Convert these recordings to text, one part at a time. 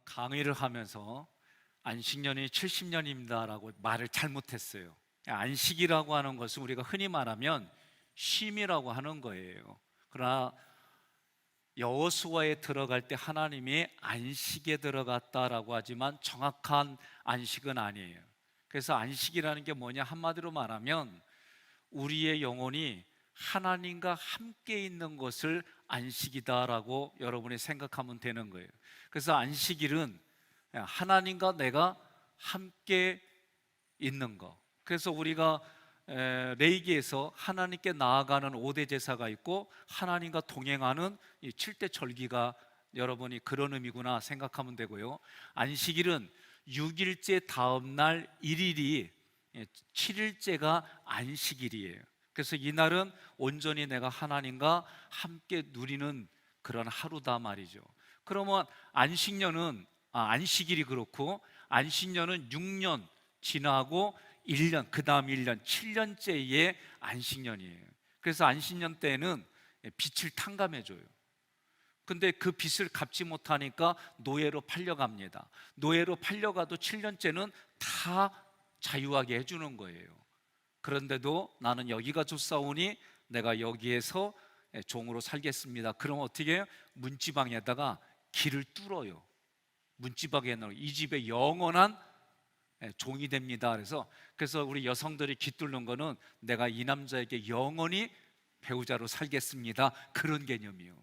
강의를 하면서 안식년이 70년입니다라고 말을 잘못했어요. 안식이라고 하는 것은 우리가 흔히 말하면 쉼이라고 하는 거예요. 그러나 여호수아에 들어갈 때 하나님이 안식에 들어갔다라고 하지만 정확한 안식은 아니에요. 그래서 안식이라는 게 뭐냐, 한마디로 말하면 우리의 영혼이 하나님과 함께 있는 것을 안식이다라고 여러분이 생각하면 되는 거예요. 그래서 안식일은 하나님과 내가 함께 있는 거. 그래서 우리가 레이기에서 하나님께 나아가는 5대 제사가 있고 하나님과 동행하는 이 7대 절기가 여러분이 그런 의미구나 생각하면 되고요. 안식일은 6일째 다음 날 1일이 7일째가 안식일이에요. 그래서 이날은 온전히 내가 하나님과 함께 누리는 그런 하루다 말이죠. 그러면 안식일이 그렇고, 안식년은 6년 지나고 1년, 그 다음 1년, 7년째의 안식년이에요. 그래서 안식년 때는 빚을 탕감해줘요. 근데 그 빚을 갚지 못하니까 노예로 팔려갑니다. 노예로 팔려가도 7년째는 다 자유하게 해주는 거예요. 그런데도 나는 여기가 좋사오니 내가 여기에서 종으로 살겠습니다. 그럼 어떻게 해요? 문지방에다가 길을 뚫어요. 문지방에 넣어 이 집의 영원한 종이 됩니다. 그래서 우리 여성들이 기 뚫는 거는 내가 이 남자에게 영원히 배우자로 살겠습니다, 그런 개념이에요.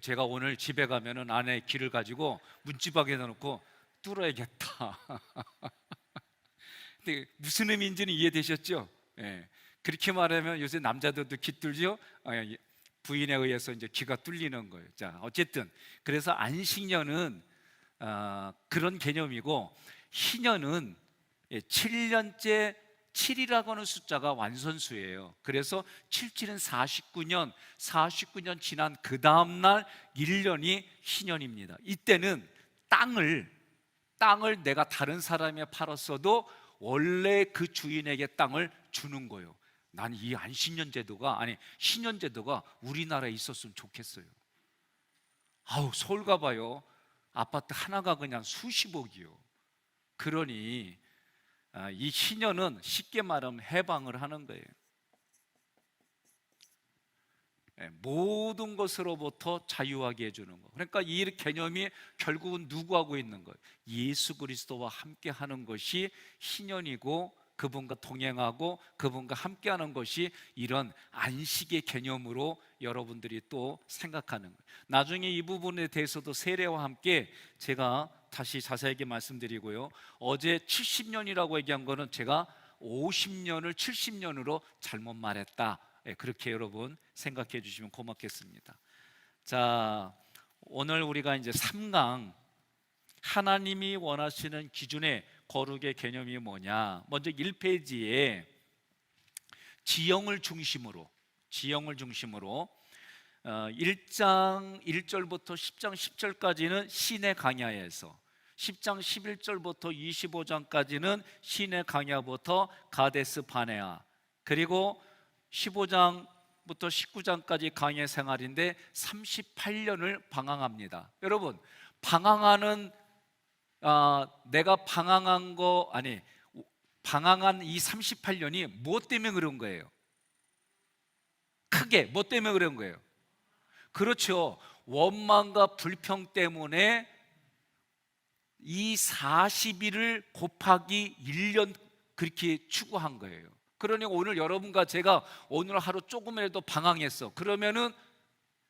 제가 오늘 집에 가면은 아내 기를 가지고 문지방에다 놓고 뚫어야겠다. 근데 무슨 의미인지는 이해되셨죠? 예. 그렇게 말하면 요새 남자들도 기 뚫죠? 부인에 의해서 이제 기가 뚫리는 거예요. 자, 어쨌든 그래서 안식년은 그런 개념이고, 희년은 7년째 7이라고 하는 숫자가 완선수예요. 그래서 77은 49년 지난 그 다음날 1년이 희년입니다. 이때는 땅을 내가 다른 사람에 팔았어도 원래 그 주인에게 땅을 주는 거예요. 난 이 안식년 제도가, 희년 제도가 우리나라에 있었으면 좋겠어요. 서울 가봐요. 아파트 하나가 그냥 수십억이요. 그러니 이 희년은 쉽게 말하면 해방을 하는 거예요. 모든 것으로부터 자유하게 해주는 거. 그러니까 이 개념이 결국은 누구하고 있는 거예요? 예수 그리스도와 함께 하는 것이 희년이고, 그분과 동행하고 그분과 함께 하는 것이 이런 안식의 개념으로 여러분들이 또 생각하는 거예요. 나중에 이 부분에 대해서도 세례와 함께 제가 다시 자세하게 말씀드리고요. 어제 70년이라고 얘기한 거는 제가 50년을 70년으로 잘못 말했다, 그렇게 여러분 생각해 주시면 고맙겠습니다. 자, 오늘 우리가 이제 3강, 하나님이 원하시는 기준의 거룩의 개념이 뭐냐. 먼저 1페이지에 지형을 중심으로 1장 1절부터 10장 10절까지는 시내 강야에서, 10장 11절부터 25장까지는 시내 강야부터 가데스 바네아, 그리고 15장부터 19장까지 강야 생활인데 38년을 방황합니다. 여러분, 방황하는 내가 방황한 방황한 이 38년이 무엇 때문에 그런 거예요? 크게 뭐 때문에 그런 거예요? 그렇죠. 원망과 불평 때문에 이 40일을 곱하기 1년 그렇게 추구한 거예요. 그러니 오늘 여러분과 제가 오늘 하루 조금이라도 방황했어. 그러면은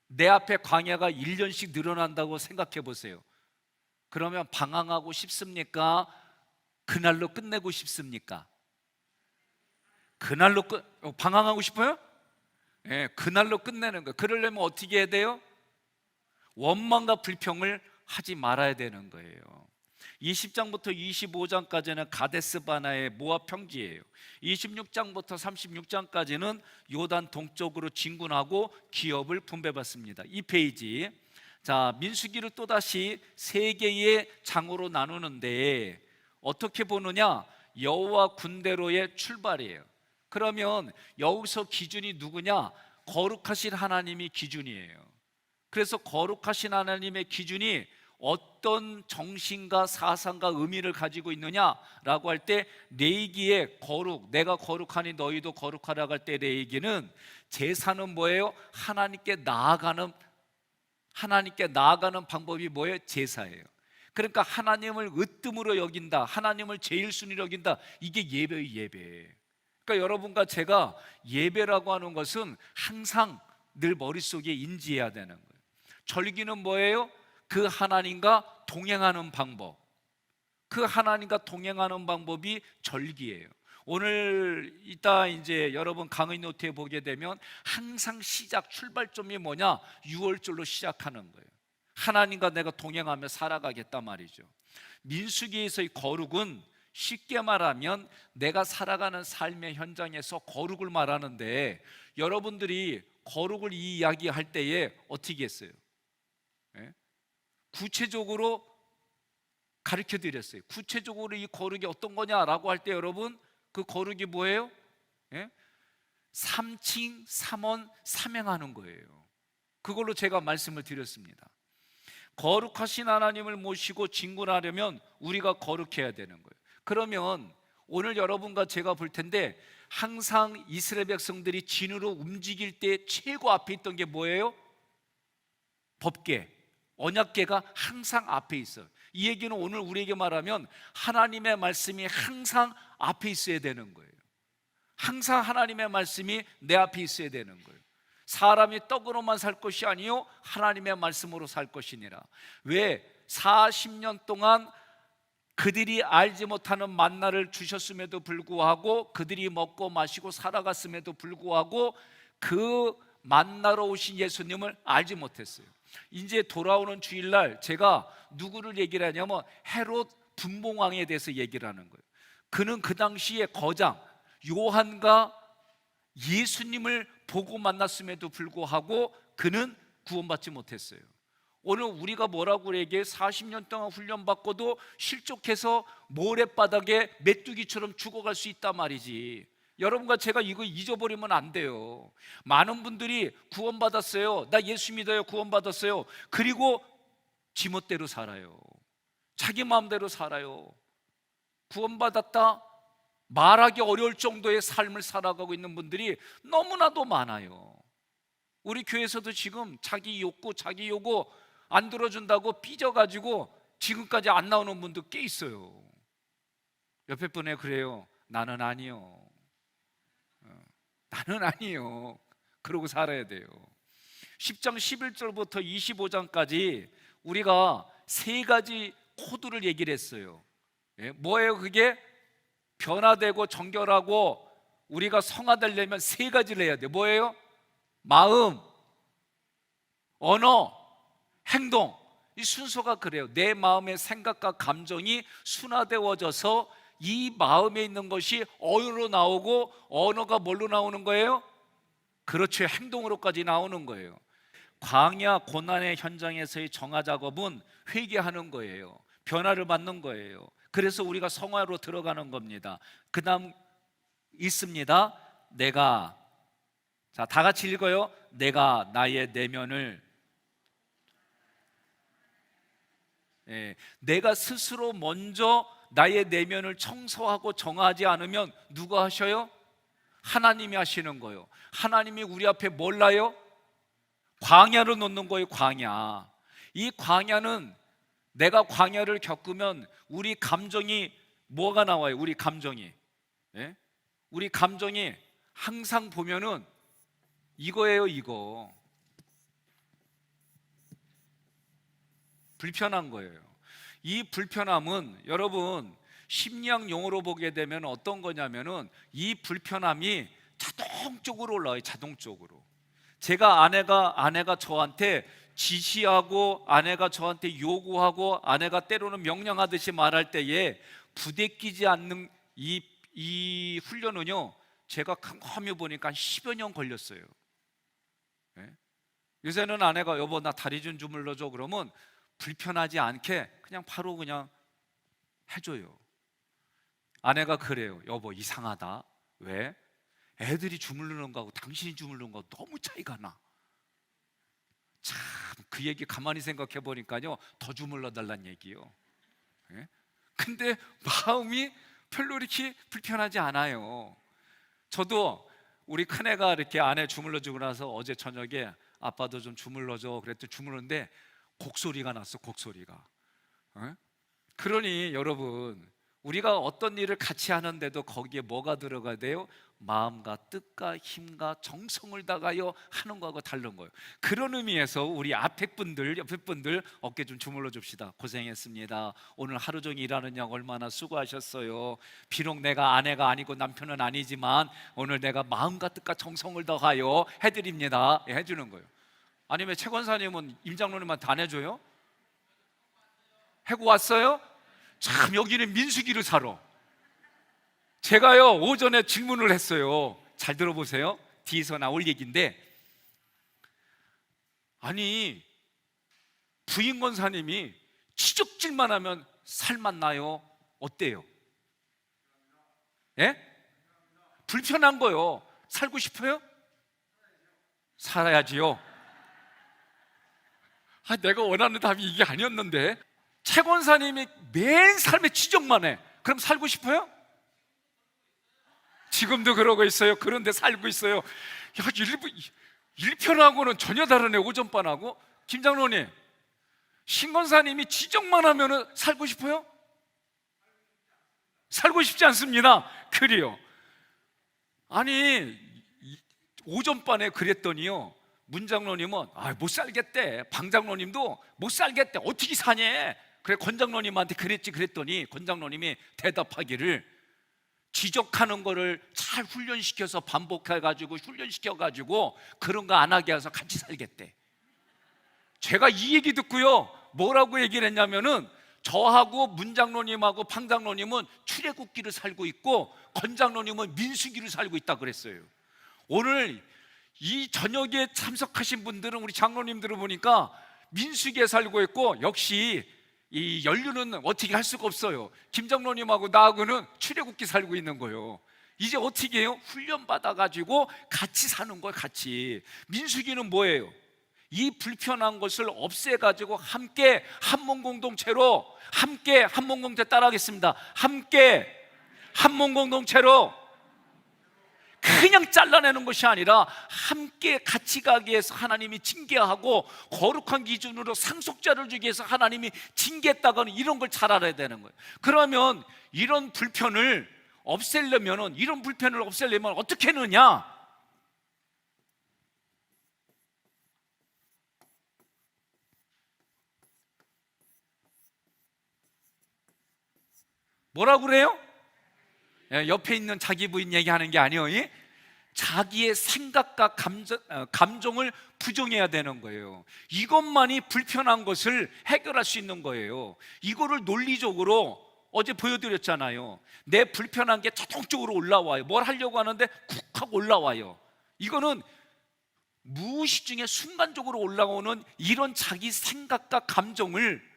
내 앞에 광야가 1년씩 늘어난다고 생각해 보세요. 그러면 방황하고 싶습니까? 그날로 끝내고 싶습니까? 방황하고 싶어요? 그날로 끝내는 거예요. 그러려면 어떻게 해야 돼요? 원망과 불평을 하지 말아야 되는 거예요. 20장부터 25장까지는 가데스 바나의 모압 평지예요. 26장부터 36장까지는 요단 동쪽으로 진군하고 기업을 분배받습니다. 이 페이지, 자, 민수기를 또다시 세 개의 장으로 나누는데 어떻게 보느냐? 여호와 군대로의 출발이에요. 그러면 여기서 기준이 누구냐? 거룩하신 하나님이 기준이에요. 그래서 거룩하신 하나님의 기준이 어떤 정신과 사상과 의미를 가지고 있느냐라고 할 때, 레위기의 거룩, 내가 거룩하니 너희도 거룩하라고 할 때 레위기는 제사는 뭐예요? 하나님께 나아가는 방법이 뭐예요? 제사예요. 그러니까 하나님을 으뜸으로 여긴다, 하나님을 제일 순위로 여긴다, 이게 예배의 예배예요. 그러니까 여러분과 제가 예배라고 하는 것은 항상 늘 머릿속에 인지해야 되는 거예요. 절기는 뭐예요? 그 하나님과 동행하는 방법, 그 하나님과 동행하는 방법이 절기예요. 오늘 이따 이제 여러분 강의 노트에 보게 되면 항상 출발점이 뭐냐? 6월절로 시작하는 거예요. 하나님과 내가 동행하며 살아가겠다 말이죠. 민수기에서의 거룩은 쉽게 말하면 내가 살아가는 삶의 현장에서 거룩을 말하는데, 여러분들이 거룩을 이야기할 때에 어떻게 했어요? 구체적으로 가르쳐 드렸어요. 구체적으로 이 거룩이 어떤 거냐라고 할 때 여러분, 그 거룩이 뭐예요? 삼칭, 삼원, 삼행하는 거예요. 그걸로 제가 말씀을 드렸습니다. 거룩하신 하나님을 모시고 진군하려면 우리가 거룩해야 되는 거예요. 그러면 오늘 여러분과 제가 볼 텐데, 항상 이스라엘 백성들이 진으로 움직일 때 최고 앞에 있던 게 뭐예요? 법궤, 언약궤가 항상 앞에 있어요. 이 얘기는 오늘 우리에게 말하면 하나님의 말씀이 항상 앞에 있어야 되는 거예요. 항상 하나님의 말씀이 내 앞에 있어야 되는 거예요. 사람이 떡으로만 살 것이 아니요 하나님의 말씀으로 살 것이니라. 왜? 40년 동안 그들이 알지 못하는 만나를 주셨음에도 불구하고, 그들이 먹고 마시고 살아갔음에도 불구하고 그 만나러 오신 예수님을 알지 못했어요. 이제 돌아오는 주일날 제가 누구를 얘기를 하냐면 헤롯 분봉왕에 대해서 얘기를 하는 거예요. 그는 그 당시에 거장 요한과 예수님을 보고 만났음에도 불구하고 그는 구원받지 못했어요. 오늘 우리가 뭐라고 얘기해? 40년 동안 훈련받고도 실족해서 모래바닥에 메뚜기처럼 죽어갈 수 있단 말이지. 여러분과 제가 이거 잊어버리면 안 돼요. 많은 분들이 구원받았어요, 나 예수 믿어요, 구원받았어요. 그리고 지멋대로 살아요. 자기 마음대로 살아요. 구원받았다 말하기 어려울 정도의 삶을 살아가고 있는 분들이 너무나도 많아요. 우리 교회에서도 지금 자기 욕구, 자기 요구 안 들어준다고 삐져가지고 지금까지 안 나오는 분도 꽤 있어요. 옆에 분에 그래요. 나는 아니요. 나는 아니요. 그러고 살아야 돼요. 10장 11절부터 25장까지 우리가 세 가지 코드를 얘기를 했어요. 뭐예요 그게? 변화되고 정결하고 우리가 성화되려면 세 가지를 해야 돼요. 뭐예요? 마음, 언어, 행동. 이 순서가 그래요. 내 마음의 생각과 감정이 순화되어져서 이 마음에 있는 것이 언어로 나오고, 언어가 뭘로 나오는 거예요? 그렇죠, 행동으로까지 나오는 거예요. 광야 고난의 현장에서의 정화 작업은 회개하는 거예요. 변화를 받는 거예요. 그래서 우리가 성화로 들어가는 겁니다. 그 다음 있습니다. 자, 다 같이 읽어요. 내가 나의 내면을, 내가 스스로 먼저 나의 내면을 청소하고 정하지 않으면 누가 하셔요? 하나님이 하시는 거예요. 하나님이 우리 앞에 몰라요? 광야로 놓는 거예요. 광야. 이 광야는, 내가 광야를 겪으면 우리 감정이 뭐가 나와요? 우리 감정이 우리 감정이 항상 보면은 이거예요. 이거 불편한 거예요. 이 불편함은 여러분 심리학 용어로 보게 되면 어떤 거냐면은 이 불편함이 자동적으로 올라와요. 자동적으로. 제가 아내가 저한테 지시하고, 아내가 저한테 요구하고, 아내가 때로는 명령하듯이 말할 때에 부대끼지 않는 이 훈련은요, 제가 컴컴히 보니까 10여 년 걸렸어요. 요새는 아내가 여보 나 다리 좀 주물러줘 그러면 불편하지 않게 그냥 바로 그냥 해줘요. 아내가 그래요. 여보 이상하다. 왜? 애들이 주물르는 거하고 당신이 주물르는 거 너무 차이가 나. 참 그 얘기 가만히 생각해 보니까요, 더 주물러 달란 얘기요. 예? 근데 마음이 별로 이렇게 불편하지 않아요. 저도 우리 큰애가 이렇게 아내 주물러 주고 나서 어제 저녁에 아빠도 좀 주물러줘 그랬더니 주물렀는데 곡소리가 났어, 곡소리가. 어? 그러니 여러분, 우리가 어떤 일을 같이 하는데도 거기에 뭐가 들어가야 돼요? 마음과 뜻과 힘과 정성을 다하여 하는 거하고 다른 거예요. 그런 의미에서 우리 앞에 분들, 옆에 분들 어깨 좀 주물러 줍시다. 고생했습니다. 오늘 하루 종일 일하는 양 얼마나 수고하셨어요. 비록 내가 아내가 아니고 남편은 아니지만 오늘 내가 마음과 뜻과 정성을 다하여 해드립니다. 해주는 거예요. 아니면 최 권사님은 임 장로님한테 안 해줘요? 해고 왔어요? 참 여기는 민수기를 사러. 제가요 오전에 질문을 했어요. 잘 들어보세요. 뒤에서 나올 얘기인데, 아니 부인 권사님이 치적질만 하면 살만 나요? 어때요? 예? 불편한 거요. 살고 싶어요? 살아야지요. 내가 원하는 답이 이게 아니었는데, 최 권사님이 매일 삶에 지적만 해. 그럼 살고 싶어요? 지금도 그러고 있어요. 그런데 살고 있어요. 야, 일편하고는 전혀 다르네. 오전반하고. 김 장로님, 신 권사님이 지적만 하면 살고 싶어요? 살고 싶지 않습니다. 그래요. 아니 오전반에 그랬더니요, 문 장로님은 못 살겠대. 방 장로님도 못 살겠대. 어떻게 사냐. 그래 권 장로님한테 그랬더니 권 장로님이 대답하기를, 지적하는 거를 잘 훈련시켜서 반복해가지고 훈련시켜가지고 그런 거 안 하게 해서 같이 살겠대. 제가 이 얘기 듣고요, 뭐라고 얘기를 했냐면은, 저하고 문 장로님하고 방 장로님은 출애굽기를 살고 있고 권 장로님은 민수기를 살고 있다 그랬어요. 오늘 이 저녁에 참석하신 분들은, 우리 장로님들을 보니까 민수기에 살고 있고, 역시 이 연륜은 어떻게 할 수가 없어요. 김 장로님하고 나하고는 출애굽기 살고 있는 거예요. 이제 어떻게 해요? 훈련 받아가지고 같이 사는 거예요. 같이. 민수기는 뭐예요? 이 불편한 것을 없애가지고 함께 한몸 공동체로, 함께 한몸 공동체 따라하겠습니다. 함께 한몸 공동체로, 그냥 잘라내는 것이 아니라 함께 같이 가기 위해서 하나님이 징계하고 거룩한 기준으로 상속자를 주기 위해서 하나님이 징계했다고는 이런 걸 잘 알아야 되는 거예요. 그러면 이런 불편을 없애려면 어떻게 하느냐? 뭐라고 그래요? 옆에 있는 자기 부인 얘기하는 게 아니에요. 자기의 생각과 감정을 부정해야 되는 거예요. 이것만이 불편한 것을 해결할 수 있는 거예요. 이거를 논리적으로 어제 보여드렸잖아요. 내 불편한 게 자동적으로 올라와요. 뭘 하려고 하는데 쿡 하고 올라와요. 이거는 무의식 중에 순간적으로 올라오는 이런 자기 생각과 감정을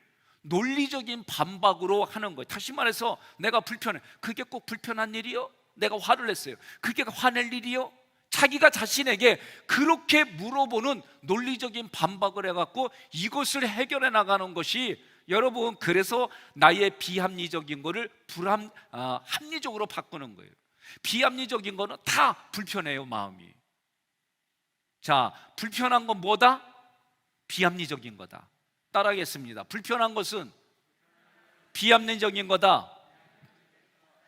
논리적인 반박으로 하는 거예요. 다시 말해서, 내가 불편해. 그게 꼭 불편한 일이요? 내가 화를 냈어요. 그게 화낼 일이요? 자기가 자신에게 그렇게 물어보는 논리적인 반박을 해갖고 이것을 해결해 나가는 것이, 여러분, 그래서 나의 비합리적인 거를 합리적으로 바꾸는 거예요. 비합리적인 거는 다 불편해요, 마음이. 자, 불편한 건 뭐다? 비합리적인 거다. 따라하겠습니다. 불편한 것은 비합리적인 거다.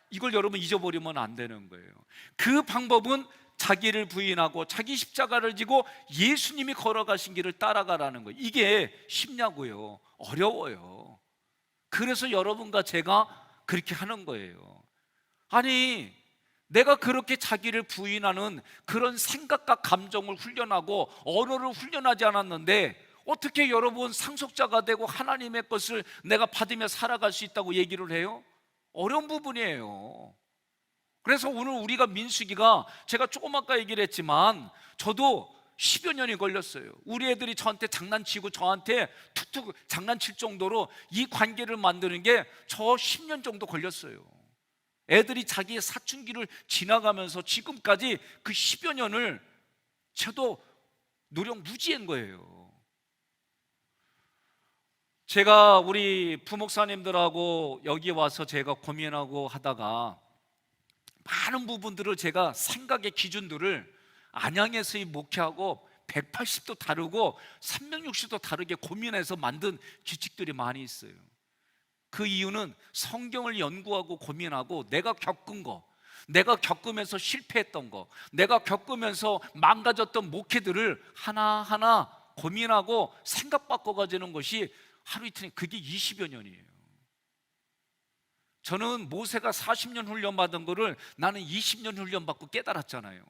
이걸 여러분 잊어버리면 안 되는 거예요. 그 방법은 자기를 부인하고 자기 십자가를 지고 예수님이 걸어가신 길을 따라가라는 거예요. 이게 쉽냐고요? 어려워요. 그래서 여러분과 제가 그렇게 하는 거예요. 아니, 내가 그렇게 자기를 부인하는 그런 생각과 감정을 훈련하고 언어를 훈련하지 않았는데, 어떻게 여러분 상속자가 되고 하나님의 것을 내가 받으며 살아갈 수 있다고 얘기를 해요? 어려운 부분이에요. 그래서 오늘 우리가 민수기가, 제가 조금 아까 얘기를 했지만 저도 10여 년이 걸렸어요. 우리 애들이 저한테 장난치고 저한테 툭툭 장난칠 정도로 이 관계를 만드는 게 저 10년 정도 걸렸어요. 애들이 자기의 사춘기를 지나가면서 지금까지 그 10여 년을 저도 노력 무지한 거예요. 제가 우리 부목사님들하고 여기 와서 제가 고민하고 하다가 많은 부분들을 제가 생각의 기준들을 안양에서의 목회하고 180도 다르고 360도 다르게 고민해서 만든 규칙들이 많이 있어요. 그 이유는 성경을 연구하고 고민하고 내가 겪은 거, 내가 겪으면서 실패했던 거, 내가 겪으면서 망가졌던 목회들을 하나하나 고민하고 생각 바꿔가지는 것이 하루 이틀에 그게 20여 년이에요. 저는 모세가 40년 훈련받은 거를 나는 20년 훈련받고 깨달았잖아요.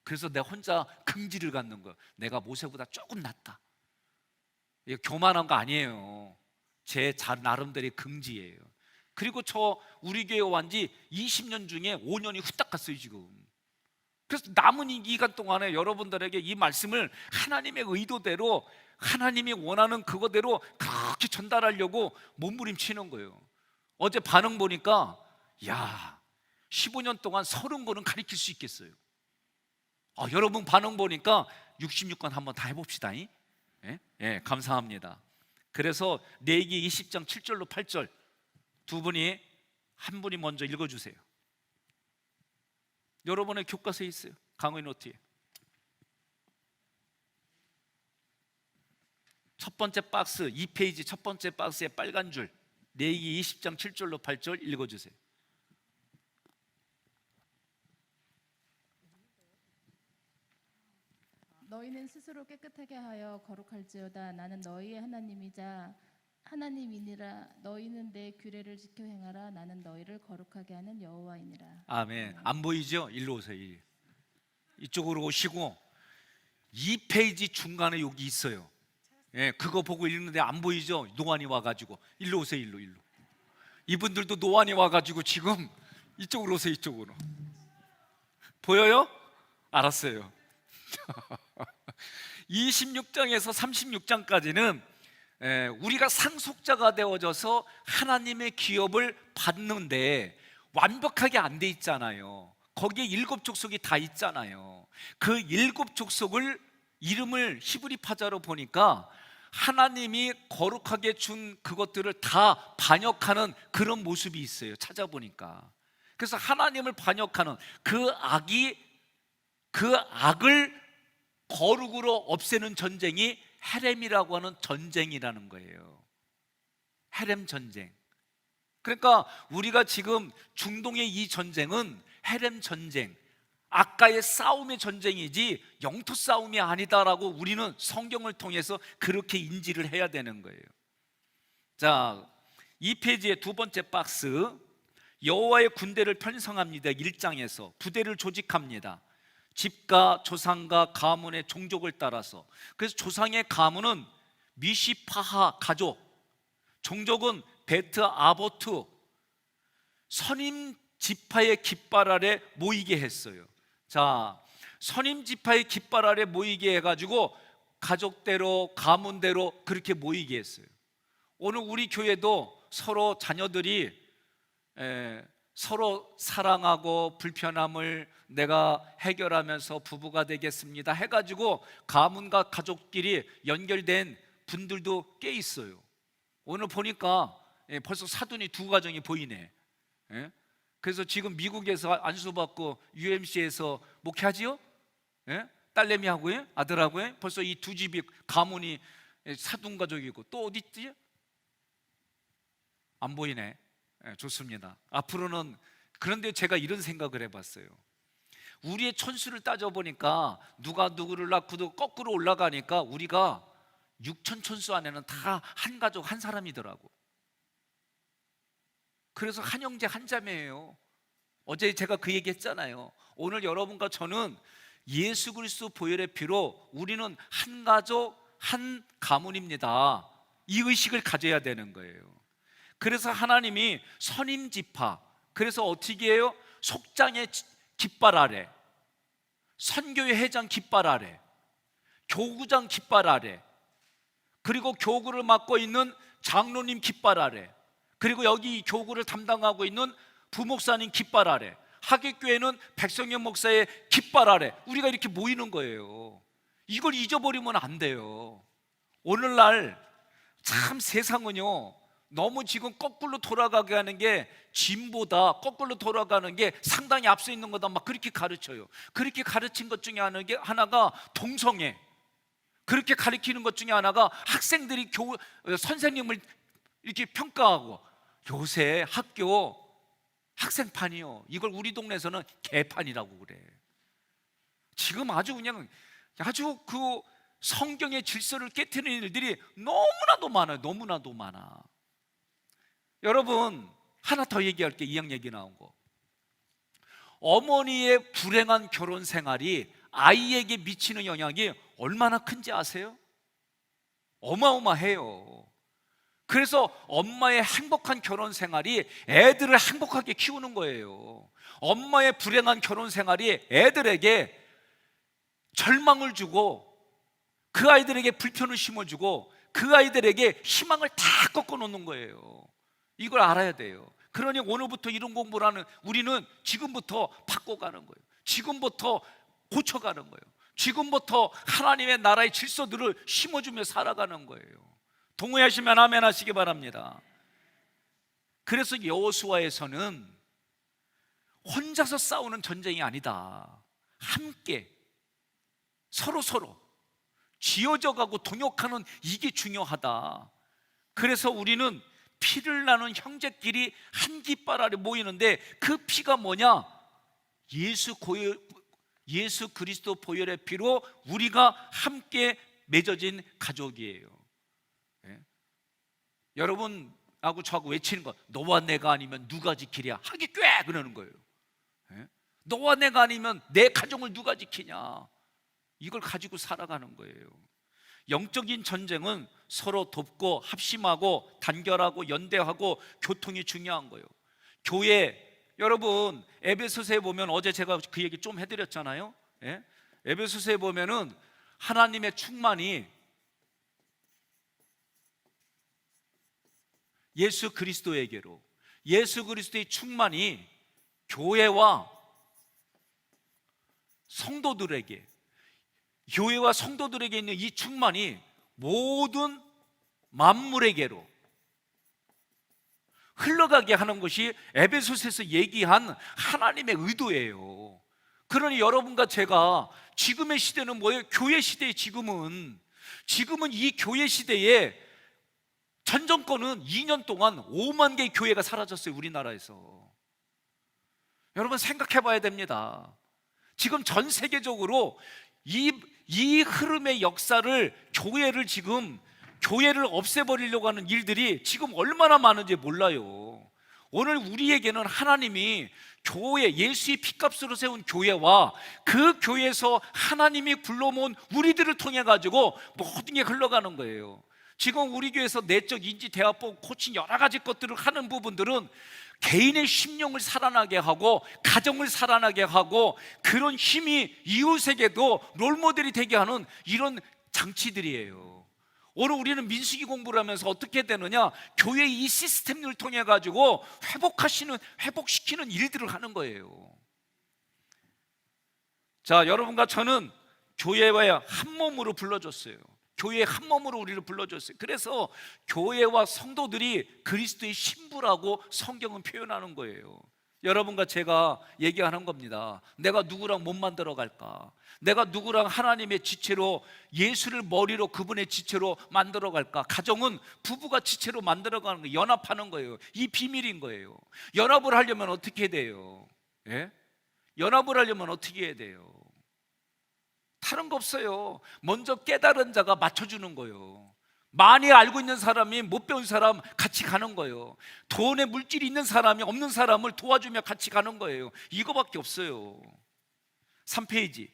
그래서 내가 혼자 긍지를 갖는 거예요. 내가 모세보다 조금 낫다. 이거 교만한 거 아니에요. 제 나름대로의 긍지예요. 그리고 우리 교회 완지 20년 중에 5년이 후딱 갔어요 지금. 그래서 남은 이 기간 동안에 여러분들에게 이 말씀을 하나님의 의도대로, 하나님이 원하는 그거대로 그렇게 전달하려고 몸부림치는 거예요. 어제 반응 보니까 야, 15년 동안 30권은 가르칠 수 있겠어요. 여러분 반응 보니까 66권 한번 다 해봅시다. 예, 감사합니다. 그래서 레위기 20장 7절로 8절 두 분이, 한 분이 먼저 읽어주세요. 여러분의 교과서에 있어요. 강의 노트에 첫 번째 박스 2페이지 첫 번째 박스의 빨간 줄, 레위기 20장 7절로 8절 읽어주세요. 너희는 스스로 깨끗하게 하여 거룩할지어다. 나는 너희의 하나님이자 하나님이니라. 너희는 내 규례를 지켜 행하라. 나는 너희를 거룩하게 하는 여호와이니라. 아멘. 안 보이죠? 일로 오세요. 이쪽으로 오시고 2페이지 중간에 여기 있어요. 예, 그거 보고 읽는데 안 보이죠? 노안이 와가지고 일로 오세요. 일로. 이분들도 노안이 와가지고 지금 이쪽으로 오세요. 이쪽으로. 보여요? 알았어요. 26장에서 36장까지는 우리가 상속자가 되어져서 하나님의 기업을 받는데 완벽하게 안 돼 있잖아요. 거기에 7족속이 다 있잖아요. 그 7족속을 이름을 히브리파자로 보니까 하나님이 거룩하게 준 그것들을 다 반역하는 그런 모습이 있어요. 찾아보니까. 그래서 하나님을 반역하는 그 악을 거룩으로 없애는 전쟁이 헤렘이라고 하는 전쟁이라는 거예요. 헤렘 전쟁. 그러니까 우리가 지금 중동의 이 전쟁은 헤렘 전쟁, 아까의 싸움의 전쟁이지 영토 싸움이 아니다라고 우리는 성경을 통해서 그렇게 인지를 해야 되는 거예요. 자, 2페이지의 두 번째 박스, 여호와의 군대를 편성합니다. 1장에서 부대를 조직합니다. 집가, 조상과 가문의 종족을 따라서. 그래서 조상의 가문은 미시파하 가족, 종족은 베트 아보트, 선임 지파의 깃발 아래 모이게 했어요. 자, 선임 지파의 깃발 아래 모이게 해가지고 가족대로, 가문대로 그렇게 모이게 했어요. 오늘 우리 교회도 서로 자녀들이 서로 사랑하고 불편함을 내가 해결하면서 부부가 되겠습니다 해가지고 가문과 가족끼리 연결된 분들도 꽤 있어요. 오늘 보니까 벌써 사돈이 2가정이 보이네. 그래서 지금 미국에서 안수받고 UMC에서 목회하지요? 딸내미하고 아들하고 벌써 이 두 집이 가문이 사돈 가족이고, 또 어디 있지? 안 보이네. 좋습니다. 앞으로는, 그런데 제가 이런 생각을 해봤어요. 우리의 천수를 따져보니까 누가 누구를 낳고도 거꾸로 올라가니까 우리가 6천 천수 안에는 다 한 가족 한 사람이더라고. 그래서 한 형제 한 자매예요. 어제 제가 그 얘기 했잖아요. 오늘 여러분과 저는 예수 그리스도 보혈의 피로 우리는 한 가족 한 가문입니다. 이 의식을 가져야 되는 거예요. 그래서 하나님이 선임 지파, 그래서 어떻게 해요? 속장의 깃발 아래, 선교회 회장 깃발 아래, 교구장 깃발 아래, 그리고 교구를 맡고 있는 장로님 깃발 아래, 그리고 여기 교구를 담당하고 있는 부목사님 깃발 아래, 하객교회는 백성현 목사의 깃발 아래 우리가 이렇게 모이는 거예요. 이걸 잊어버리면 안 돼요. 오늘날 참 세상은요, 너무 지금 거꾸로 돌아가게 하는 게 진보다, 거꾸로 돌아가는 게 상당히 앞서 있는 거다, 막 그렇게 가르쳐요. 그렇게 가르친 것 중에 하나가 동성애. 그렇게 가르치는 것 중에 하나가 학생들이 선생님을 이렇게 평가하고. 요새 학교 학생판이요, 이걸 우리 동네에서는 개판이라고 그래. 지금 아주 그냥 아주 그 성경의 질서를 깨트리는 일들이 너무나도 많아요. 너무나도 많아. 여러분, 하나 더 얘기할게. 이양 얘기 나온 거. 어머니의 불행한 결혼 생활이 아이에게 미치는 영향이 얼마나 큰지 아세요? 어마어마해요. 그래서 엄마의 행복한 결혼 생활이 애들을 행복하게 키우는 거예요. 엄마의 불행한 결혼 생활이 애들에게 절망을 주고, 그 아이들에게 불편을 심어주고, 그 아이들에게 희망을 다 꺾어놓는 거예요. 이걸 알아야 돼요. 그러니 오늘부터 이런 공부를 하는 우리는 지금부터 바꿔가는 거예요. 지금부터 고쳐가는 거예요. 지금부터 하나님의 나라의 질서들을 심어주며 살아가는 거예요. 동의하시면 아멘 하시기 바랍니다. 그래서 여호수아에서는 혼자서 싸우는 전쟁이 아니다, 함께 서로 지어져 가고 동역하는, 이게 중요하다. 그래서 우리는 피를 나눈 형제끼리 한 깃발 아래 모이는데, 그 피가 뭐냐? 예수 그리스도 보혈의 피로 우리가 함께 맺어진 가족이에요. 예? 여러분하고 저하고 외치는 거, 너와 내가 아니면 누가 지키랴? 하기 꽤 그러는 거예요. 예? 너와 내가 아니면 내 가정을 누가 지키냐? 이걸 가지고 살아가는 거예요. 영적인 전쟁은 서로 돕고 합심하고 단결하고 연대하고 교통이 중요한 거예요. 교회, 여러분 에베소서에 보면, 어제 제가 그 얘기 좀 해드렸잖아요. 예? 에베소서에 보면은 하나님의 충만이 예수 그리스도에게로, 예수 그리스도의 충만이 교회와 성도들에게, 교회와 성도들에게 있는 이 충만이 모든 만물에게로 흘러가게 하는 것이 에베소서에서 얘기한 하나님의 의도예요. 그러니 여러분과 제가, 지금의 시대는 뭐예요? 교회 시대에, 지금은 이 교회 시대에 전 정권은 2년 동안 5만 개의 교회가 사라졌어요, 우리나라에서. 여러분 생각해 봐야 됩니다. 지금 전 세계적으로 이 흐름의 역사를, 교회를 없애버리려고 하는 일들이 지금 얼마나 많은지 몰라요. 오늘 우리에게는 하나님이 교회, 예수의 피값으로 세운 교회와 그 교회에서 하나님이 불러모은 우리들을 통해 가지고 모든 게 흘러가는 거예요. 지금 우리 교회에서 내적 인지 대화법, 코칭, 여러 가지 것들을 하는 부분들은 개인의 심령을 살아나게 하고 가정을 살아나게 하고, 그런 힘이 이웃에게도 롤모델이 되게 하는 이런 장치들이에요. 오늘 우리는 민수기 공부를 하면서 어떻게 되느냐? 교회의 이 시스템을 통해 가지고 회복시키는 일들을 하는 거예요. 자, 여러분과 저는 교회와 한 몸으로 불러줬어요. 교회의 한 몸으로 우리를 불러줬어요. 그래서 교회와 성도들이 그리스도의 신부라고 성경은 표현하는 거예요. 여러분과 제가 얘기하는 겁니다. 내가 누구랑 못 만들어 갈까? 내가 누구랑 하나님의 지체로, 예수를 머리로 그분의 지체로 만들어 갈까? 가정은 부부가 지체로 만들어 가는 거예요. 연합하는 거예요. 이 비밀인 거예요. 연합을 하려면 어떻게 해야 돼요? 예? 연합을 하려면 어떻게 해야 돼요? 다른 거 없어요. 먼저 깨달은 자가 맞춰주는 거예요. 많이 알고 있는 사람이 못 배운 사람 같이 가는 거예요. 돈에 물질이 있는 사람이 없는 사람을 도와주며 같이 가는 거예요. 이거밖에 없어요. 3페이지.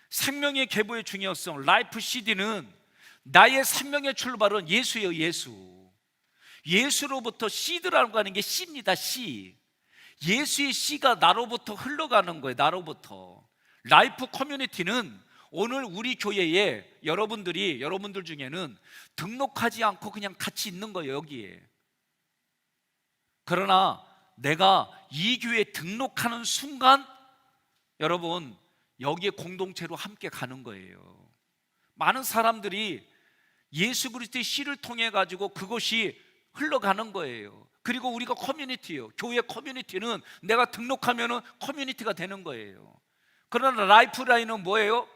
생명의 계보의 중요성. 라이프 CD는 나의 생명의 출발은 예수예요. 예수로부터 씨드라고 하는 게 씨입니다. 씨. 예수의 씨가 나로부터 흘러가는 거예요. 나로부터. 라이프 커뮤니티는 오늘 우리 교회에 여러분들 중에는 등록하지 않고 그냥 같이 있는 거예요, 여기에. 그러나 내가 이 교회에 등록하는 순간 여러분 여기에 공동체로 함께 가는 거예요. 많은 사람들이 예수 그리스도의 씨를 통해 가지고 그것이 흘러가는 거예요. 그리고 우리가 커뮤니티예요. 교회 커뮤니티는 내가 등록하면은 커뮤니티가 되는 거예요. 그러나 라이프라인은 뭐예요?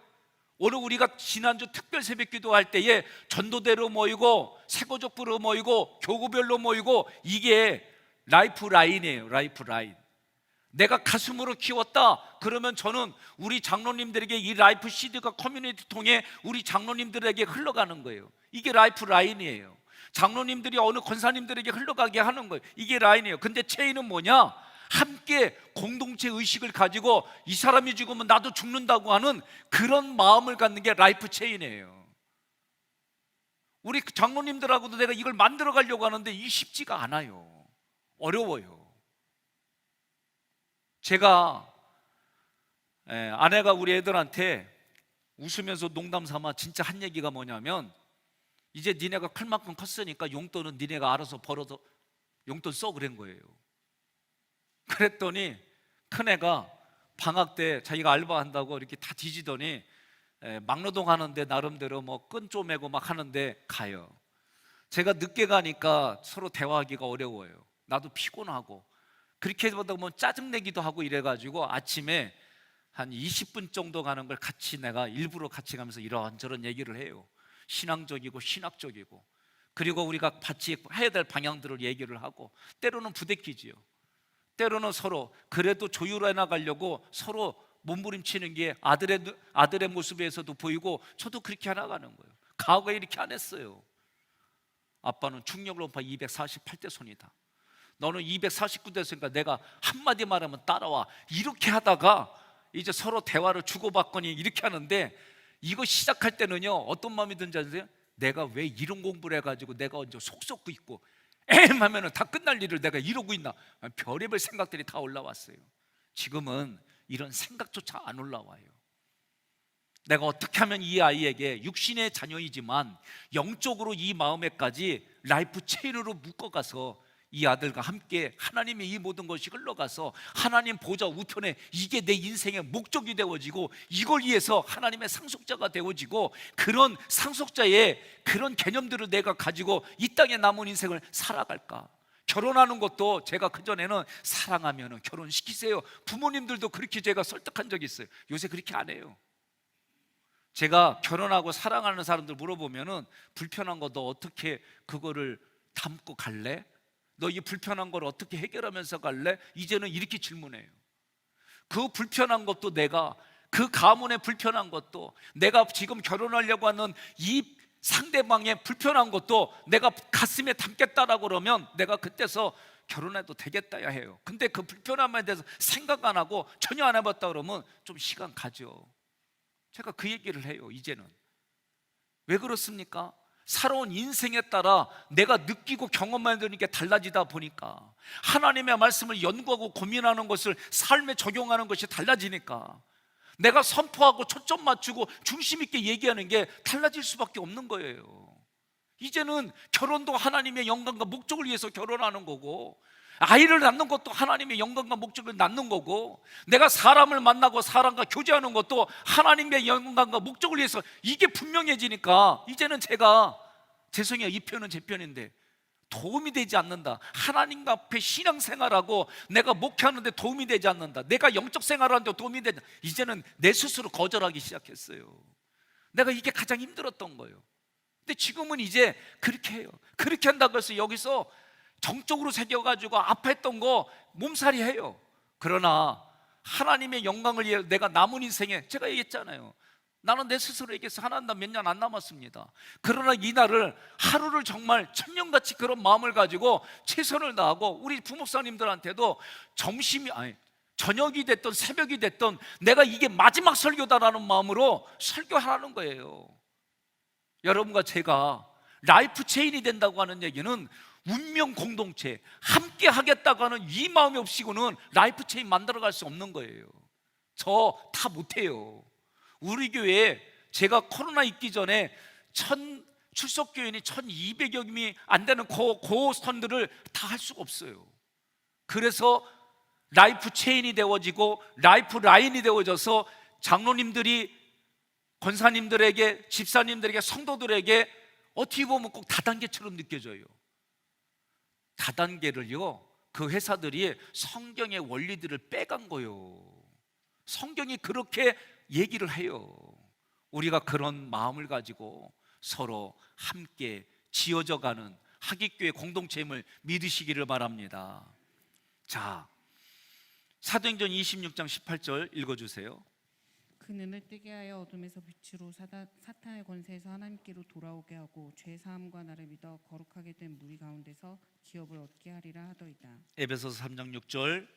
오늘 우리가 지난주 특별 새벽 기도할 때에 전도대로 모이고 세고족부로 모이고 교구별로 모이고, 이게 라이프라인이에요. 라이프라인. 내가 가슴으로 키웠다 그러면 저는 우리 장로님들에게 이 라이프 시드가 커뮤니티 통해 우리 장로님들에게 흘러가는 거예요. 이게 라이프라인이에요. 장로님들이 어느 권사님들에게 흘러가게 하는 거예요. 이게 라인이에요. 근데 체인은 뭐냐? 함께 공동체 의식을 가지고 이 사람이 죽으면 나도 죽는다고 하는 그런 마음을 갖는 게 라이프 체인이에요. 우리 장로님들하고도 내가 이걸 만들어 가려고 하는데 이 쉽지가 않아요. 어려워요. 제가 아내가 우리 애들한테 웃으면서 농담 삼아 진짜 한 얘기가 뭐냐면, 이제 니네가 클 만큼 컸으니까 용돈은 니네가 알아서 벌어서 용돈 써, 그런 거예요. 그랬더니 큰애가 방학 때 자기가 알바한다고 이렇게 다 뒤지더니 막노동 하는데 나름대로 뭐 끈 쪼매고 막 하는데 가요. 제가 늦게 가니까 서로 대화하기가 어려워요. 나도 피곤하고 그렇게 보다 보면 짜증내기도 하고 이래가지고 아침에 한 20분 정도 가는 걸 같이 내가 일부러 같이 가면서 이런저런 얘기를 해요. 신앙적이고 신학적이고, 그리고 우리가 같이 해야 될 방향들을 얘기를 하고, 때로는 부대끼지요. 때로는 서로 그래도 조율해 나가려고 서로 몸부림치는 게 아들의 모습에서도 보이고, 저도 그렇게 해나가는 거예요. 과거에 이렇게 안 했어요. 아빠는 충력론파 248대 손이다. 너는 249대 손이니까 내가 한마디 말하면 따라와. 이렇게 하다가 이제 서로 대화를 주고받거니 이렇게 하는데, 이거 시작할 때는요 어떤 마음이 든지 아세요? 내가 왜 이런 공부를 해가지고 내가 언제 속 썩고 있고 하면은 다 끝날 일을 내가 이러고 있나, 별의별 생각들이 다 올라왔어요. 지금은 이런 생각조차 안 올라와요. 내가 어떻게 하면 이 아이에게 육신의 자녀이지만 영적으로 이 마음에까지 라이프 체인으로 묶어가서 이 아들과 함께 하나님의 이 모든 것이 흘러가서 하나님 보좌 우편에 이게 내 인생의 목적이 되어지고, 이걸 위해서 하나님의 상속자가 되어지고, 그런 상속자의 그런 개념들을 내가 가지고 이 땅에 남은 인생을 살아갈까. 결혼하는 것도 제가 그전에는 사랑하면 결혼시키세요, 부모님들도 그렇게 제가 설득한 적이 있어요. 요새 그렇게 안 해요. 제가 결혼하고 사랑하는 사람들 물어보면은 불편한 거 너 어떻게 그거를 담고 갈래? 너 이 불편한 걸 어떻게 해결하면서 갈래? 이제는 이렇게 질문해요. 그 불편한 것도 내가, 그 가문의 불편한 것도, 내가 지금 결혼하려고 하는 이 상대방의 불편한 것도 내가 가슴에 담겠다라고 그러면 내가 그때서 결혼해도 되겠다야 해요. 근데 그 불편함에 대해서 생각 안 하고 전혀 안 해봤다 그러면 좀 시간 가죠. 제가 그 얘기를 해요. 이제는 왜 그렇습니까? 살아온 인생에 따라 내가 느끼고 경험만 되니까 달라지다 보니까, 하나님의 말씀을 연구하고 고민하는 것을 삶에 적용하는 것이 달라지니까, 내가 선포하고 초점 맞추고 중심 있게 얘기하는 게 달라질 수밖에 없는 거예요. 이제는 결혼도 하나님의 영광과 목적을 위해서 결혼하는 거고, 아이를 낳는 것도 하나님의 영광과 목적을 낳는 거고, 내가 사람을 만나고 사람과 교제하는 것도 하나님의 영광과 목적을 위해서, 이게 분명해지니까 이제는 제가, 죄송해요 이 편은 제 편인데 도움이 되지 않는다, 하나님 앞에 신앙생활하고 내가 목회하는데 도움이 되지 않는다, 내가 영적 생활하는데 도움이 되지 않는다, 이제는 내 스스로 거절하기 시작했어요. 내가 이게 가장 힘들었던 거예요. 근데 지금은 이제 그렇게 해요. 그렇게 한다고 해서 여기서 정적으로 새겨가지고 아팠던 거 몸살이 해요. 그러나 하나님의 영광을 위해 내가 남은 인생에, 제가 얘기했잖아요, 나는 내 스스로 얘기해서 하나님 나 몇 년 안 남았습니다. 그러나 이 날을, 하루를 정말 천년같이 그런 마음을 가지고 최선을 다하고, 우리 부목사님들한테도 저녁이 됐던 새벽이 됐던 내가 이게 마지막 설교다라는 마음으로 설교하라는 거예요. 여러분과 제가 라이프 체인이 된다고 하는 얘기는 운명 공동체 함께 하겠다고 하는 이 마음이 없이고는 라이프 체인 만들어갈 수 없는 거예요. 저 다 못해요. 우리 교회에 제가 코로나 있기 전에 출석교인이 1200여 명이 안 되는 고스턴들을 다 할 수가 없어요. 그래서 라이프 체인이 되어지고 라이프 라인이 되어져서 장로님들이 권사님들에게, 집사님들에게, 성도들에게 어떻게 보면 꼭 다단계처럼 느껴져요. 다단계를요, 그 회사들이 성경의 원리들을 빼간 거예요. 성경이 그렇게 얘기를 해요. 우리가 그런 마음을 가지고 서로 함께 지어져가는 하깃교회 공동체임을 믿으시기를 바랍니다. 자, 사도행전 26장 18절 읽어주세요. 그 눈을 뜨게 하여 어둠에서 빛으로 사탄의 권세에서 하나님께로 돌아오게 하고 죄 사함과 나를 믿어 거룩하게 된 무리 가운데서 기업을 얻게 하리라 하더이다. 에베소서 3장 6절.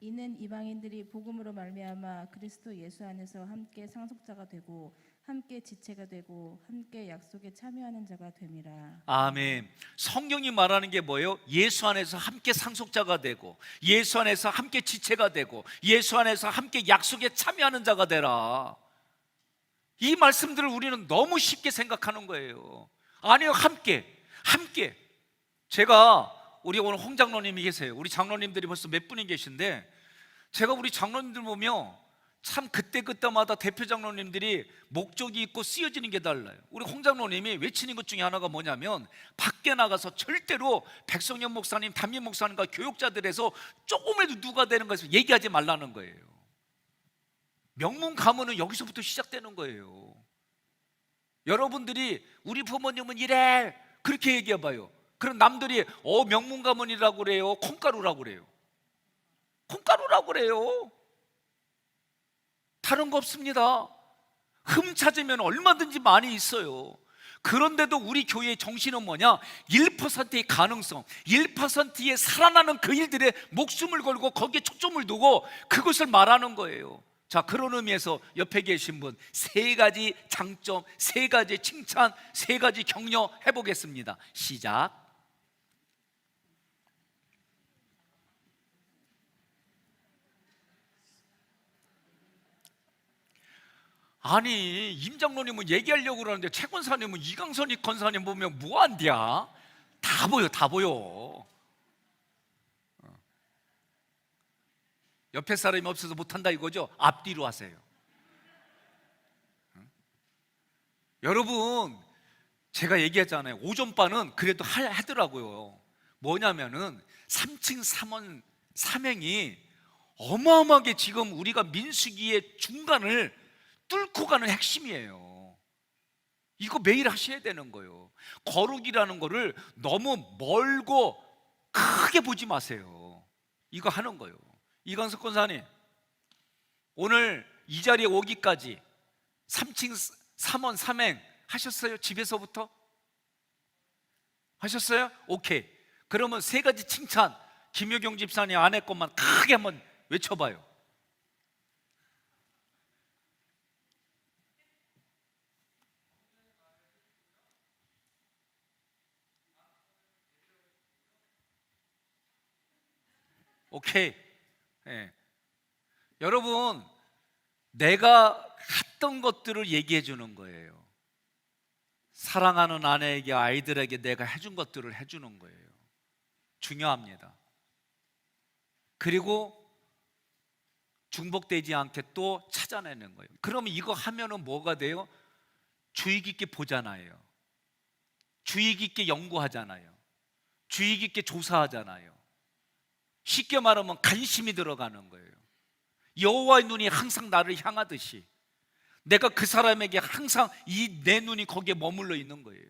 이는 이방인들이 복음으로 말미암아 그리스도 예수 안에서 함께 상속자가 되고 함께 지체가 되고 함께 약속에 참여하는 자가 됨이라. 아멘. 성경이 말하는 게 뭐예요? 예수 안에서 함께 상속자가 되고 예수 안에서 함께 지체가 되고 예수 안에서 함께 약속에 참여하는 자가 되라. 이 말씀들을 우리는 너무 쉽게 생각하는 거예요. 아니요, 함께. 제가 우리 오늘 홍 장로님이 계세요. 우리 장로님들이 벌써 몇 분이 계신데 제가 우리 장로님들 보면 참 그때마다 대표 장로님들이 목적이 있고 쓰여지는 게 달라요. 우리 홍 장로님이 외치는 것 중에 하나가 뭐냐면 밖에 나가서 절대로 백성현 목사님, 담임 목사님과 교육자들에서 조금이라도 누가 되는 것을 얘기하지 말라는 거예요. 명문 가문은 여기서부터 시작되는 거예요. 여러분들이 우리 부모님은 이래 그렇게 얘기해봐요. 그럼 남들이 명문 가문이라고 그래요? 콩가루라고 그래요? 콩가루라고 그래요. 다른 거 없습니다. 흠 찾으면 얼마든지 많이 있어요. 그런데도 우리 교회의 정신은 뭐냐? 1%의 가능성, 1%의 살아나는 그 일들에 목숨을 걸고 거기에 초점을 두고 그것을 말하는 거예요. 자, 그런 의미에서 옆에 계신 분 3가지 장점, 3가지 칭찬, 3가지 격려 해보겠습니다. 시작. 아니, 임 장로님은 얘기하려고 그러는데 최 권사님은 이강선이 권사님 보면 뭐한디야? 다 보여. 옆에 사람이 없어서 못한다 이거죠? 앞뒤로 하세요. 여러분, 제가 얘기했잖아요. 오전반은 그래도 하더라고요. 뭐냐면은 3층 3원 삼행이 어마어마하게 지금 우리가 민수기의 중간을 뚫고 가는 핵심이에요. 이거 매일 하셔야 되는 거예요. 거룩이라는 거를 너무 멀고 크게 보지 마세요. 이거 하는 거예요. 이광석 권사님, 오늘 이 자리에 오기까지 3층 3원 3행 하셨어요? 집에서부터? 하셨어요? 오케이. 그러면 3가지 칭찬 김효경 집사님 아내 것만 크게 한번 외쳐봐요. 오케이. 네. 여러분, 내가 했던 것들을 얘기해 주는 거예요. 사랑하는 아내에게, 아이들에게 내가 해준 것들을 해주는 거예요. 중요합니다. 그리고 중복되지 않게 또 찾아내는 거예요. 그러면 이거 하면은 뭐가 돼요? 주의 깊게 보잖아요. 주의 깊게 연구하잖아요. 주의 깊게 조사하잖아요. 쉽게 말하면 관심이 들어가는 거예요. 여호와의 눈이 항상 나를 향하듯이 내가 그 사람에게 항상 내 눈이 거기에 머물러 있는 거예요.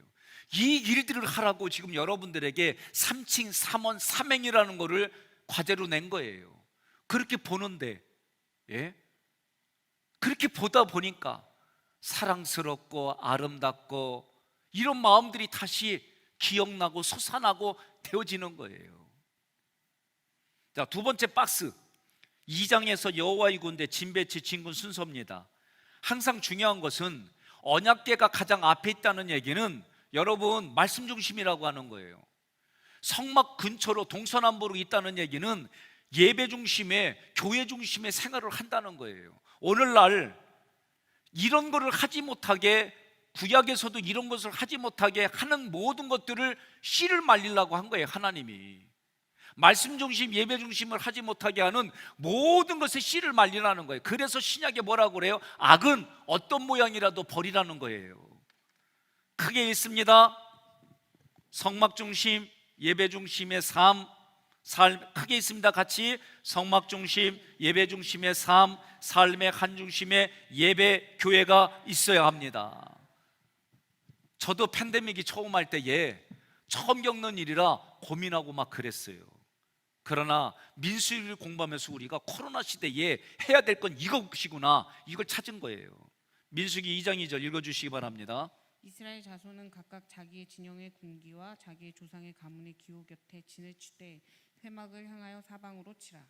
이 일들을 하라고 지금 여러분들에게 3층 3원 3행이라는 거를 과제로 낸 거예요. 그렇게 보는데, 그렇게 보다 보니까 사랑스럽고 아름답고 이런 마음들이 다시 기억나고 솟아나고 되어지는 거예요. 자, 2번째 박스 2장에서 여호와의 군대 진배치 진군 순서입니다. 항상 중요한 것은 언약궤가 가장 앞에 있다는 얘기는 여러분 말씀 중심이라고 하는 거예요. 성막 근처로 동서남북으로 있다는 얘기는 예배 중심의 교회 중심의 생활을 한다는 거예요. 오늘날 이런 거를 하지 못하게, 구약에서도 이런 것을 하지 못하게 하는 모든 것들을 씨를 말리려고 한 거예요. 하나님이 말씀 중심, 예배 중심을 하지 못하게 하는 모든 것에 씨를 말리라는 거예요. 그래서 신약에 뭐라고 그래요? 악은 어떤 모양이라도 버리라는 거예요. 크게 읽습니다. 성막 중심, 예배 중심의 삶, 크게 있습니다. 같이 성막 중심, 예배 중심의 삶, 삶의 한 중심에 예배 교회가 있어야 합니다. 저도 팬데믹이 처음 할 때에 처음 겪는 일이라 고민하고 막 그랬어요. 그러나 민수기를 공부하면서 우리가 코로나 시대에 해야 될 건 이것이구나, 이걸 찾은 거예요. 민수기 2장 2절 읽어주시기 바랍니다. 이스라엘 자손은 각각 자기의 진영의 군기와 자기의 조상의 가문의 기호 곁에 진을 치되 회막을 향하여 사방으로 치라.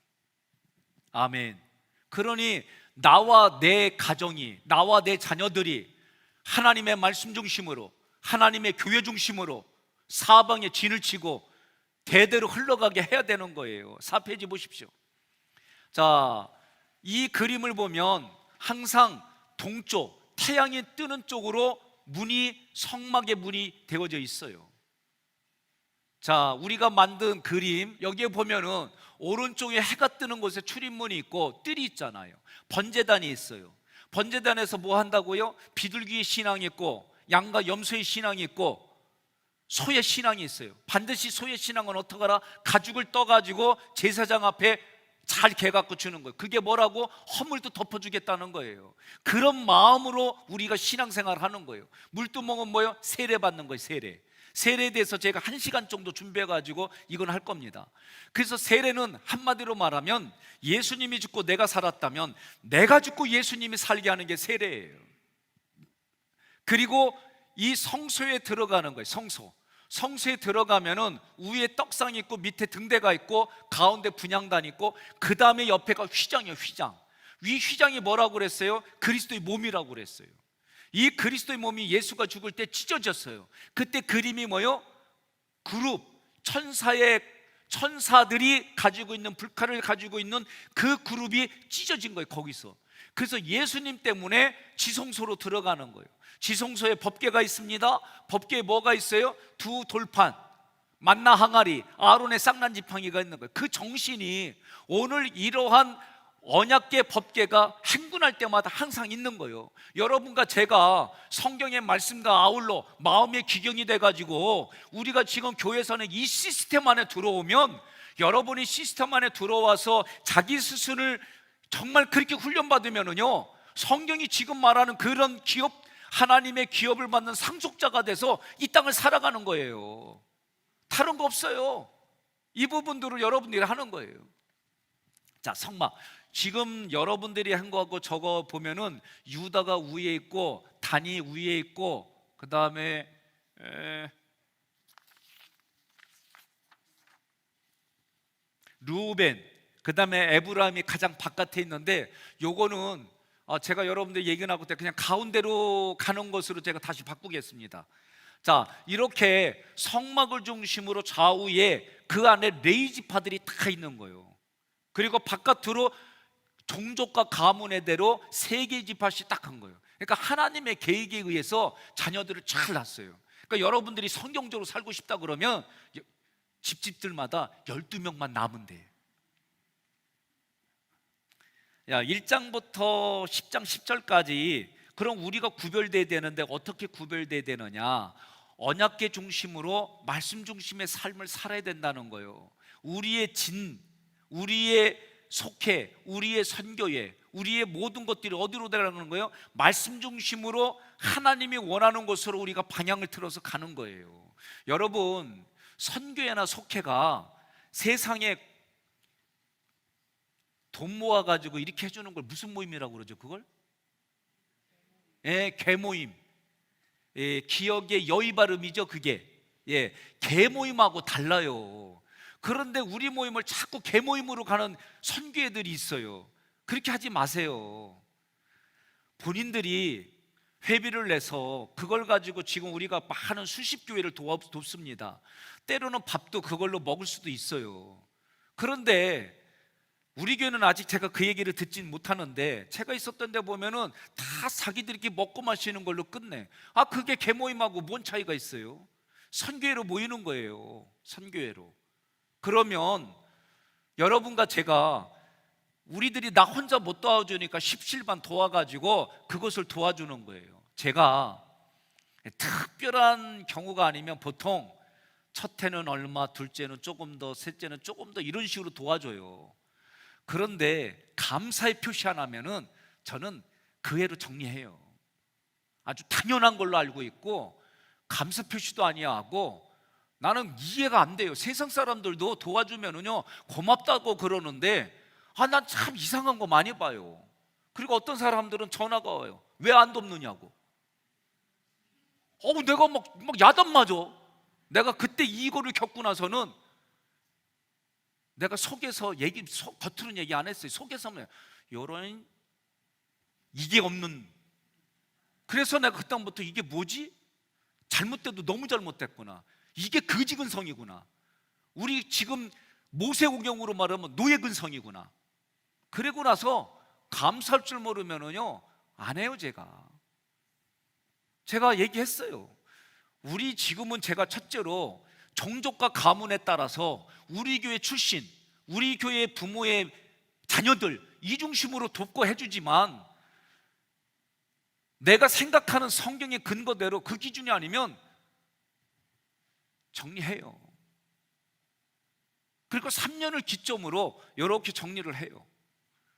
아멘. 그러니 나와 내 가정이, 나와 내 자녀들이 하나님의 말씀 중심으로, 하나님의 교회 중심으로 사방에 진을 치고 대대로 흘러가게 해야 되는 거예요. 4페이지 보십시오. 자, 이 그림을 보면 항상 동쪽, 태양이 뜨는 쪽으로 문이, 성막의 문이 되어져 있어요. 자, 우리가 만든 그림, 여기에 보면은 오른쪽에 해가 뜨는 곳에 출입문이 있고 뜰이 있잖아요. 번제단이 있어요. 번제단에서 뭐 한다고요? 비둘기의 신앙이 있고 양과 염소의 신앙이 있고 소의 신앙이 있어요. 반드시 소의 신앙은 어떻게 하라? 가죽을 떠가지고 제사장 앞에 잘 개갖고 주는 거예요. 그게 뭐라고? 허물도 덮어주겠다는 거예요. 그런 마음으로 우리가 신앙생활을 하는 거예요. 물두멍은 뭐예요? 세례 받는 거예요. 세례에 대해서 제가 1시간 정도 준비해가지고 이건 할 겁니다. 그래서 세례는 한마디로 말하면 예수님이 죽고 내가 살았다면 내가 죽고 예수님이 살게 하는 게 세례예요. 그리고 이 성소에 들어가는 거예요. 성소에 들어가면은 위에 떡상이 있고 밑에 등대가 있고 가운데 분향단이 있고 그 다음에 옆에가 휘장이에요. 위 휘장이 뭐라고 그랬어요? 그리스도의 몸이라고 그랬어요. 이 그리스도의 몸이 예수가 죽을 때 찢어졌어요. 그때 그림이 뭐요? 그룹, 천사들이 가지고 있는 불칼을 가지고 있는 그 그룹이 찢어진 거예요. 거기서. 그래서 예수님 때문에 지성소로 들어가는 거예요. 지성소에 법궤가 있습니다. 법궤에 뭐가 있어요? 두 돌판, 만나 항아리, 아론의 쌍난 지팡이가 있는 거예요. 그 정신이 오늘 이러한 언약궤 법궤가 행군할 때마다 항상 있는 거예요. 여러분과 제가 성경의 말씀과 아울러 마음의 기경이 돼가지고 우리가 지금 교회에서는 이 시스템 안에 들어오면, 여러분이 시스템 안에 들어와서 자기 스스로를 정말 그렇게 훈련받으면은요, 성경이 지금 말하는 그런 기업, 하나님의 기업을 받는 상속자가 돼서 이 땅을 살아가는 거예요. 다른 거 없어요. 이 부분들을 여러분들이 하는 거예요. 자, 성막. 지금 여러분들이 한 거하고 저거 보면은 유다가 위에 있고 단이 위에 있고 그 다음에 루벤, 그 다음에 에브라임이 가장 바깥에 있는데, 요거는 제가 여러분들 얘기 나올 때 그냥 가운데로 가는 것으로 제가 다시 바꾸겠습니다. 자, 이렇게 성막을 중심으로 좌우에 그 안에 레이지파들이 다 있는 거예요. 그리고 바깥으로 종족과 가문의 대로 세 개의 지파씩 딱 한 거예요. 그러니까 하나님의 계획에 의해서 자녀들을 잘 낳았어요. 그러니까 여러분들이 성경적으로 살고 싶다 그러면 집집들마다 12명만 낳으면 돼요. 1장부터 10장 10절까지 그럼 우리가 구별돼야 되는데 어떻게 구별돼야 되느냐? 언약궤 중심으로 말씀 중심의 삶을 살아야 된다는 거예요. 우리의 우리의 속해, 우리의 선교에, 우리의 모든 것들이 어디로 들어가는 거예요? 말씀 중심으로 하나님이 원하는 곳으로 우리가 방향을 틀어서 가는 거예요. 여러분, 선교회나 속해가 세상에 돈 모아가지고 이렇게 해주는 걸 무슨 모임이라고 그러죠? 그걸? 개모임. 기억의 여의 발음이죠, 그게. 개모임하고 달라요. 그런데 우리 모임을 자꾸 개모임으로 가는 선교회들이 있어요. 그렇게 하지 마세요. 본인들이 회비를 내서 그걸 가지고 지금 우리가 많은 수십 교회를 돕습니다. 때로는 밥도 그걸로 먹을 수도 있어요. 그런데 우리 교회는 아직 제가 그 얘기를 듣진 못하는데, 제가 있었던 데 보면은 다 자기들끼리 먹고 마시는 걸로 끝내. 그게 개모임하고 뭔 차이가 있어요? 선교회로 모이는 거예요. 선교회로. 그러면 여러분과 제가 우리들이 나 혼자 못 도와주니까 십실반 도와가지고 그것을 도와주는 거예요. 제가 특별한 경우가 아니면 보통 첫째는 얼마, 둘째는 조금 더, 셋째는 조금 더 이런 식으로 도와줘요. 그런데 감사의 표시 하나면은 저는 그 애로 정리해요. 아주 당연한 걸로 알고 있고 감사 표시도 아니야 하고 나는 이해가 안 돼요. 세상 사람들도 도와주면은요 고맙다고 그러는데 난 참 이상한 거 많이 봐요. 그리고 어떤 사람들은 전화가 와요. 왜 안 돕느냐고. 내가 막 야단 맞아. 내가 그때 이거를 겪고 나서는 내가 속에서 겉으로는 얘기 안 했어요. 속에서는 요런 이게 없는. 그래서 내가 그다음부터 이게 뭐지? 잘못돼도 너무 잘못됐구나. 이게 거지근성이구나. 우리 지금 모세오경으로 말하면 노예근성이구나. 그리고 나서 감사할 줄 모르면은요 안 해요. 제가 얘기했어요. 우리 지금은 제가 첫째로 종족과 가문에 따라서 우리 교회 출신, 우리 교회 부모의 자녀들 이 중심으로 돕고 해주지만 내가 생각하는 성경의 근거대로 그 기준이 아니면 정리해요. 그리고 3년을 기점으로 이렇게 정리를 해요.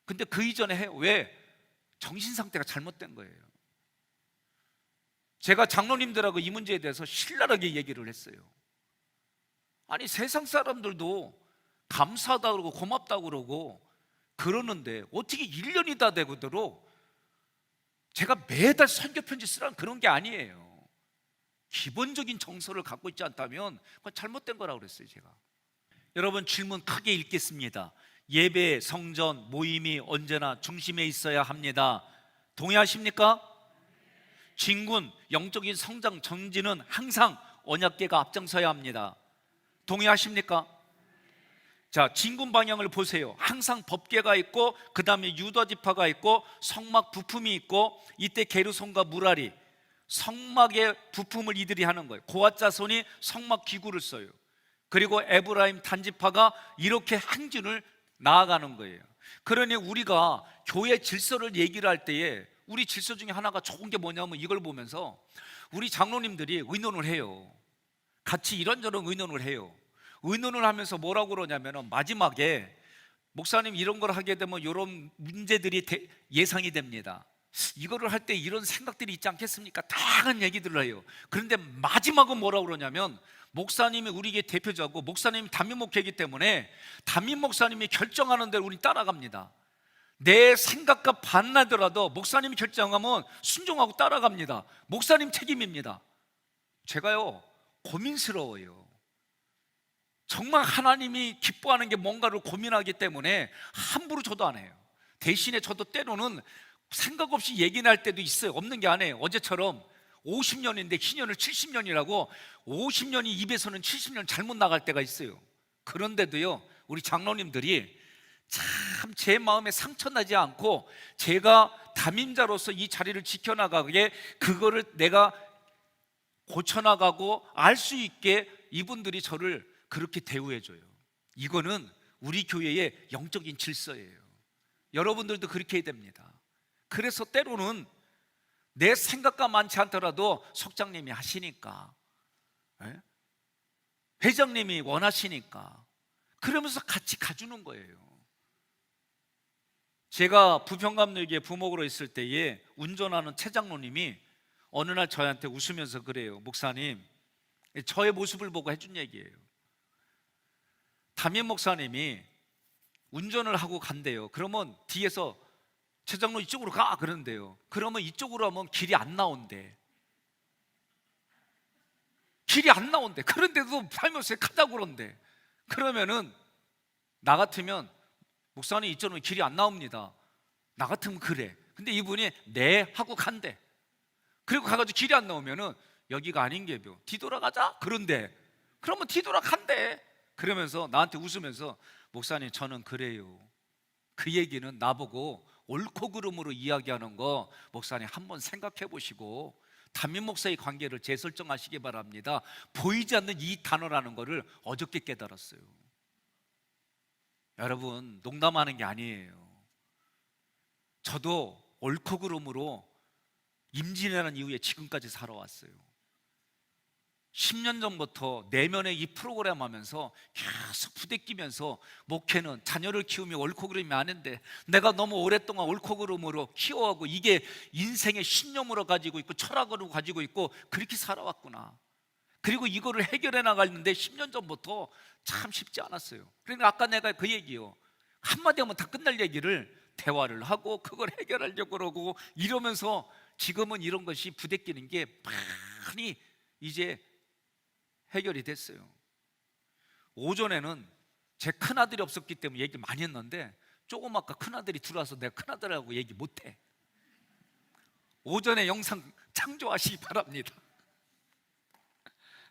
근데 그 이전에 해요. 왜? 정신 상태가 잘못된 거예요. 제가 장로님들하고 이 문제에 대해서 신랄하게 얘기를 했어요. 아니 세상 사람들도 감사하다고 그러고 고맙다고 그러고 그러는데 어떻게 1년이 다 되도록 제가 매달 선교 편지 쓰라는 그런 게 아니에요. 기본적인 정서를 갖고 있지 않다면 그건 잘못된 거라고 그랬어요. 제가. 여러분 질문 크게 읽겠습니다. 예배, 성전, 모임이 언제나 중심에 있어야 합니다. 동의하십니까? 진군, 영적인 성장, 정진은 항상 언약궤가 앞장서야 합니다. 동의하십니까? 자, 진군 방향을 보세요. 항상 법궤가 있고 그 다음에 유다지파가 있고 성막 부품이 있고 이때 게르손과 무라리 성막의 부품을 이들이 하는 거예요. 고앗 자손이 성막 기구를 써요. 그리고 에브라임 단지파가 이렇게 행진을 나아가는 거예요. 그러니 우리가 교회 질서를 얘기를 할 때에 우리 질서 중에 하나가 좋은 게 뭐냐면 이걸 보면서 우리 장로님들이 의논을 해요. 같이 이런저런 의논을 해요. 의논을 하면서 뭐라고 그러냐면 마지막에 목사님 이런 걸 하게 되면 이런 문제들이 예상이 됩니다. 이거를 할 때 이런 생각들이 있지 않겠습니까? 다양한 얘기들을 해요. 그런데 마지막은 뭐라고 그러냐면 목사님이 우리에게 대표자고 목사님이 담임 목회이기 때문에 담임 목사님이 결정하는 대로 우리 따라갑니다. 내 생각과 반나더라도 목사님이 결정하면 순종하고 따라갑니다. 목사님 책임입니다. 제가요 고민스러워요. 정말 하나님이 기뻐하는 게 뭔가를 고민하기 때문에 함부로 저도 안 해요. 대신에 저도 때로는 생각 없이 얘기를 할 때도 있어요. 없는 게 아니에요. 어제처럼 50년인데 희년을 70년이라고 50년이 입에서는 70년 잘못 나갈 때가 있어요. 그런데도요 우리 장로님들이 참 제 마음에 상처 나지 않고 제가 담임자로서 이 자리를 지켜나가게 그거를 내가 고쳐나가고 알 수 있게 이분들이 저를 그렇게 대우해줘요. 이거는 우리 교회의 영적인 질서예요. 여러분들도 그렇게 해야 됩니다. 그래서 때로는 내 생각과 많지 않더라도 석장님이 하시니까, 회장님이 원하시니까 그러면서 같이 가주는 거예요. 제가 부평감리교회 부목으로 있을 때에 운전하는 최 장로님이 어느 날 저한테 웃으면서 그래요. 목사님, 저의 모습을 보고 해준 얘기예요. 담임 목사님이 운전을 하고 간대요. 그러면 뒤에서 최 장로 이쪽으로 가 그러는데요. 그러면 이쪽으로 하면 길이 안 나온대. 길이 안 나온대. 그런데도 살면서 가자고 그런대. 그러면은 나 같으면 목사님 이쪽으로 길이 안 나옵니다. 나 같으면 그래. 근데 이분이 네 하고 간대. 그리고 가가지고 길이 안 나오면은 여기가 아닌 게요. 뒤돌아가자. 그런데 그러면 뒤돌아간대. 그러면서 나한테 웃으면서 목사님 저는 그래요. 그 얘기는 나보고 옳고 그름으로 이야기하는 거 목사님 한번 생각해 보시고 담임 목사의 관계를 재설정하시기 바랍니다. 보이지 않는 이 단어라는 거를 어저께 깨달았어요. 여러분, 농담하는 게 아니에요. 저도 옳고 그름으로 임진왜란 이후에 지금까지 살아왔어요. 10년 전부터 내면에 이 프로그램 하면서 계속 부대끼면서, 목회는 자녀를 키우며 옳고 그름이 아닌데 내가 너무 오랫동안 옳고 그름으로 키워하고 이게 인생의 신념으로 가지고 있고 철학으로 가지고 있고 그렇게 살아왔구나. 그리고 이거를 해결해 나가는데 10년 전부터 참 쉽지 않았어요. 그러니까 아까 내가 그 얘기요, 한마디 하면 다 끝날 얘기를 대화를 하고 그걸 해결하려고 그러고 이러면서 지금은 이런 것이 부대끼는 게 많이 이제 해결이 됐어요. 오전에는 제 큰아들이 없었기 때문에 얘기 많이 했는데 조금 아까 큰아들이 들어와서 내가 큰아들하고 얘기 못해. 오전에 영상 창조하시기 바랍니다.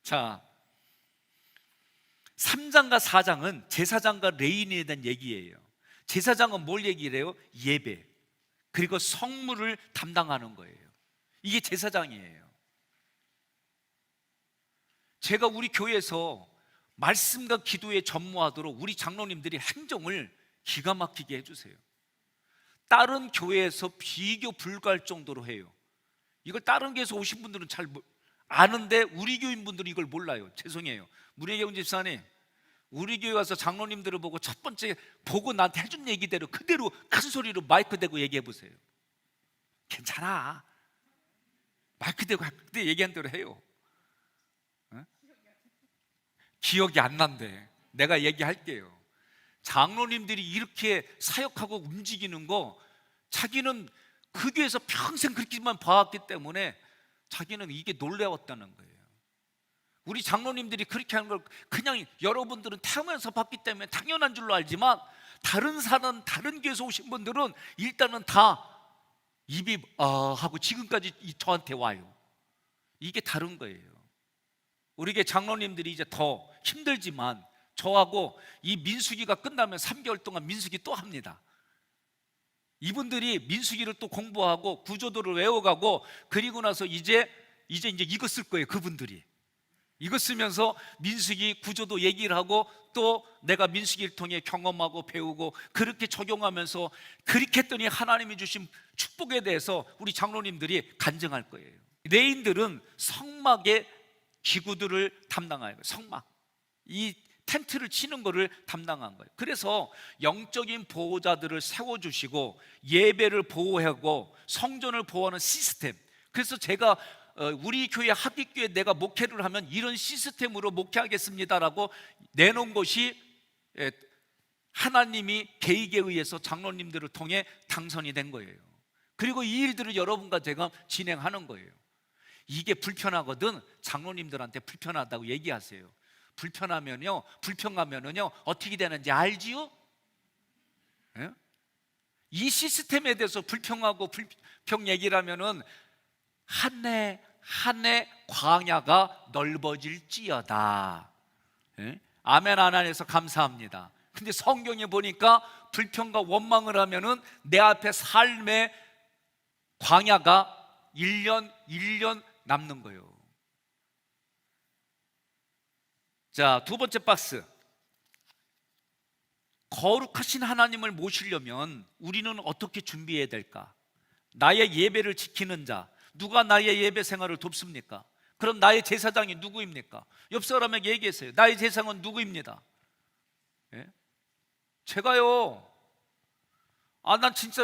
자, 3장과 4장은 제사장과 레위인에 대한 얘기예요. 제사장은 뭘 얘기를 해요? 예배, 그리고 성물을 담당하는 거예요. 이게 제사장이에요. 제가 우리 교회에서 말씀과 기도에 전무하도록 우리 장로님들이 행정을 기가 막히게 해주세요. 다른 교회에서 비교 불가할 정도로 해요. 이걸 다른 교회에서 오신 분들은 잘 아는데 우리 교인분들이 이걸 몰라요. 죄송해요. 문혜경 집사님, 우리 교회 와서 장로님들을 보고 첫 번째 보고 나한테 해준 얘기대로 그대로 큰 소리로 마이크 대고 얘기해 보세요. 괜찮아, 마이크 대고 그때 얘기한 대로 해요. 기억이 안 난대. 내가 얘기할게요. 장로님들이 이렇게 사역하고 움직이는 거, 자기는 그 교회에서 평생 그렇게만 봐왔기 때문에 자기는 이게 놀라웠다는 거예요. 우리 장로님들이 그렇게 하는 걸 그냥 여러분들은 태어나서 봤기 때문에 당연한 줄로 알지만, 다른 사는 다른 교회에서 오신 분들은 일단은 다 입이 하고 지금까지 저한테 와요. 이게 다른 거예요. 우리 교회 장로님들이 이제 더 힘들지만 저하고 이 민수기가 끝나면 3개월 동안 민수기 또 합니다. 이분들이 민수기를 또 공부하고 구조도를 외워가고, 그리고 나서 이제 이거 쓸 거예요. 그분들이 이거 쓰면서 민수기 구조도 얘기를 하고, 또 내가 민수기를 통해 경험하고 배우고 그렇게 적용하면서, 그렇게 했더니 하나님이 주신 축복에 대해서 우리 장로님들이 간증할 거예요. 레인들은 성막의 기구들을 담당해요. 성막, 이 텐트를 치는 것을 담당한 거예요. 그래서 영적인 보호자들을 세워주시고 예배를 보호하고 성전을 보호하는 시스템. 그래서 제가 우리 교회 합익교회 내가 목회를 하면 이런 시스템으로 목회하겠습니다라고 내놓은 것이 하나님이 계획에 의해서 장로님들을 통해 당선이 된 거예요. 그리고 이 일들을 여러분과 제가 진행하는 거예요. 이게 불편하거든 장로님들한테 불편하다고 얘기하세요. 불평하면요 어떻게 되는지 알지요? 예? 이 시스템에 대해서 불평하고 불평 얘기를 하면은 한 해 한 해 광야가 넓어질지어다. 예? 아멘 안 해서 감사합니다. 근데 성경에 보니까 불평과 원망을 하면은 내 앞에 삶의 광야가 1년 남는 거예요. 자, 두 번째 박스. 거룩하신 하나님을 모시려면 우리는 어떻게 준비해야 될까? 나의 예배를 지키는 자, 누가 나의 예배 생활을 돕습니까? 그럼 나의 제사장이 누구입니까? 옆 사람에게 얘기했어요. 나의 제사장은 누구입니다. 예? 제가요, 난 진짜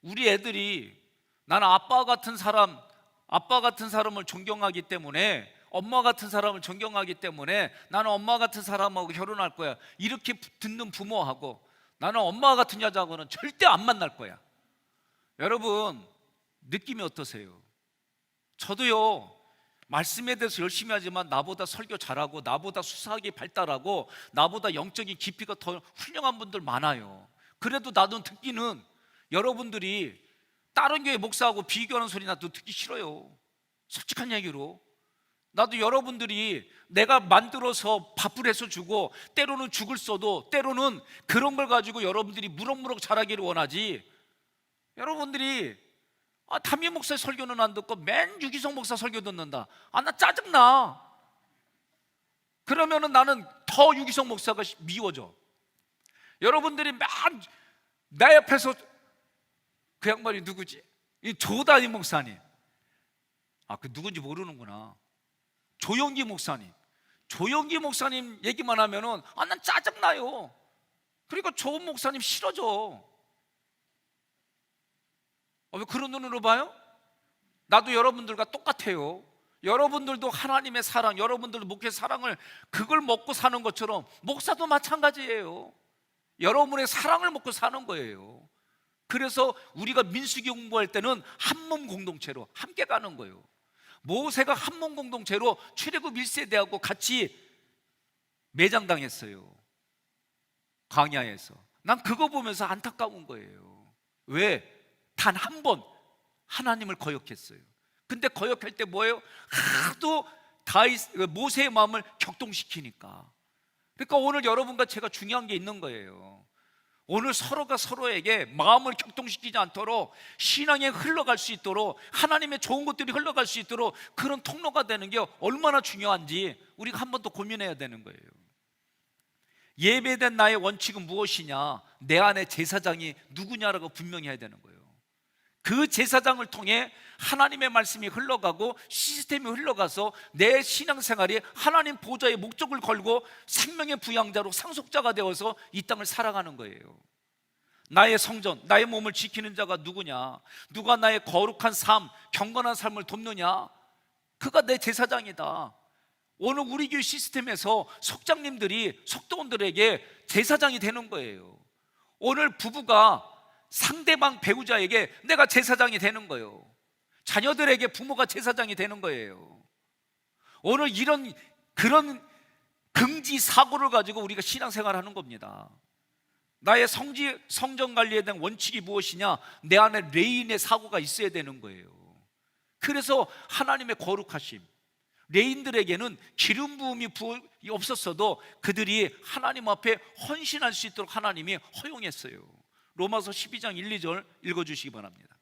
우리 애들이, 나는 아빠 같은 사람을 존경하기 때문에, 엄마 같은 사람을 존경하기 때문에 나는 엄마 같은 사람하고 결혼할 거야, 이렇게 듣는 부모하고, 나는 엄마 같은 여자하고는 절대 안 만날 거야. 여러분 느낌이 어떠세요? 저도요, 말씀에 대해서 열심히 하지만 나보다 설교 잘하고 나보다 수사하기 발달하고 나보다 영적인 깊이가 더 훌륭한 분들 많아요. 그래도 나도 듣기는, 여러분들이 다른 교회 목사하고 비교하는 소리 나도 듣기 싫어요. 솔직한 얘기로. 나도 여러분들이 내가 만들어서 밥을 해서 주고, 때로는 죽을 써도, 때로는 그런 걸 가지고 여러분들이 무럭무럭 자라기를 원하지, 여러분들이 담임 목사 설교는 안 듣고 맨 유기성 목사 설교 듣는다. 나 짜증나. 그러면은 나는 더 유기성 목사가 미워져. 여러분들이 막 내 옆에서 그 양반이 누구지? 이 조단위 목사님. 그 누군지 모르는구나. 조영기 목사님. 조영기 목사님 얘기만 하면은 난 짜증나요. 그러니까 조 목사님 싫어져. 왜 그런 눈으로 봐요? 나도 여러분들과 똑같아요. 여러분들도 하나님의 사랑, 여러분들도 목회 사랑을 그걸 먹고 사는 것처럼 목사도 마찬가지예요. 여러분의 사랑을 먹고 사는 거예요. 그래서 우리가 민수기 공부할 때는 한 몸 공동체로 함께 가는 거예요. 모세가 한 몸 공동체로 출애굽 1세대하고 같이 매장당했어요. 광야에서. 난 그거 보면서 안타까운 거예요. 왜? 단 한 번 하나님을 거역했어요. 근데 거역할 때 뭐예요? 하도 모세의 마음을 격동시키니까. 그러니까 오늘 여러분과 제가 중요한 게 있는 거예요. 오늘 서로가 서로에게 마음을 격동시키지 않도록 신앙에 흘러갈 수 있도록 하나님의 좋은 것들이 흘러갈 수 있도록 그런 통로가 되는 게 얼마나 중요한지 우리가 한 번 더 고민해야 되는 거예요. 예배된 나의 원칙은 무엇이냐? 내 안에 제사장이 누구냐라고 분명히 해야 되는 거예요. 그 제사장을 통해 하나님의 말씀이 흘러가고 시스템이 흘러가서 내 신앙생활이 하나님 보좌의 목적을 걸고 생명의 부양자로 상속자가 되어서 이 땅을 살아가는 거예요. 나의 성전, 나의 몸을 지키는 자가 누구냐? 누가 나의 거룩한 삶, 경건한 삶을 돕느냐? 그가 내 제사장이다. 오늘 우리 교회 시스템에서 속장님들이 속도원들에게 제사장이 되는 거예요. 오늘 부부가 상대방 배우자에게 내가 제사장이 되는 거예요. 자녀들에게 부모가 제사장이 되는 거예요. 오늘 그런 긍지 사고를 가지고 우리가 신앙생활을 하는 겁니다. 나의 성전 관리에 대한 원칙이 무엇이냐? 내 안에 레인의 사고가 있어야 되는 거예요. 그래서 하나님의 거룩하심, 레인들에게는 기름 부음이 없었어도 그들이 하나님 앞에 헌신할 수 있도록 하나님이 허용했어요. 로마서 12장 1, 2절 읽어주시기 바랍니다.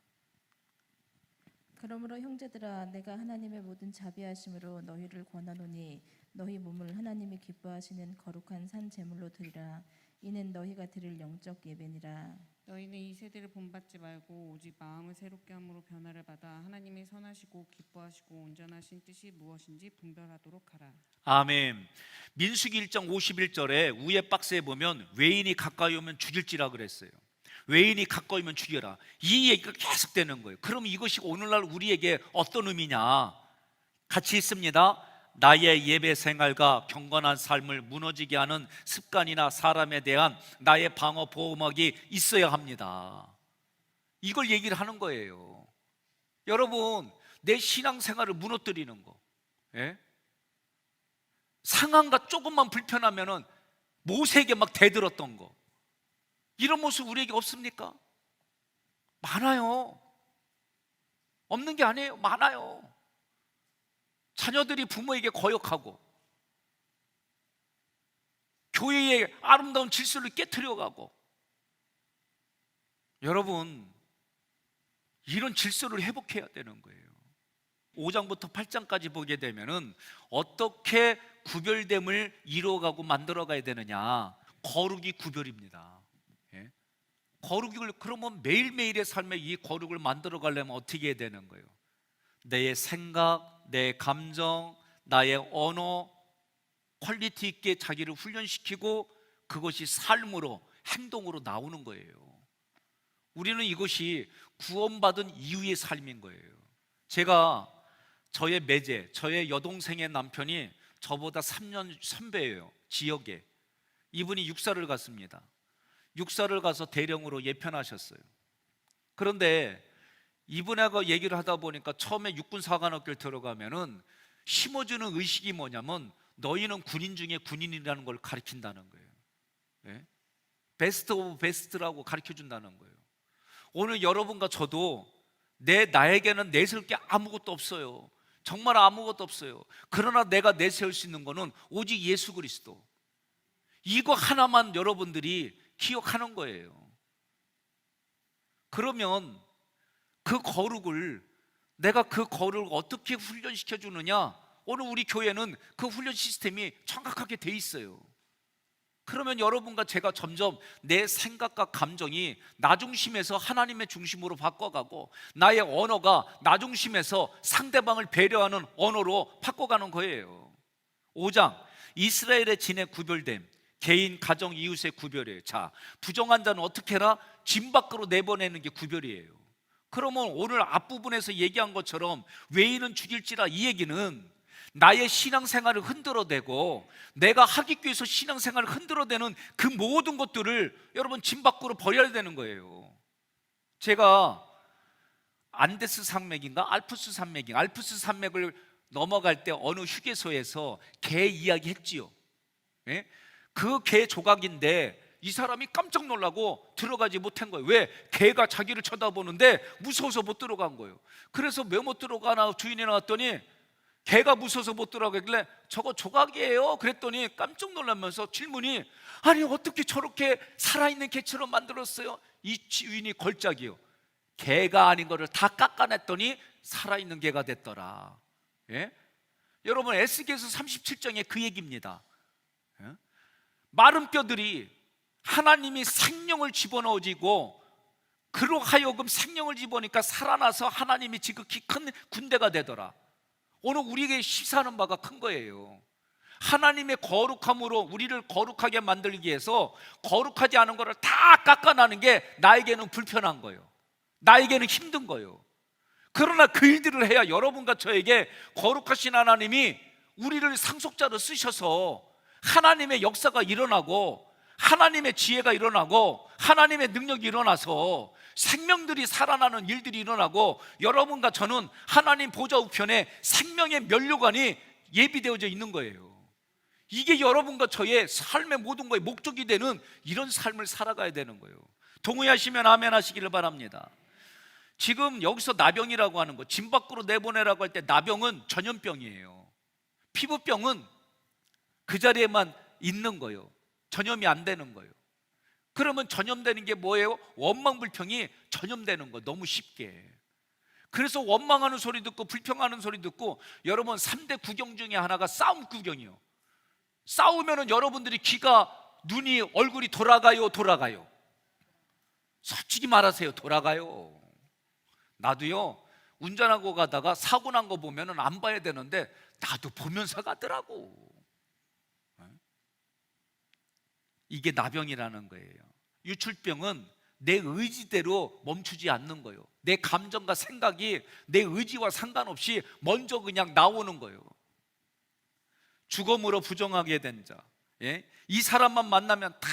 그러므로 형제들아 내가 하나님의 모든 자비하심으로 너희를 권하노니 너희 몸을 하나님이 기뻐하시는 거룩한 산 제물로 드리라. 이는 너희가 드릴 영적 예배니라. 너희는 이 세대를 본받지 말고 오직 마음을 새롭게 함으로 변화를 받아 하나님의 선하시고 기뻐하시고 온전하신 뜻이 무엇인지 분별하도록 하라. 아멘. 민수기 1장 51절에 위에 박스에 보면 외인이 가까이 오면 죽일지라 그랬어요. 외인이 가까이 오면 죽여라. 이 얘기가 계속 되는 거예요. 그럼 이것이 오늘날 우리에게 어떤 의미냐? 같이 있습니다. 나의 예배 생활과 경건한 삶을 무너지게 하는 습관이나 사람에 대한 나의 방어 보호막이 있어야 합니다. 이걸 얘기를 하는 거예요. 여러분, 내 신앙생활을 무너뜨리는 거, 예? 상황과 조금만 불편하면은 모세에게 막 대들었던 거, 이런 모습 우리에게 없습니까? 많아요. 없는 게 아니에요. 많아요. 자녀들이 부모에게 거역하고 교회의 아름다운 질서를 깨트려가고, 여러분, 이런 질서를 회복해야 되는 거예요. 5장부터 8장까지 보게 되면은 어떻게 구별됨을 이루어가고 만들어가야 되느냐? 거룩이 구별입니다. 예? 거룩을, 그러면 매일매일의 삶에 이 거룩을 만들어가려면 어떻게 해야 되는 거예요? 내 생각, 내 감정, 나의 언어, 퀄리티 있게 자기를 훈련시키고 그것이 삶으로, 행동으로 나오는 거예요. 우리는 이것이 구원받은 이후의 삶인 거예요. 제가 저의 매제, 저의 여동생의 남편이 저보다 3년 선배예요. 지역에. 이분이 육사를 갔습니다. 육사를 가서 대령으로 예편하셨어요. 그런데 이분하고 얘기를 하다 보니까 처음에 육군사관학교를 들어가면은 심어주는 의식이 뭐냐면 너희는 군인 중에 군인이라는 걸 가르친다는 거예요. 예? 베스트 오브 베스트라고 가르쳐준다는 거예요. 오늘 여러분과 저도 나에게는 내세울 게 아무것도 없어요. 정말 아무것도 없어요. 그러나 내가 내세울 수 있는 거는 오직 예수 그리스도. 이거 하나만 여러분들이 기억하는 거예요. 그러면 그 거룩을, 내가 그 거룩을 어떻게 훈련시켜 주느냐? 오늘 우리 교회는 그 훈련 시스템이 정확하게 돼 있어요. 그러면 여러분과 제가 점점 내 생각과 감정이 나 중심에서 하나님의 중심으로 바꿔가고, 나의 언어가 나 중심에서 상대방을 배려하는 언어로 바꿔가는 거예요. 5장, 이스라엘의 진의 구별됨, 개인, 가정, 이웃의 구별이에요. 자, 부정한 자는 어떻게 해라? 진 밖으로 내보내는 게 구별이에요. 그러면 오늘 앞부분에서 얘기한 것처럼 외인은 죽일지라, 이 얘기는 나의 신앙생활을 흔들어대고 내가 하기 위해서 신앙생활을 흔들어대는 그 모든 것들을 여러분 진 밖으로 버려야 되는 거예요. 제가 안데스 산맥인가 알프스 산맥인가, 알프스 산맥을 넘어갈 때 어느 휴게소에서 개 이야기 했지요. 예? 그 개 조각인데 이 사람이 깜짝 놀라고 들어가지 못한 거예요. 왜? 개가 자기를 쳐다보는데 무서워서 못 들어간 거예요. 그래서 왜 못 들어가나 주인이 나왔더니 개가 무서워서 못 들어가길래 저거 조각이에요 그랬더니 깜짝 놀라면서 질문이, 아니 어떻게 저렇게 살아있는 개처럼 만들었어요? 이 주인이 걸작이요, 개가 아닌 거를 다 깎아냈더니 살아있는 개가 됐더라. 예? 여러분 에스겔서 37장에 그 얘기입니다. 예? 마른 뼈들이 하나님이 생명을 집어넣어지고 그로 하여금 생명을 집어넣으니까 살아나서 하나님이 지극히 큰 군대가 되더라. 오늘 우리에게 시사하는 바가 큰 거예요. 하나님의 거룩함으로 우리를 거룩하게 만들기 위해서 거룩하지 않은 것을 다 깎아나는 게 나에게는 불편한 거예요. 나에게는 힘든 거예요. 그러나 그 일들을 해야 여러분과 저에게 거룩하신 하나님이 우리를 상속자로 쓰셔서 하나님의 역사가 일어나고 하나님의 지혜가 일어나고 하나님의 능력이 일어나서 생명들이 살아나는 일들이 일어나고 여러분과 저는 하나님 보좌 우편에 생명의 면류관이 예비되어져 있는 거예요. 이게 여러분과 저의 삶의 모든 것의 목적이 되는 이런 삶을 살아가야 되는 거예요. 동의하시면 아멘 하시기를 바랍니다. 지금 여기서 나병이라고 하는 거, 진 밖으로 내보내라고 할 때 나병은 전염병이에요. 피부병은 그 자리에만 있는 거예요. 전염이 안 되는 거예요. 그러면 전염되는 게 뭐예요? 원망불평이 전염되는 거, 너무 쉽게. 그래서 원망하는 소리 듣고 불평하는 소리 듣고, 여러분 3대 구경 중에 하나가 싸움 구경이요. 싸우면은 여러분들이 귀가, 눈이, 얼굴이 돌아가요, 돌아가요? 솔직히 말하세요, 돌아가요. 나도요, 운전하고 가다가 사고 난 거 보면은 안 봐야 되는데 나도 보면서 가더라고. 이게 나병이라는 거예요. 유출병은 내 의지대로 멈추지 않는 거예요. 내 감정과 생각이 내 의지와 상관없이 먼저 그냥 나오는 거예요. 죽음으로 부정하게 된 자, 예? 이 사람만 만나면 다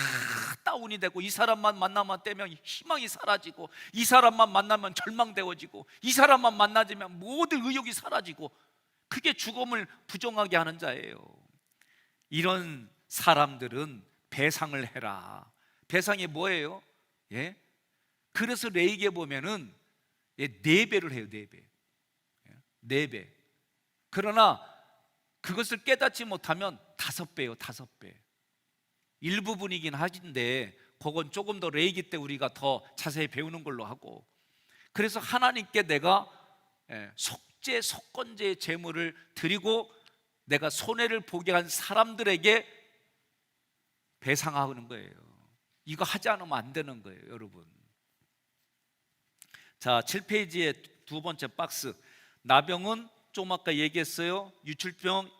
다운이 되고, 이 사람만 만나면 떼면 희망이 사라지고, 이 사람만 만나면 절망되어지고, 이 사람만 만나지면 모든 의욕이 사라지고, 그게 죽음을 부정하게 하는 자예요. 이런 사람들은 배상을 해라. 배상이 뭐예요? 예? 그래서 레이기에 보면은 4배를 해요. 4배. 4배. 그러나 그것을 깨닫지 못하면 5배요. 5배. 일부분이긴 하긴데 그건 조금 더 레이기 때 우리가 더 자세히 배우는 걸로 하고, 그래서 하나님께 내가 속죄, 속건제의 제물을 드리고 내가 손해를 보게 한 사람들에게 배상하는 거예요. 이거 하지 않으면 안 되는 거예요, 여러분. 자, 7페이지의 두 번째 박스. 나병은 좀 아까 얘기했어요. 유출병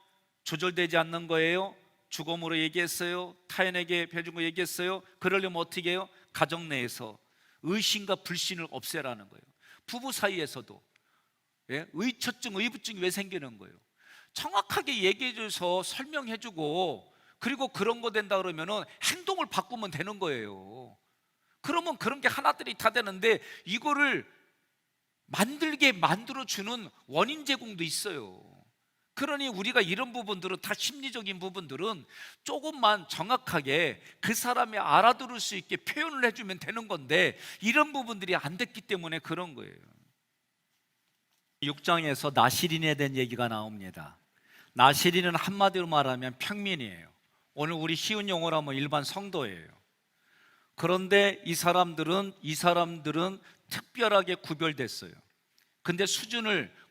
조절되지 않는 거예요. 죽음으로 얘기했어요. 타인에게 배준 거 얘기했어요. 그러려면 어떻게 해요? 가정 내에서 의심과 불신을 없애라는 거예요. 부부 사이에서도 의처증, 의부증이 왜 생기는 거예요? 정확하게 얘기해줘서 설명해주고, 그리고 그런 거 된다 그러면은 행동을 바꾸면 되는 거예요. 그러면 그런 게 하나들이 다 되는데, 이거를 만들게 만들어주는 원인 제공도 있어요. 그러니 우리가 이런 부분들은 다 심리적인 부분들은 조금만 정확하게 그 사람이 알아들을 수 있게 표현을 해주면 되는 건데, 이런 부분들이 안 됐기 때문에 그런 거예요. 6장에서 나시린에 대한 얘기가 나옵니다. 나시린은 한마디로 말하면 평민이에요. 오늘 우리 쉬운 용어로 하면 일반 성도예요. 그런데 이 사람들은 특별하게 구별됐어요. 근데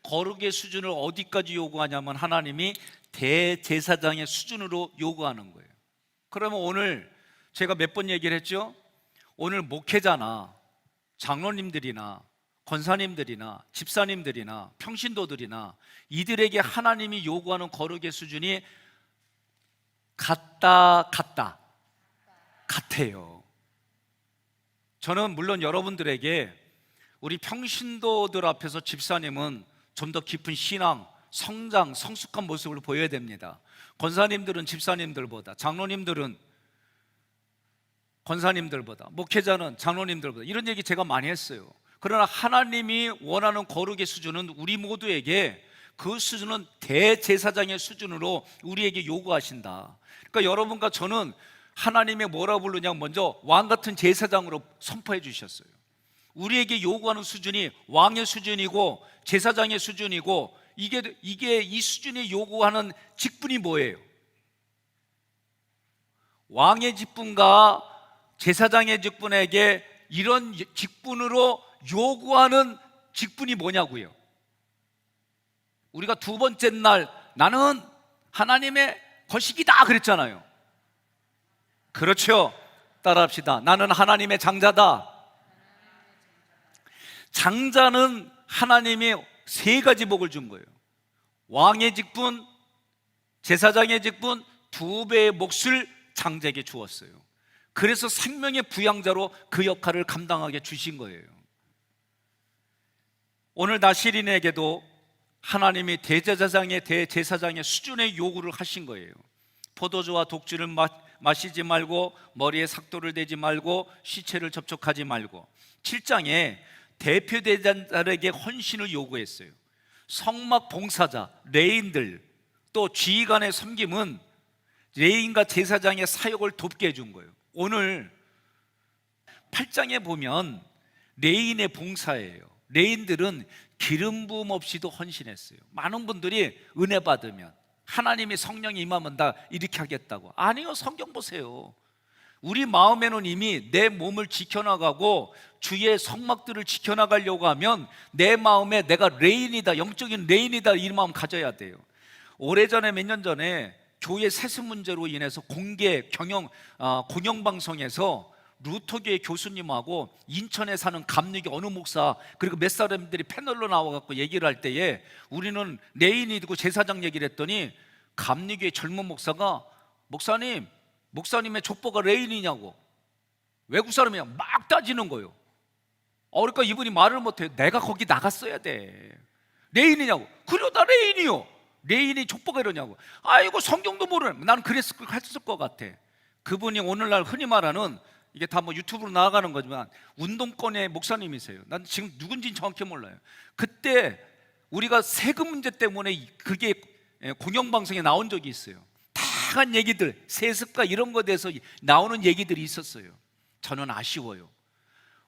거룩의 수준을 어디까지 요구하냐면 하나님이 대제사장의 수준으로 요구하는 거예요. 그러면 오늘 제가 몇 번 얘기를 했죠? 오늘 목회자나 장로님들이나 권사님들이나 집사님들이나 평신도들이나 이들에게 하나님이 요구하는 거룩의 수준이 같아요. 저는 물론 여러분들에게 우리 평신도들 앞에서 집사님은 좀 더 깊은 신앙, 성장, 성숙한 모습을 보여야 됩니다. 권사님들은 집사님들보다, 장로님들은 권사님들보다, 목회자는 장로님들보다, 이런 얘기 제가 많이 했어요. 그러나 하나님이 원하는 거룩의 수준은 우리 모두에게, 그 수준은 대제사장의 수준으로 우리에게 요구하신다. 그러니까 여러분과 저는 하나님의 뭐라 부르냐면 먼저 왕같은 제사장으로 선포해 주셨어요. 우리에게 요구하는 수준이 왕의 수준이고 제사장의 수준이고, 이게 이 수준이 요구하는 직분이 뭐예요? 왕의 직분과 제사장의 직분에게 이런 직분으로 요구하는 직분이 뭐냐고요? 우리가 두 번째 날 나는 하나님의 거식이다 그랬잖아요. 그렇죠? 따라합시다. 나는 하나님의 장자다. 장자는 하나님이 세 가지 복을 준 거예요. 왕의 직분, 제사장의 직분, 두 배의 몫을 장자에게 주었어요. 그래서 생명의 부양자로 그 역할을 감당하게 주신 거예요. 오늘 나시린에게도 하나님이 대제사장의 대제사장의 수준의 요구를 하신 거예요. 포도주와 독주를 마시지 말고, 머리에 삭도를 대지 말고, 시체를 접촉하지 말고. 7장에 대표대장들에게 헌신을 요구했어요. 성막 봉사자, 레인들, 또 지휘관의 섬김은 레인과 제사장의 사역을 돕게 해준 거예요. 오늘 8장에 보면 레인의 봉사예요. 레인들은 기름 부음 없이도 헌신했어요. 많은 분들이 은혜 받으면, 하나님이 성령이 임하면 다 이렇게 하겠다고. 아니요, 성경 보세요. 우리 마음에는 이미 내 몸을 지켜나가고 주의 성막들을 지켜나가려고 하면 내 마음에 내가 레인이다, 영적인 레인이다, 이 마음 가져야 돼요. 오래전에, 몇 년 전에 교회 세습 문제로 인해서 공개 공영방송에서 루터교의 교수님하고 인천에 사는 감리교 어느 목사, 그리고 몇 사람들이 패널로 나와갖고 얘기를 할 때에 우리는 레인이고 제사장 얘기를 했더니 감리교의 젊은 목사가 목사님의 족보가 레인이냐고, 외국 사람이냐 막 따지는 거예요. 그러니까 이분이 말을 못해요. 내가 거기 나갔어야 돼. 레인이냐고. 그래요, 나 레인이요. 레인이 족보가 이러냐고. 아이고, 성경도 모르네. 나는 그랬을 것 같아. 그분이 오늘날 흔히 말하는, 이게 다 뭐 유튜브로 나가는 거지만 운동권의 목사님이세요. 난 지금 누군지는 정확히 몰라요. 그때 우리가 세금 문제 때문에 그게 공영방송에 나온 적이 있어요. 다양한 얘기들, 세습과 이런 것에 대해서 나오는 얘기들이 있었어요. 저는 아쉬워요.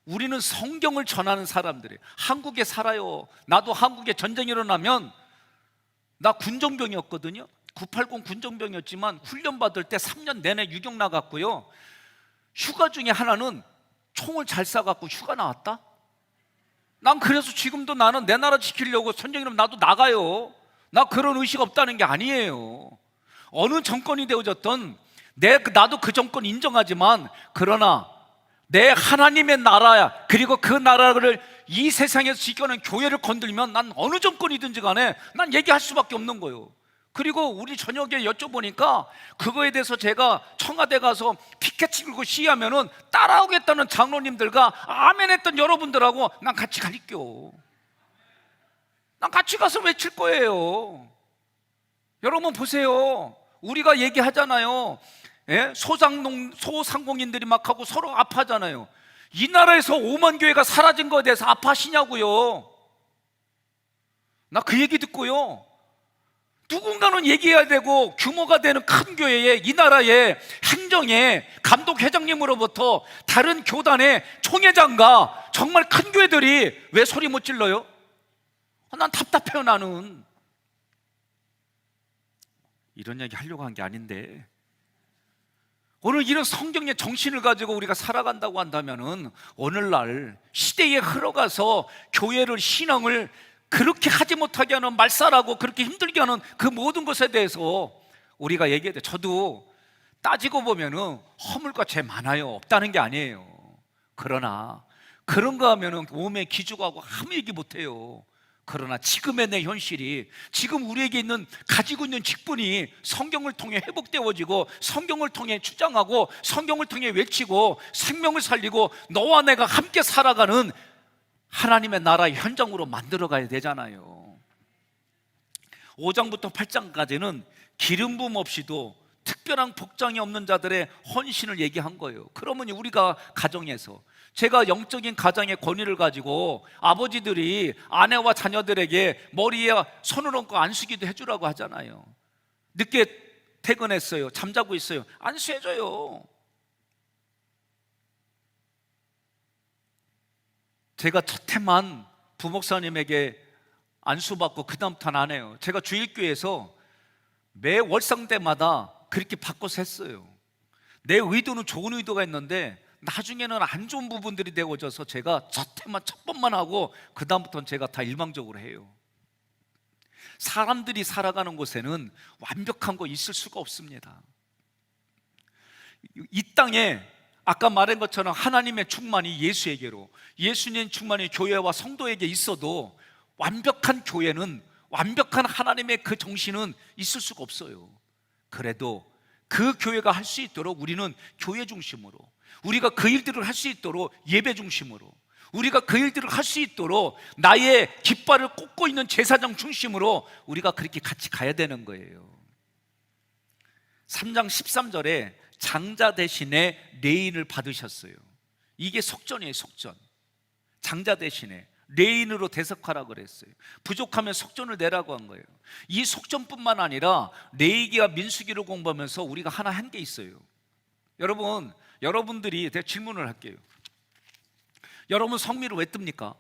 우리는 성경을 전하는 사람들이에요. 한국에 살아요. 나도 한국에 전쟁이 일어나면, 나 군정병이었거든요. 980 군정병이었지만 훈련 받을 때 3년 내내 유격 나갔고요. 휴가 중에 하나는 총을 잘 쏴갖고 휴가 나왔다? 난 그래서 지금도 나는 내 나라 지키려고 전쟁이라면 나도 나가요. 나 그런 의식 없다는 게 아니에요. 어느 정권이 되어졌든 나도 그 정권 인정하지만, 그러나 내 하나님의 나라야, 그리고 그 나라를 이 세상에서 지켜낸 교회를 건들면 난 어느 정권이든지 간에 난 얘기할 수밖에 없는 거예요. 그리고 우리 저녁에 여쭤보니까 그거에 대해서 제가 청와대 가서 피켓 치고 시위하면은 따라오겠다는 장로님들과 아멘 했던 여러분들하고 난 같이 갈게요. 난 같이 가서 외칠 거예요. 여러분 보세요. 우리가 얘기하잖아요. 소상공인들이 막 하고 서로 아파하잖아요. 이 나라에서 5만 교회가 사라진 거에 대해서 아파하시냐고요. 나 그 얘기 듣고요, 누군가는 얘기해야 되고, 규모가 되는 큰 교회에, 이 나라의 행정에 감독 회장님으로부터 다른 교단의 총회장과 정말 큰 교회들이 왜 소리 못 질러요? 난 답답해요. 나는 이런 얘기 하려고 한 게 아닌데, 오늘 이런 성경의 정신을 가지고 우리가 살아간다고 한다면은 오늘날 시대에 흘러가서 교회를, 신앙을 그렇게 하지 못하게 하는, 말살하고 그렇게 힘들게 하는 그 모든 것에 대해서 우리가 얘기해야 돼. 저도 따지고 보면은 허물과 죄 많아요. 없다는 게 아니에요. 그러나 그런 거 하면은 몸에 기죽하고 아무 얘기 못 해요. 그러나 지금의 내 현실이, 지금 우리에게 있는 가지고 있는 직분이 성경을 통해 회복되어지고, 성경을 통해 주장하고, 성경을 통해 외치고, 생명을 살리고 너와 내가 함께 살아가는 하나님의 나라의 현장으로 만들어 가야 되잖아요. 5장부터 8장까지는 기름 부음 없이도 특별한 복장이 없는 자들의 헌신을 얘기한 거예요. 그러면 우리가 가정에서, 제가 영적인 가장의 권위를 가지고 아버지들이 아내와 자녀들에게 머리에 손을 얹고 안수기도 해주라고 하잖아요. 늦게 퇴근했어요, 잠자고 있어요, 안수해줘요. 제가 첫 해만 부목사님에게 안수받고 그 다음부터는 안 해요. 제가 주일교회에서 매 월상 때마다 그렇게 바꿔서 했어요. 내 의도는 좋은 의도가 있는데 나중에는 안 좋은 부분들이 되어져서 제가 첫 해만, 첫 번만 하고 그 다음부터는 제가 다 일방적으로 해요. 사람들이 살아가는 곳에는 완벽한 거 있을 수가 없습니다. 이 땅에 아까 말한 것처럼 하나님의 충만이 예수에게로, 예수님 충만이 교회와 성도에게 있어도 완벽한 교회는, 완벽한 하나님의 그 정신은 있을 수가 없어요. 그래도 그 교회가 할 수 있도록 우리는 교회 중심으로, 우리가 그 일들을 할 수 있도록 예배 중심으로, 우리가 그 일들을 할 수 있도록 나의 깃발을 꽂고 있는 제사장 중심으로 우리가 그렇게 같이 가야 되는 거예요. 3장 13절에 장자 대신에 레인을 받으셨어요. 이게 속전이에요, 속전. 장자 대신에 레인으로 대석하라고 그랬어요. 부족하면 속전을 내라고 한 거예요. 이 속전뿐만 아니라 레위기와 민수기를 공부하면서 우리가 하나 한 게 있어요. 여러분들이, 제가 질문을 할게요. 여러분 성미를 왜 뜹니까?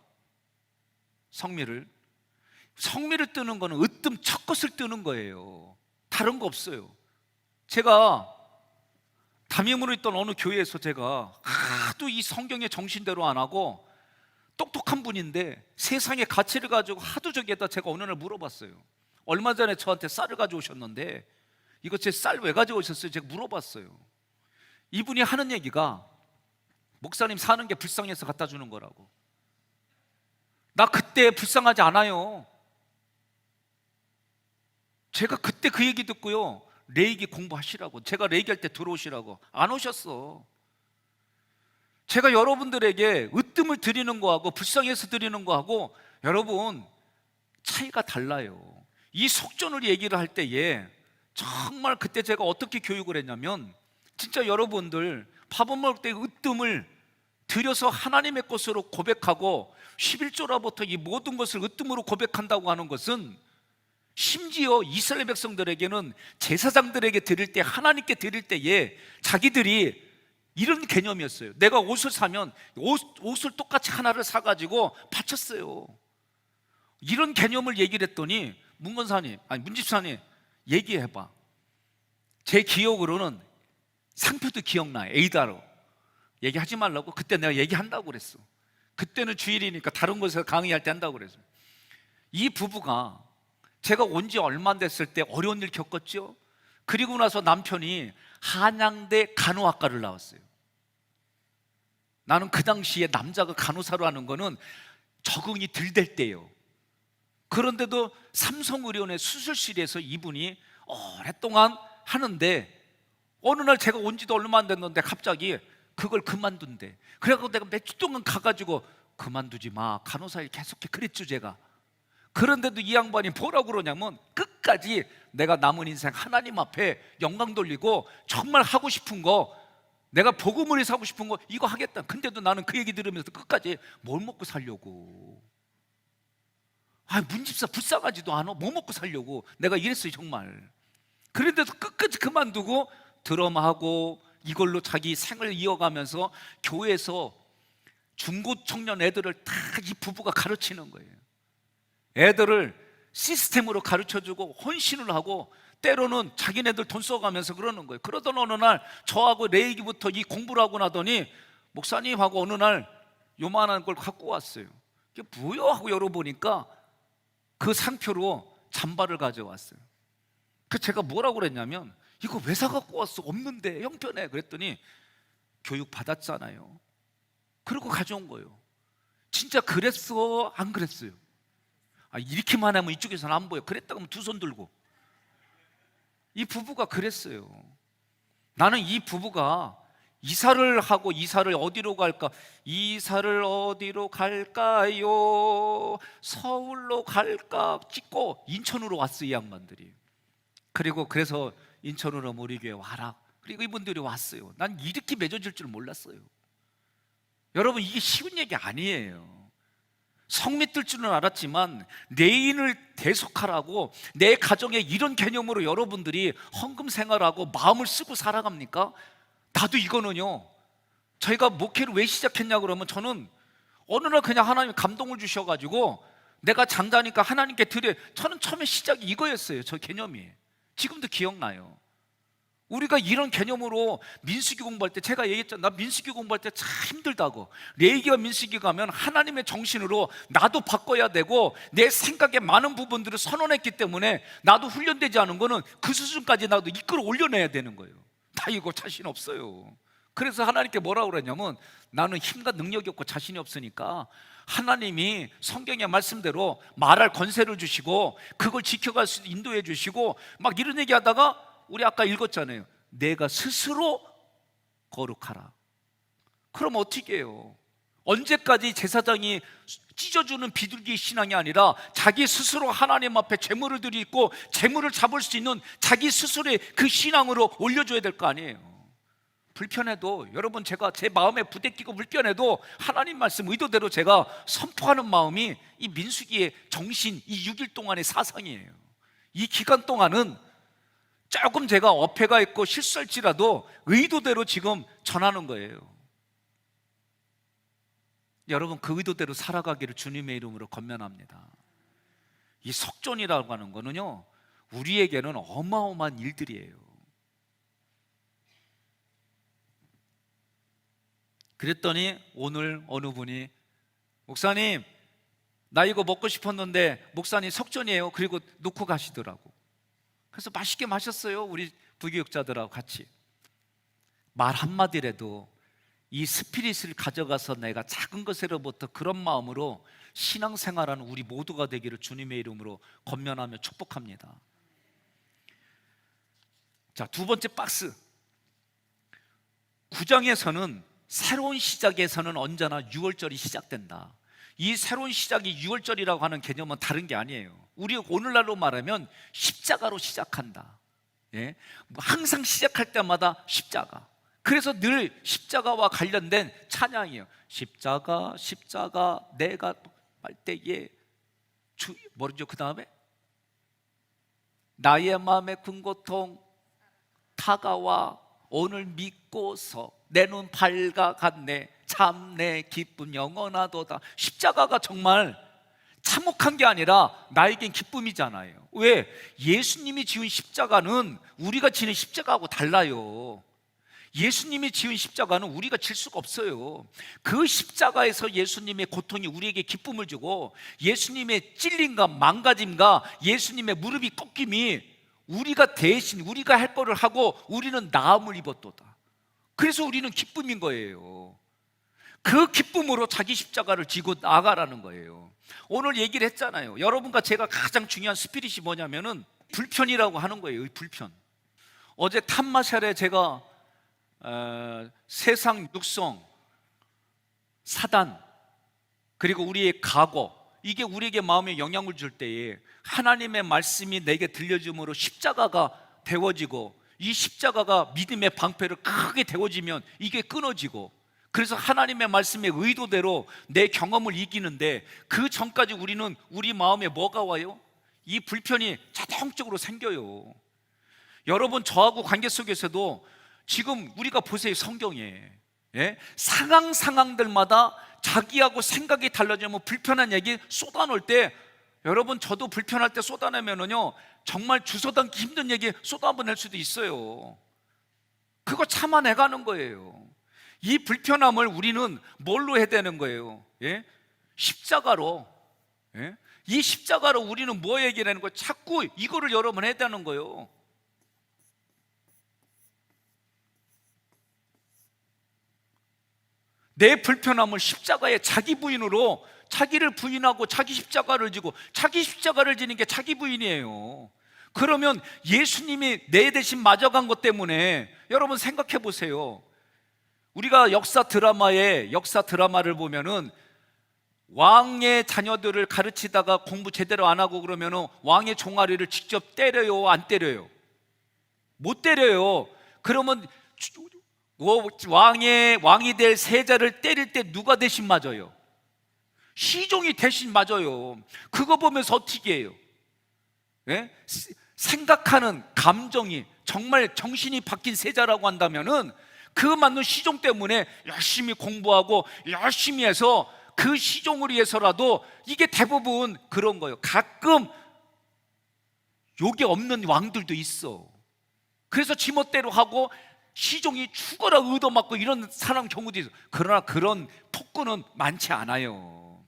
성미를 뜨는 거는 으뜸 첫 것을 뜨는 거예요. 다른 거 없어요. 제가 담임으로 있던 어느 교회에서 제가 하도 이 성경의 정신대로 안 하고, 똑똑한 분인데 세상의 가치를 가지고 하도 저기에다 제가 어느 날 물어봤어요. 얼마 전에 저한테 쌀을 가져오셨는데 이거 제 쌀 왜 가져오셨어요? 제가 물어봤어요. 이분이 하는 얘기가 목사님 사는 게 불쌍해서 갖다 주는 거라고. 나 그때 불쌍하지 않아요. 제가 그때 그 얘기 듣고요, 레이기 공부하시라고, 제가 레이기할 때 들어오시라고 안 오셨어. 제가 여러분들에게 으뜸을 드리는 거하고 불쌍해서 드리는 거하고 여러분 차이가 달라요. 이 속전을 얘기를 할 때에 정말 그때 제가 어떻게 교육을 했냐면, 진짜 여러분들 밥 안 먹을 때 으뜸을 드려서 하나님의 것으로 고백하고 11조라부터 이 모든 것을 으뜸으로 고백한다고 하는 것은, 심지어 이스라엘 백성들에게는 제사장들에게 드릴 때, 하나님께 드릴 때에 자기들이 이런 개념이었어요. 내가 옷을 사면 옷을 똑같이 하나를 사가지고 바쳤어요. 이런 개념을 얘기를 했더니 문집사님 얘기해봐. 제 기억으로는 상표도 기억나요. 에이다로 얘기하지 말라고 그때 내가 얘기한다고 그랬어. 그때는 주일이니까 다른 곳에서 강의할 때 한다고 그랬어. 이 부부가 제가 온 지 얼마 안 됐을 때 어려운 일 겪었죠. 그리고 나서 남편이 한양대 간호학과를 나왔어요. 나는 그 당시에 남자가 간호사로 하는 거는 적응이 덜 될 때예요. 그런데도 삼성의료원의 수술실에서 이분이 오랫동안 하는데 어느 날 제가 온 지도 얼마 안 됐는데 갑자기 그걸 그만둔대. 그래갖고 내가 몇 주 동안 가가지고 그만두지 마, 간호사 일 계속해 그랬죠 제가. 그런데도 이 양반이 뭐라고 그러냐면, 끝까지 내가 남은 인생 하나님 앞에 영광 돌리고 정말 하고 싶은 거, 내가 복음을 위해서 하고 싶은 거 이거 하겠다. 근데도 나는 그 얘기 들으면서 끝까지 뭘 먹고 살려고, 문집사 불쌍하지도 않아. 뭐 먹고 살려고 내가 이랬어요 정말. 그런데도 끝까지 그만두고 드럼하고 이걸로 자기 생을 이어가면서 교회에서 중고청년 애들을 다 이 부부가 가르치는 거예요. 애들을 시스템으로 가르쳐주고 헌신을 하고, 때로는 자기네들 돈 써가면서 그러는 거예요. 그러던 어느 날 저하고 레이기부터 이 공부를 하고 나더니 목사님하고 어느 날 요만한 걸 갖고 왔어요. 이게 뭐야 하고 열어보니까 그 상표로 잠바를 가져왔어요. 그 제가 뭐라고 그랬냐면, 이거 왜 사갖고 왔어? 없는데 형편에. 그랬더니 교육 받았잖아요. 그리고 가져온 거예요. 진짜 그랬어? 안 그랬어요? 이렇게만 하면 이쪽에서는 안 보여. 그랬다고 하면 두 손 들고. 이 부부가 그랬어요. 나는 이 부부가 이사를 하고, 이사를 어디로 갈까? 이사를 어디로 갈까요? 서울로 갈까? 찍고 인천으로 왔어요, 이 양반들이. 그리고 그래서 인천으로 우리 교회 와라. 그리고 이분들이 왔어요. 난 이렇게 맺어질 줄 몰랐어요. 여러분, 이게 쉬운 얘기 아니에요. 성 믿을 줄은 알았지만 내 인을 대속하라고 내 가정에 이런 개념으로 여러분들이 헌금 생활하고 마음을 쓰고 살아갑니까? 나도 이거는요, 저희가 목회를 왜 시작했냐 그러면 저는 어느 날 그냥 하나님 감동을 주셔가지고 내가 장자니까 하나님께 드려. 저는 처음에 시작이 이거였어요. 저 개념이 지금도 기억나요. 우리가 이런 개념으로 민수기 공부할 때 제가 얘기했잖아요. 나 민수기 공부할 때 참 힘들다고. 레위기와 민수기 가면 하나님의 정신으로 나도 바꿔야 되고 내 생각에 많은 부분들을 선언했기 때문에 나도 훈련되지 않은 거는 그 수준까지 나도 이끌어 올려내야 되는 거예요. 나 이거 자신 없어요. 그래서 하나님께 뭐라고 그랬냐면, 나는 힘과 능력이 없고 자신이 없으니까 하나님이 성경의 말씀대로 말할 권세를 주시고 그걸 지켜갈 수 있도록 인도해 주시고 막 이런 얘기하다가 우리 아까 읽었잖아요. 내가 스스로 거룩하라. 그럼 어떻게 해요? 언제까지 제사장이 찢어주는 비둘기 신앙이 아니라 자기 스스로 하나님 앞에 제물을 드리고 제물을 잡을 수 있는 자기 스스로의 그 신앙으로 올려줘야 될 거 아니에요. 불편해도, 여러분, 제가 제 마음에 부대끼고 불편해도 하나님 말씀 의도대로 제가 선포하는 마음이 이 민수기의 정신, 이 6일 동안의 사상이에요. 이 기간 동안은 조금 제가 어폐가 있고 실수할지라도 의도대로 지금 전하는 거예요. 여러분, 그 의도대로 살아가기를 주님의 이름으로 권면합니다. 이 석존이라고 하는 거는요, 우리에게는 어마어마한 일들이에요. 그랬더니 오늘 어느 분이, 목사님, 나 이거 먹고 싶었는데 목사님 석존이에요. 그리고 놓고 가시더라고. 그래서 맛있게 마셨어요. 우리 부교육자들하고 같이. 말 한마디라도 이 스피릿을 가져가서 내가 작은 것으로부터 그런 마음으로 신앙생활하는 우리 모두가 되기를 주님의 이름으로 권면하며 축복합니다. 자, 두 번째 박스. 9장에서는 새로운 시작에서는 언제나 6월절이 시작된다. 이 새로운 시작이 6월절이라고 하는 개념은 다른 게 아니에요. 우리 오늘날로 말하면 십자가로 시작한다. 예? 항상 시작할 때마다 십자가. 그래서 늘 십자가와 관련된 찬양이에요. 십자가 십자가 내가 할 때에 뭐죠? 그 다음에 나의 마음의 큰 고통 다가와 오늘 믿고서 내 눈 밝아갔네 참 내 기쁨 영원하도다. 십자가가 정말 참혹한 게 아니라 나에겐 기쁨이잖아요. 왜? 예수님이 지은 십자가는 우리가 지는 십자가하고 달라요. 예수님이 지은 십자가는 우리가 질 수가 없어요. 그 십자가에서 예수님의 고통이 우리에게 기쁨을 주고 예수님의 찔림과 망가짐과 예수님의 무릎이 꺾임이 우리가 대신 우리가 할 거를 하고 우리는 나음을 입었도다. 그래서 우리는 기쁨인 거예요. 그 기쁨으로 자기 십자가를 지고 나가라는 거예요. 오늘 얘기를 했잖아요. 여러분과 제가 가장 중요한 스피릿이 뭐냐면은 불편이라고 하는 거예요. 불편. 어제 탐마샬에 제가 세상 육성, 사단, 그리고 우리의 각오, 이게 우리에게 마음에 영향을 줄 때에 하나님의 말씀이 내게 들려줌으로 십자가가 데워지고 이 십자가가 믿음의 방패를 크게 데워지면 이게 끊어지고, 그래서 하나님의 말씀의 의도대로 내 경험을 이기는데 그 전까지 우리는 우리 마음에 뭐가 와요? 이 불편이 자동적으로 생겨요. 여러분, 저하고 관계 속에서도 지금 우리가 보세요. 성경에 상황들마다 자기하고 생각이 달라지면 불편한 얘기 쏟아놓을 때, 여러분, 저도 불편할 때 쏟아내면은요 정말 주워담기 힘든 얘기 쏟아낼 수도 있어요. 그거 참아내가는 거예요. 이 불편함을 우리는 뭘로 해야 되는 거예요? 십자가로. 이 십자가로 우리는 뭐 얘기하는 거예요? 자꾸 이거를 여러분 해야 되는 거예요. 내 불편함을 십자가에 자기 부인으로, 자기를 부인하고 자기 십자가를 지고, 자기 십자가를 지는 게 자기 부인이에요. 그러면 예수님이 내 대신 맞아간 것 때문에, 여러분 생각해 보세요. 우리가 역사 드라마를 보면은 왕의 자녀들을 가르치다가 공부 제대로 안 하고 그러면은 왕의 종아리를 직접 때려요, 안 때려요? 못 때려요. 그러면 왕이 될 세자를 때릴 때 누가 대신 맞아요? 시종이 대신 맞아요. 그거 보면서 어떻게 해요? 예? 생각하는 감정이 정말 정신이 바뀐 세자라고 한다면은 그 맞는 시종 때문에 열심히 공부하고 열심히 해서 그 시종을 위해서라도, 이게 대부분 그런 거예요. 가끔 욕이 없는 왕들도 있어. 그래서 지멋대로 하고 시종이 죽어라 얻어맞고 이런 사람 경우도 있어. 그러나 그런 폭군은 많지 않아요.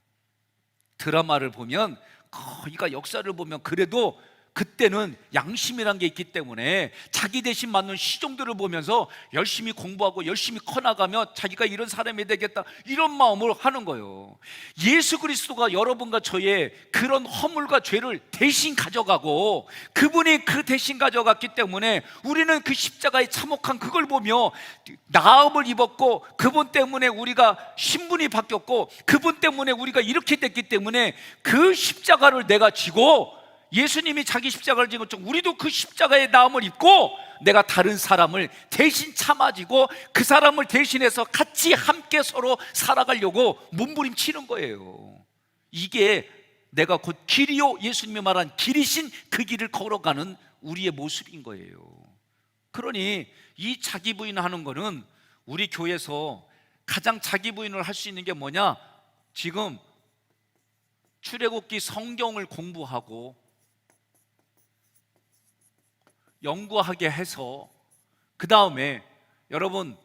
드라마를 보면, 그러니까 역사를 보면 그래도 그때는 양심이란 게 있기 때문에 자기 대신 맞는 시종들을 보면서 열심히 공부하고 열심히 커나가며 자기가 이런 사람이 되겠다, 이런 마음으로 하는 거예요. 예수 그리스도가 여러분과 저의 그런 허물과 죄를 대신 가져가고, 그분이 그 대신 가져갔기 때문에 우리는 그 십자가의 참혹한 그걸 보며 나음을 입었고, 그분 때문에 우리가 신분이 바뀌었고, 그분 때문에 우리가 이렇게 됐기 때문에 그 십자가를 내가 지고, 예수님이 자기 십자가를 지은 것처럼 우리도 그 십자가의 나음을 입고 내가 다른 사람을 대신 참아지고 그 사람을 대신해서 같이 함께 서로 살아가려고 몸부림치는 거예요. 이게 내가 곧 길이요, 예수님이 말한 길이신 그 길을 걸어가는 우리의 모습인 거예요. 그러니 이 자기 부인하는 거는 우리 교회에서 가장 자기 부인을 할 수 있는 게 뭐냐? 지금 출애굽기 성경을 공부하고 연구하게 해서, 그 다음에 여러분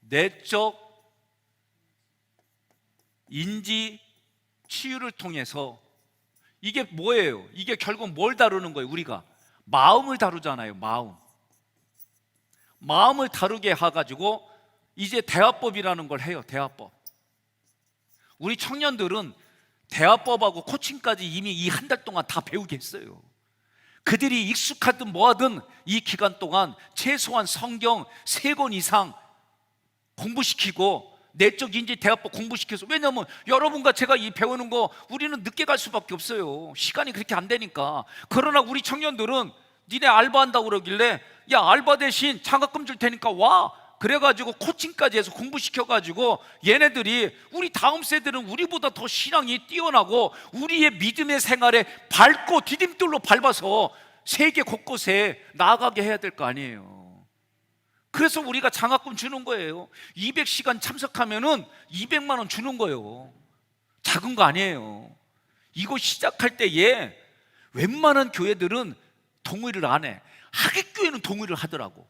내적 인지 치유를 통해서, 이게 뭐예요? 이게 결국 뭘 다루는 거예요? 우리가 마음을 다루잖아요. 마음을 다루게 해가지고 이제 대화법이라는 걸 해요. 대화법. 우리 청년들은 대화법하고 코칭까지 이미 이 한 달 동안 다 배우게 했어요. 그들이 익숙하든 뭐하든 이 기간 동안 최소한 성경 3권 이상 공부시키고 내적 인지 대화법 공부시켜서, 왜냐하면 여러분과 제가 이 배우는 거 우리는 늦게 갈 수밖에 없어요. 시간이 그렇게 안 되니까. 그러나 우리 청년들은 니네 알바한다고 그러길래, 야 알바 대신 장학금 줄 테니까 와, 그래가지고 코칭까지 해서 공부시켜가지고 얘네들이, 우리 다음 세대는 우리보다 더 신앙이 뛰어나고 우리의 믿음의 생활에 밟고 디딤돌로 밟아서 세계 곳곳에 나아가게 해야 될 거 아니에요. 그래서 우리가 장학금 주는 거예요. 200시간 참석하면은 200만 원 주는 거예요. 작은 거 아니에요. 이거 시작할 때에 웬만한 교회들은 동의를 안 해. 하객교회는 동의를 하더라고.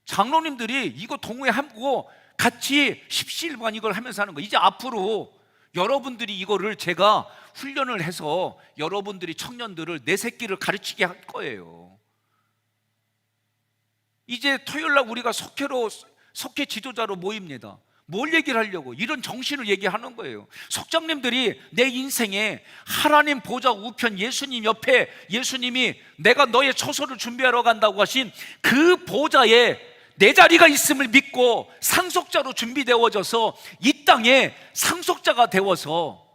장로님들이 이거 동의하고 같이 십시일반 이걸 하면서 하는 거예요. 이제 앞으로 여러분들이 이거를 제가 훈련을 해서 여러분들이 청년들을 내 새끼를 가르치게 할 거예요. 이제 토요일날 우리가 속회 지도자로 모입니다. 뭘 얘기를 하려고? 이런 정신을 얘기하는 거예요. 속장님들이 내 인생에 하나님 보좌 우편 예수님 옆에, 예수님이 내가 너의 처소를 준비하러 간다고 하신 그 보좌에 내 자리가 있음을 믿고 상속자로 준비되어져서 이 땅에 상속자가 되어서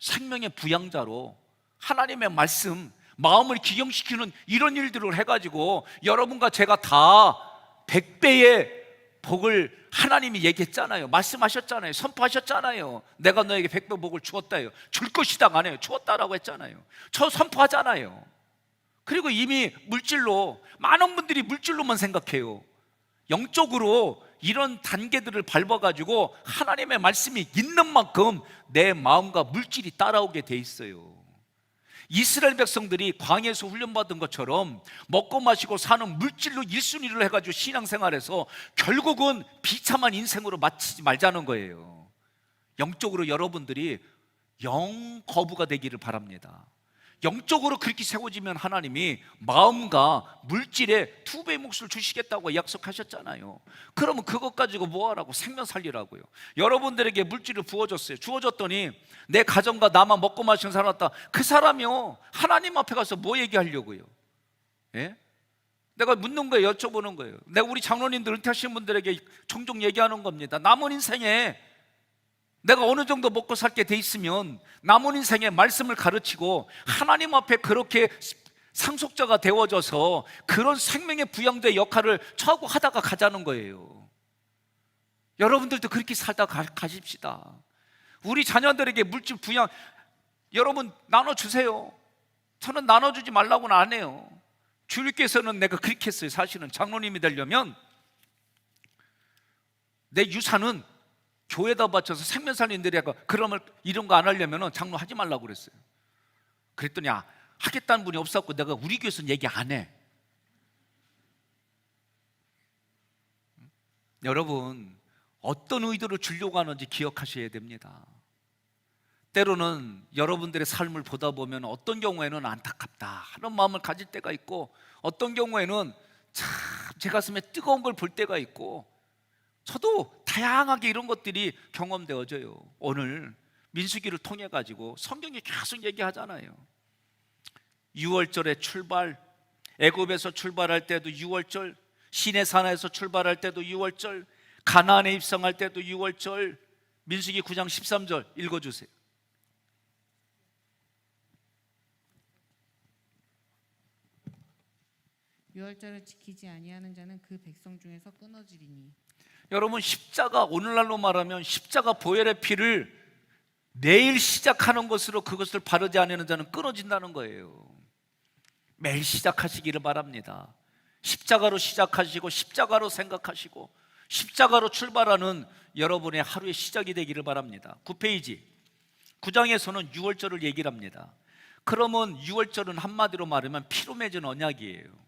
생명의 부양자로 하나님의 말씀, 마음을 기경시키는 이런 일들을 해가지고 여러분과 제가 다 100배의 복을 하나님이 얘기했잖아요. 말씀하셨잖아요. 선포하셨잖아요. 내가 너에게 100배 복을 주었다요. 줄 것이다 안 해요. 주었다라고 했잖아요. 저 선포하잖아요. 그리고 이미 물질로, 많은 분들이 물질로만 생각해요. 영적으로 이런 단계들을 밟아가지고 하나님의 말씀이 있는 만큼 내 마음과 물질이 따라오게 돼 있어요. 이스라엘 백성들이 광야에서 훈련받은 것처럼 먹고 마시고 사는 물질로 1순위를 해가지고 신앙생활에서 결국은 비참한 인생으로 마치지 말자는 거예요. 영적으로 여러분들이 영 거부가 되기를 바랍니다. 영적으로 그렇게 세워지면 하나님이 마음과 물질에 2배의 몫을 주시겠다고 약속하셨잖아요. 그러면 그것 가지고 뭐 하라고? 생명 살리라고요. 여러분들에게 물질을 부어줬어요. 주어줬더니 내 가정과 나만 먹고 마시는 사람 왔다. 그 사람이요, 하나님 앞에 가서 뭐 얘기하려고요? 예? 내가 묻는 거예요. 여쭤보는 거예요. 내가 우리 장로님들, 은퇴하신 분들에게 종종 얘기하는 겁니다. 남은 인생에 내가 어느 정도 먹고 살게 돼 있으면 남은 인생에 말씀을 가르치고 하나님 앞에 그렇게 상속자가 되어져서 그런 생명의 부양자의 역할을 처하고 하다가 가자는 거예요. 여러분들도 그렇게 살다 가십시다. 우리 자녀들에게 물질 부양, 여러분 나눠주세요. 저는 나눠주지 말라고는 안 해요. 주님께서는 내가 그렇게 했어요. 사실은 장로님이 되려면 내 유산은 교회에다 바쳐서 생명 살린들이 하고, 그러면 이런 거 안 하려면 장로 하지 말라고 그랬어요. 그랬더니 하겠다는 분이 없었고 내가 우리 교회에서는 얘기 안 해. 여러분, 어떤 의도로 주려고 하는지 기억하셔야 됩니다. 때로는 여러분들의 삶을 보다 보면 어떤 경우에는 안타깝다 하는 마음을 가질 때가 있고, 어떤 경우에는 참 제 가슴에 뜨거운 걸 볼 때가 있고, 저도 다양하게 이런 것들이 경험되어져요. 오늘 민수기를 통해 가지고 성경이 계속 얘기하잖아요. 6월절의 출발, 애굽에서 출발할 때도 6월절, 시내산에서 출발할 때도 6월절, 가나안에 입성할 때도 6월절. 민수기 9장 13절 읽어주세요. 유월절을 지키지 아니하는 자는 그 백성 중에서 끊어지리니. 여러분, 십자가, 오늘날로 말하면 십자가 보혈의 피를 매일 시작하는 것으로 그것을 바르지 않는 자는 끊어진다는 거예요. 매일 시작하시기를 바랍니다. 십자가로 시작하시고 십자가로 생각하시고 십자가로 출발하는 여러분의 하루의 시작이 되기를 바랍니다. 9페이지 9장에서는 유월절을 얘기를 합니다. 그러면 유월절은 한마디로 말하면 피로 맺은 언약이에요.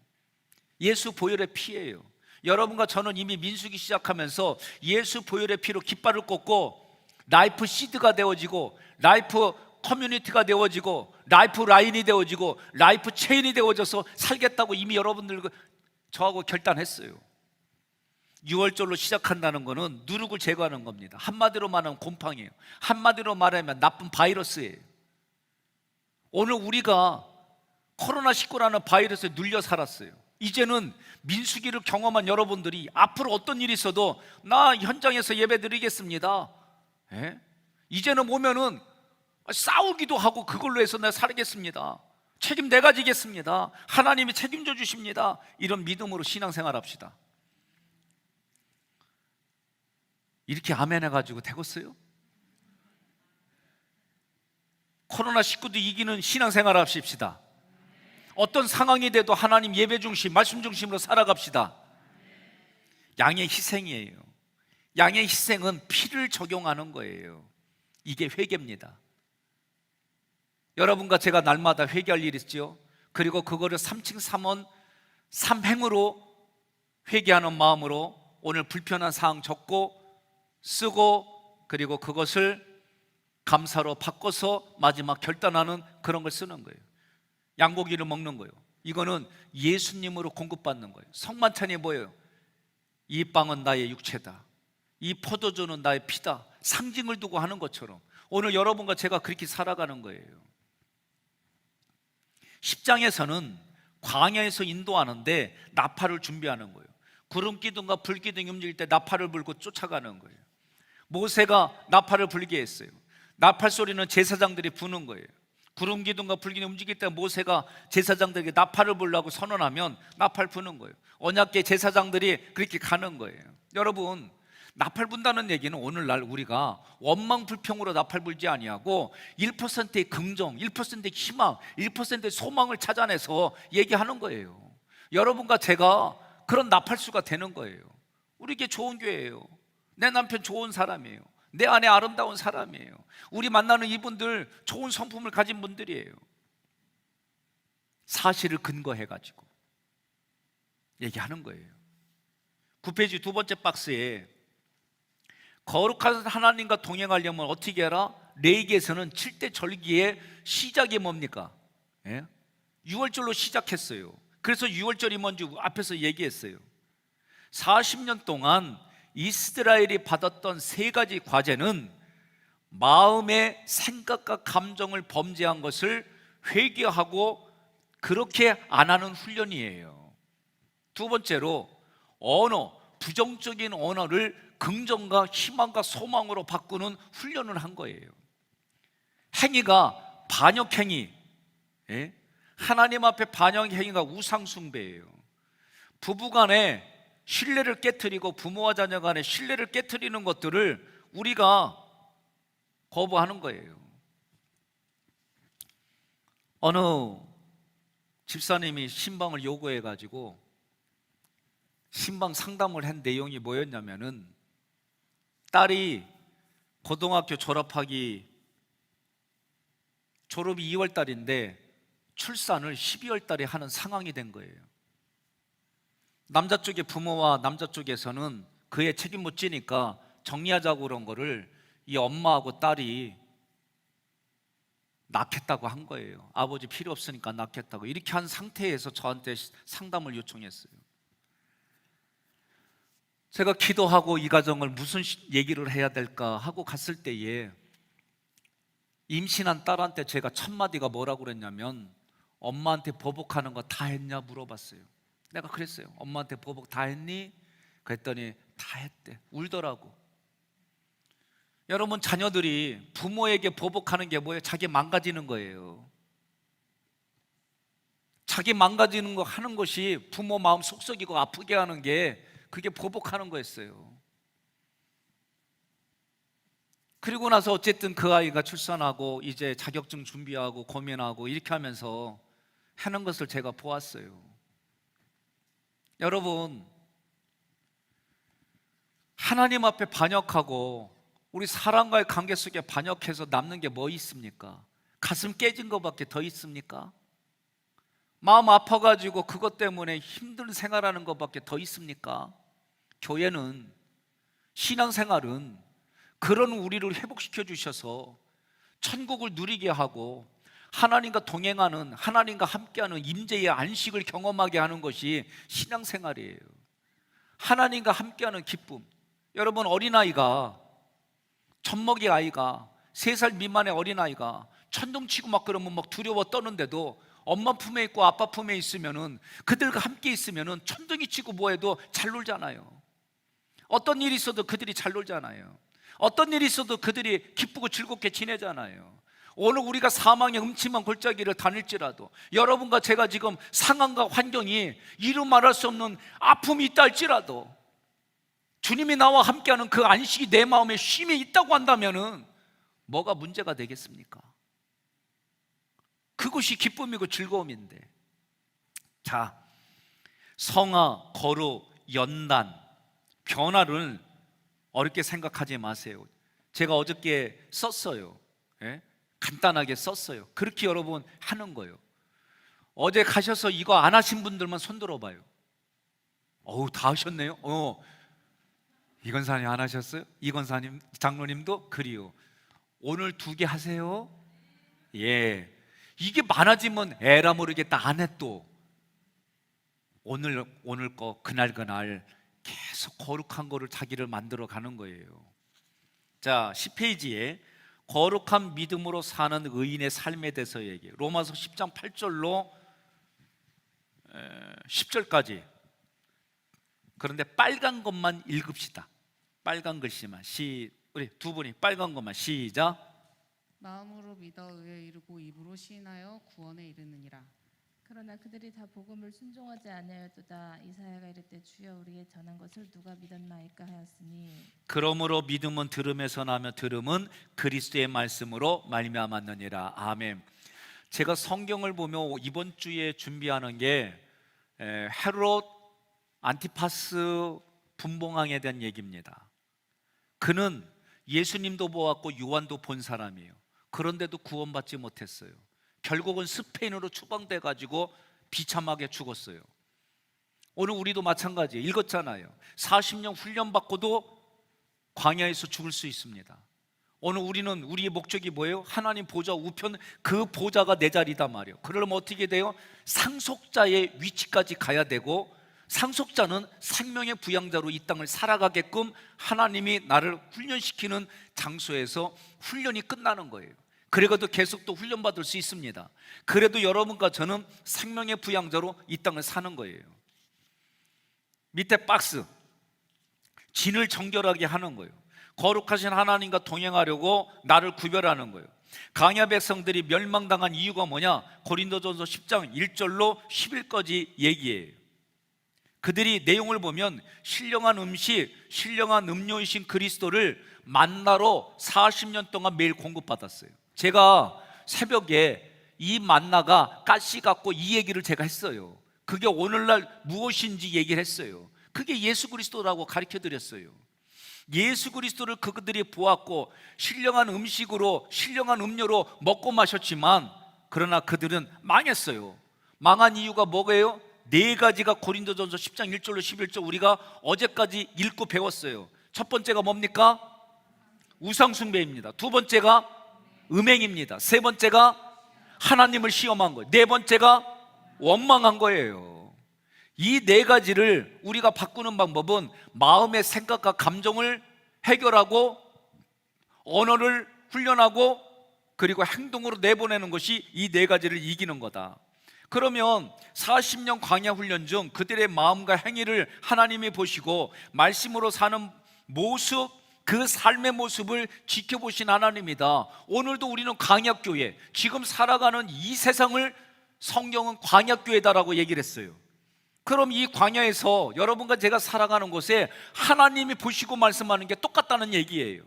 예수 보혈의 피예요. 여러분과 저는 이미 민수기 시작하면서 예수 보혈의 피로 깃발을 꽂고 라이프 시드가 되어지고 라이프 커뮤니티가 되어지고 라이프 라인이 되어지고 라이프 체인이 되어져서 살겠다고 이미 여러분들 저하고 결단했어요. 6월절로 시작한다는 것은 누룩을 제거하는 겁니다. 한마디로 말하면 곰팡이에요. 한마디로 말하면 나쁜 바이러스예요. 오늘 우리가 코로나19라는 바이러스에 눌려 살았어요. 이제는 민수기를 경험한 여러분들이 앞으로 어떤 일이 있어도 나 현장에서 예배 드리겠습니다. 예? 이제는 오면은 싸우기도 하고 그걸로 해서 내가 살겠습니다. 책임 내가 지겠습니다. 하나님이 책임져 주십니다. 이런 믿음으로 신앙생활 합시다. 이렇게 아멘 해가지고 되겠어요? 코로나19도 이기는 신앙생활 합시다. 어떤 상황이 돼도 하나님 예배 중심, 말씀 중심으로 살아갑시다. 양의 희생이에요. 양의 희생은 피를 적용하는 거예요. 이게 회개입니다. 여러분과 제가 날마다 회개할 일이 있죠. 그리고 그거를 3층 3원 3행으로 회개하는 마음으로 오늘 불편한 사항 적고 쓰고, 그리고 그것을 감사로 바꿔서 마지막 결단하는 그런 걸 쓰는 거예요. 양고기를 먹는 거예요. 이거는 예수님으로 공급받는 거예요. 성만찬이 뭐예요? 이 빵은 나의 육체다, 이 포도주는 나의 피다, 상징을 두고 하는 것처럼 오늘 여러분과 제가 그렇게 살아가는 거예요. 10장에서는 광야에서 인도하는데 나팔을 준비하는 거예요. 구름 기둥과 불 기둥이 움직일 때 나팔을 불고 쫓아가는 거예요. 모세가 나팔을 불게 했어요. 나팔 소리는 제사장들이 부는 거예요. 구름 기둥과 불 기둥이 움직일 때 모세가 제사장들에게 나팔을 불라고 선언하면 나팔 부는 거예요. 언약궤 제사장들이 그렇게 가는 거예요. 여러분, 나팔 분다는 얘기는 오늘날 우리가 원망 불평으로 나팔 불지 아니하고 1%의 긍정, 1%의 희망, 1%의 소망을 찾아내서 얘기하는 거예요. 여러분과 제가 그런 나팔수가 되는 거예요. 우리에게 좋은 교회예요. 내 남편 좋은 사람이에요. 내 아내 아름다운 사람이에요. 우리 만나는 이분들 좋은 성품을 가진 분들이에요. 사실을 근거해가지고 얘기하는 거예요. 9페이지 두 번째 박스에 거룩한 하나님과 동행하려면 어떻게 해라? 레위기에서는 7대 절기의 시작이 뭡니까? 예? 6월절로 시작했어요. 그래서 6월절이 뭔지 앞에서 얘기했어요. 40년 동안 이스라엘이 받았던 세 가지 과제는 마음의 생각과 감정을 범죄한 것을 회개하고 그렇게 안 하는 훈련이에요. 두 번째로 언어, 부정적인 언어를 긍정과 희망과 소망으로 바꾸는 훈련을 한 거예요. 행위가 반역행위, 예? 하나님 앞에 반역행위가 우상숭배예요. 부부간에 신뢰를 깨트리고 부모와 자녀 간에 신뢰를 깨트리는 것들을 우리가 거부하는 거예요. 어느 집사님이 신방을 요구해 가지고 신방 상담을 한 내용이 뭐였냐면은 딸이 고등학교 졸업이 2월 달인데 출산을 12월 달에 하는 상황이 된 거예요. 남자 쪽의 부모와 남자 쪽에서는 그의 책임 못 지니까 정리하자고 그런 거를 이 엄마하고 딸이 낳겠다고 한 거예요. 아버지 필요 없으니까 낳겠다고. 이렇게 한 상태에서 저한테 상담을 요청했어요. 제가 기도하고 이 가정을 무슨 얘기를 해야 될까 하고 갔을 때에 임신한 딸한테 제가 첫 마디가 뭐라고 그랬냐면 엄마한테 보복하는 거 다 했냐 물어봤어요. 내가 그랬어요. 엄마한테 보복 다 했니? 그랬더니 다 했대. 울더라고. 여러분, 자녀들이 부모에게 보복하는 게 뭐예요? 자기 망가지는 거예요. 자기 망가지는 거 하는 것이 부모 마음 속썩이고 아프게 하는 게 그게 보복하는 거였어요. 그리고 나서 어쨌든 그 아이가 출산하고 이제 자격증 준비하고 고민하고 이렇게 하면서 하는 것을 제가 보았어요. 여러분, 하나님 앞에 반역하고 우리 사람과의 관계 속에 반역해서 남는 게 뭐 있습니까? 가슴 깨진 것밖에 더 있습니까? 마음 아파가지고 그것 때문에 힘든 생활하는 것밖에 더 있습니까? 교회는, 신앙생활은 그런 우리를 회복시켜 주셔서 천국을 누리게 하고 하나님과 동행하는, 하나님과 함께하는 임재의 안식을 경험하게 하는 것이 신앙생활이에요. 하나님과 함께하는 기쁨. 여러분, 어린아이가, 젖먹이 아이가, 3살 미만의 어린아이가 천둥치고 막 그러면 막 두려워 떠는데도 엄마 품에 있고 아빠 품에 있으면은, 그들과 함께 있으면은 천둥이 치고 뭐해도 잘 놀잖아요. 어떤 일이 있어도 그들이 잘 놀잖아요. 어떤 일이 있어도 그들이 기쁘고 즐겁게 지내잖아요. 오늘 우리가 사망의 음침한 골짜기를 다닐지라도, 여러분과 제가 지금 상황과 환경이 이루 말할 수 없는 아픔이 있다 할지라도, 주님이 나와 함께하는 그 안식이 내 마음에 쉼이 있다고 한다면은 뭐가 문제가 되겠습니까? 그것이 기쁨이고 즐거움인데. 자, 성화, 거룩, 연단, 변화를 어렵게 생각하지 마세요. 제가 어저께 썼어요. 예? 간단하게 썼어요. 그렇게 여러분 하는 거예요. 어제 가셔서 이거 안 하신 분들만 손 들어봐요. 어우, 다 하셨네요. 이건사님 안 하셨어요? 이건사님, 장로님도 그리요. 오늘 2개 하세요. 예. 이게 많아지면 에라 모르겠다 안 해 또. 오늘 거 그날 계속 거룩한 거를 자기를 만들어 가는 거예요. 자, 10페이지에 거룩한 믿음으로 사는 의인의 삶에 대해서 얘기해요. 로마서 10장 8절로 10절까지. 그런데 빨간 것만 읽읍시다. 빨간 글씨만. 우리 두 분이 빨간 것만 시작. 마음으로 믿어 의에 이르고 입으로 시인하여 구원에 이르느니라. 그러나 그들이 다 복음을 순종하지 아니하였도다. 이사야가 이르되 주여 우리의 전한 것을 누가 믿었나이까 하였으니, 그러므로 믿음은 들음에서 나며 들음은 그리스도의 말씀으로 말미암았느니라. 아멘. 제가 성경을 보며 이번 주에 준비하는 게 헤롯 안티파스 분봉왕에 대한 얘기입니다. 그는 예수님도 보았고 요한도 본 사람이에요. 그런데도 구원받지 못했어요. 결국은 스페인으로 추방돼 가지고 비참하게 죽었어요. 오늘 우리도 마찬가지예요. 읽었잖아요. 40년 훈련받고도 광야에서 죽을 수 있습니다. 오늘 우리는 우리의 목적이 뭐예요? 하나님 보좌 우편, 그 보좌가 내 자리다 말이에요. 그러면 어떻게 돼요? 상속자의 위치까지 가야 되고, 상속자는 생명의 부양자로 이 땅을 살아가게끔 하나님이 나를 훈련시키는 장소에서 훈련이 끝나는 거예요. 그래도 계속 또 훈련받을 수 있습니다. 그래도 여러분과 저는 생명의 부양자로 이 땅을 사는 거예요. 밑에 박스, 진을 정결하게 하는 거예요. 거룩하신 하나님과 동행하려고 나를 구별하는 거예요. 광야 백성들이 멸망당한 이유가 뭐냐? 고린도전서 10장 1절로 10일까지 얘기해요. 그들이 내용을 보면 신령한 음식, 신령한 음료이신 그리스도를 만나러 40년 동안 매일 공급받았어요. 제가 새벽에 이 만나가 가시 같고 이 얘기를 제가 했어요. 그게 오늘날 무엇인지 얘기를 했어요. 그게 예수 그리스도라고 가르쳐 드렸어요. 예수 그리스도를 그들이 보았고 신령한 음식으로, 신령한 음료로 먹고 마셨지만, 그러나 그들은 망했어요. 망한 이유가 뭐예요? 네 가지가 고린도전서 10장 1절로 11절 우리가 어제까지 읽고 배웠어요. 첫 번째가 뭡니까? 우상숭배입니다. 두 번째가 음행입니다. 세 번째가 하나님을 시험한 거예요. 네 번째가 원망한 거예요. 이 네 가지를 우리가 바꾸는 방법은 마음의 생각과 감정을 해결하고 언어를 훈련하고 그리고 행동으로 내보내는 것이 이 네 가지를 이기는 거다. 그러면 40년 광야 훈련 중 그들의 마음과 행위를 하나님이 보시고 말씀으로 사는 모습, 그 삶의 모습을 지켜보신 하나님이다. 오늘도 우리는 광야교회, 지금 살아가는 이 세상을 성경은 광야교회다라고 얘기를 했어요. 그럼 이 광야에서 여러분과 제가 살아가는 곳에 하나님이 보시고 말씀하는 게 똑같다는 얘기예요.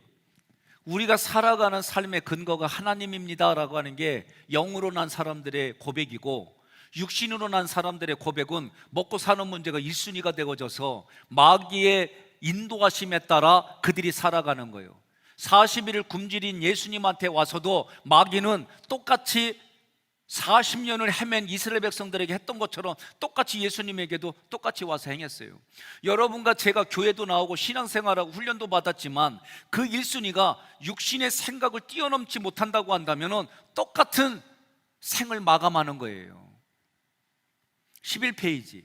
우리가 살아가는 삶의 근거가 하나님입니다 라고 하는 게 영으로 난 사람들의 고백이고, 육신으로 난 사람들의 고백은 먹고 사는 문제가 1순위가 되어져서 마귀의 인도하심에 따라 그들이 살아가는 거예요. 40일을 굶주린 예수님한테 와서도 마귀는 똑같이 40년을 헤맨 이스라엘 백성들에게 했던 것처럼 똑같이 예수님에게도 똑같이 와서 행했어요. 여러분과 제가 교회도 나오고 신앙생활하고 훈련도 받았지만 그 1순위가 육신의 생각을 뛰어넘지 못한다고 한다면 똑같은 생을 마감하는 거예요. 11페이지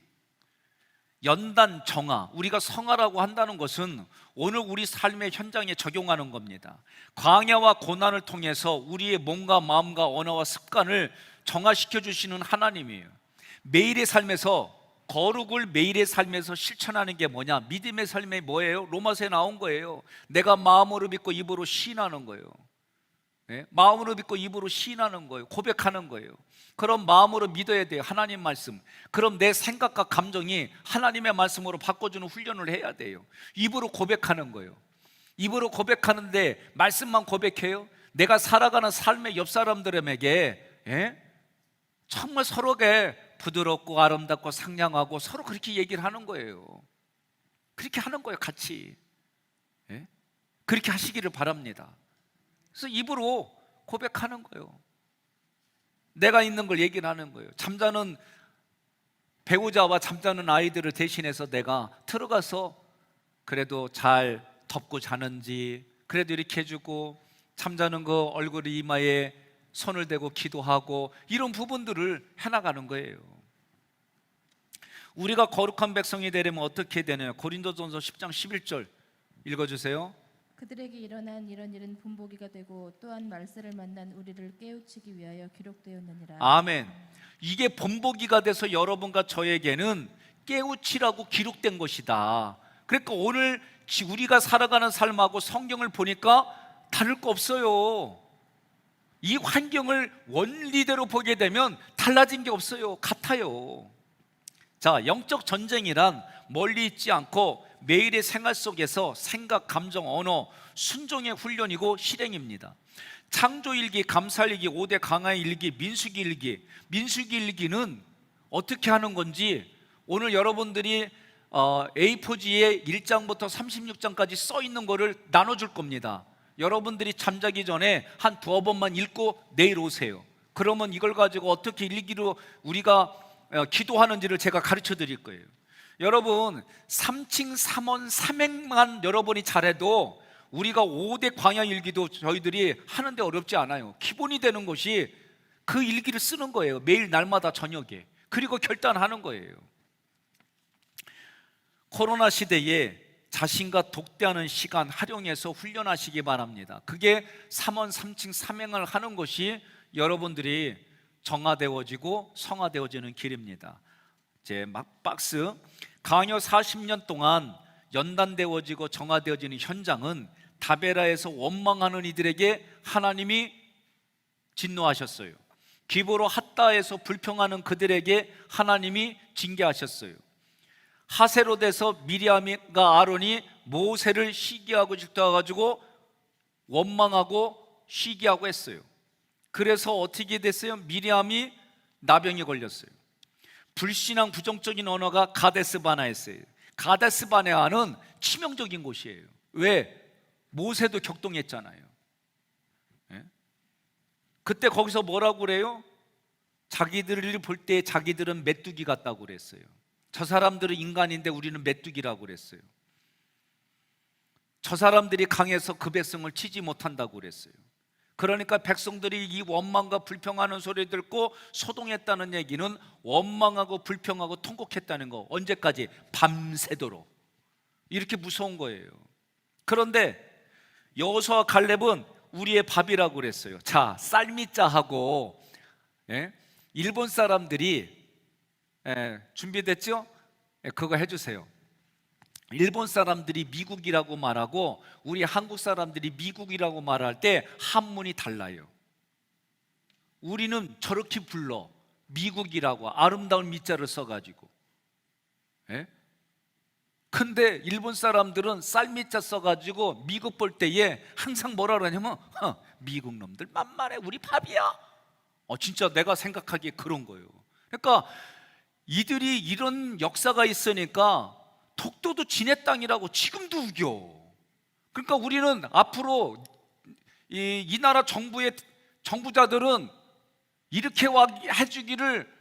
연단 정화, 우리가 성화라고 한다는 것은 오늘 우리 삶의 현장에 적용하는 겁니다. 광야와 고난을 통해서 우리의 몸과 마음과 언어와 습관을 정화시켜 주시는 하나님이에요. 매일의 삶에서, 거룩을 매일의 삶에서 실천하는 게 뭐냐? 믿음의 삶이 뭐예요? 로마서에 나온 거예요. 내가 마음으로 믿고 입으로 시인하는 거예요. 네? 마음으로 믿고 입으로 시인하는 거예요. 고백하는 거예요. 그럼 마음으로 믿어야 돼요. 하나님 말씀. 그럼 내 생각과 감정이 하나님의 말씀으로 바꿔주는 훈련을 해야 돼요. 입으로 고백하는 거예요. 입으로 고백하는데 말씀만 고백해요? 내가 살아가는 삶의 옆 사람들에게 정말 서로게 부드럽고 아름답고 상냥하고 서로 그렇게 얘기를 하는 거예요. 그렇게 하는 거예요. 같이. 그렇게 하시기를 바랍니다. 그래서 입으로 고백하는 거예요. 내가 있는 걸 얘기를 하는 거예요. 잠자는 배우자와 잠자는 아이들을 대신해서 내가 들어가서 그래도 잘 덮고 자는지 그래도 이렇게 해주고, 잠자는 거 얼굴 이마에 손을 대고 기도하고, 이런 부분들을 해나가는 거예요. 우리가 거룩한 백성이 되려면 어떻게 되나요? 고린도전서 10장 11절 읽어주세요. 그들에게 일어난 이런 일은 본보기가 되고 또한 말세를 만난 우리를 깨우치기 위하여 기록되었느니라. 아멘. 이게 본보기가 돼서 여러분과 저에게는 깨우치라고 기록된 것이다. 그러니까 오늘 우리가 살아가는 삶하고 성경을 보니까 다를 거 없어요. 이 환경을 원리대로 보게 되면 달라진 게 없어요. 같아요. 자, 영적 전쟁이란 멀리 있지 않고 매일의 생활 속에서 생각, 감정, 언어, 순종의 훈련이고 실행입니다. 창조일기, 감사일기, 5대 강화의 일기, 민수기일기. 민수기일기는 어떻게 하는 건지 오늘 여러분들이 A4지에 1장부터 36장까지 써 있는 거를 나눠줄 겁니다. 여러분들이 잠자기 전에 한 두어 번만 읽고 내일 오세요. 그러면 이걸 가지고 어떻게 일기로 우리가 기도하는지를 제가 가르쳐 드릴 거예요. 여러분, 삼칭 삼원 삼행만 여러분이 잘해도 우리가 5대 광야 일기도 저희들이 하는데 어렵지 않아요. 기본이 되는 것이 그 일기를 쓰는 거예요. 매일 날마다 저녁에. 그리고 결단하는 거예요. 코로나 시대에 자신과 독대하는 시간 활용해서 훈련하시기 바랍니다. 그게 3원 3층 삼행을 하는 것이 여러분들이 정화되어지고 성화되어지는 길입니다. 제 박스, 강요 40년 동안 연단되어지고 정화되어지는 현장은 다베라에서 원망하는 이들에게 하나님이 진노하셨어요. 기브로 핫다에서 불평하는 그들에게 하나님이 징계하셨어요. 하세롯에서 미리암과 아론이 모세를 시기하고 질투해가지고 원망하고 시기하고 했어요. 그래서 어떻게 됐어요? 미리암이 나병에 걸렸어요. 불신앙 부정적인 언어가 가데스바나였어요. 가데스바네아는 치명적인 곳이에요. 왜? 모세도 격동했잖아요. 예? 그때 거기서 뭐라고 그래요? 자기들을 볼 때 자기들은 메뚜기 같다고 그랬어요. 저 사람들은 인간인데 우리는 메뚜기라고 그랬어요. 저 사람들이 강해서 그 백성을 치지 못한다고 그랬어요. 그러니까 백성들이 이 원망과 불평하는 소리 듣고 소동했다는 얘기는 원망하고 불평하고 통곡했다는 거. 언제까지? 밤새도록. 이렇게 무서운 거예요. 그런데 여호수아와 갈렙은 우리의 밥이라고 그랬어요. 자, 쌀미자하고 일본 사람들이 준비됐죠? 그거 해주세요. 일본 사람들이 미국이라고 말하고 우리 한국 사람들이 미국이라고 말할 때 한문이 달라요. 우리는 저렇게 불러, 미국이라고 아름다운 미자를 써가지고. 근데 일본 사람들은 쌀미자 써가지고 미국 볼 때에 항상 뭐라 그러냐면 미국 놈들 만만해, 우리 밥이야. 진짜 내가 생각하기에 그런 거예요. 그러니까 이들이 이런 역사가 있으니까 독도도 지네 땅이라고 지금도 우겨. 그러니까 우리는 앞으로 이 나라 정부의 정부자들은 이렇게 해주기를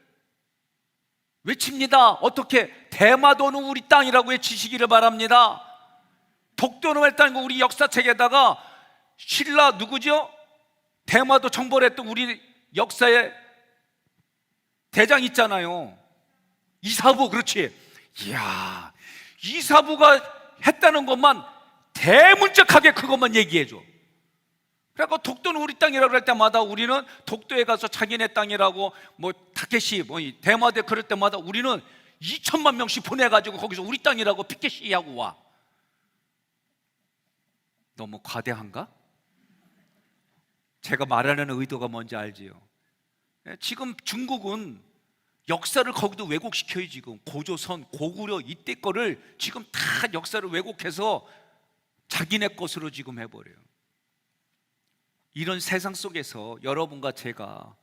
외칩니다. 어떻게? 대마도는 우리 땅이라고 외치시기를 바랍니다. 독도는 왜 땅이고 우리 역사책에다가 신라 누구죠? 대마도 정벌 했던 우리 역사의 대장 있잖아요. 이사부. 그렇지. 이야, 이사부가 했다는 것만 대문짝하게 그것만 얘기해줘. 그러니까 독도는 우리 땅이라고 할 때마다 우리는 독도에 가서 자기네 땅이라고 타케시 대마대 그럴 때마다 우리는 2천만 명씩 보내가지고 거기서 우리 땅이라고 피켓 시위하고 와. 너무 과대한가? 제가 말하는 의도가 뭔지 알지요? 지금 중국은 역사를 거기도 왜곡시켜요. 지금 고조선, 고구려 이때 거를 지금 다 역사를 왜곡해서 자기네 것으로 지금 해버려요. 이런 세상 속에서 여러분과 제가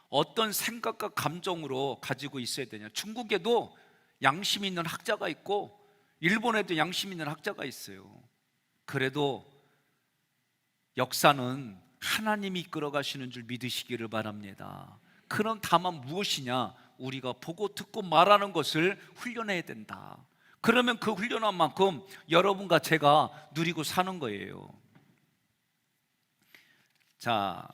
어떤 생각과 감정으로 가지고 있어야 되냐. 중국에도 양심 있는 학자가 있고 일본에도 양심 있는 학자가 있어요. 그래도 역사는 하나님이 이끌어 가시는 줄 믿으시기를 바랍니다. 그럼 다만 무엇이냐? 우리가 보고 듣고 말하는 것을 훈련해야 된다. 그러면 그 훈련한 만큼 여러분과 제가 누리고 사는 거예요. 자,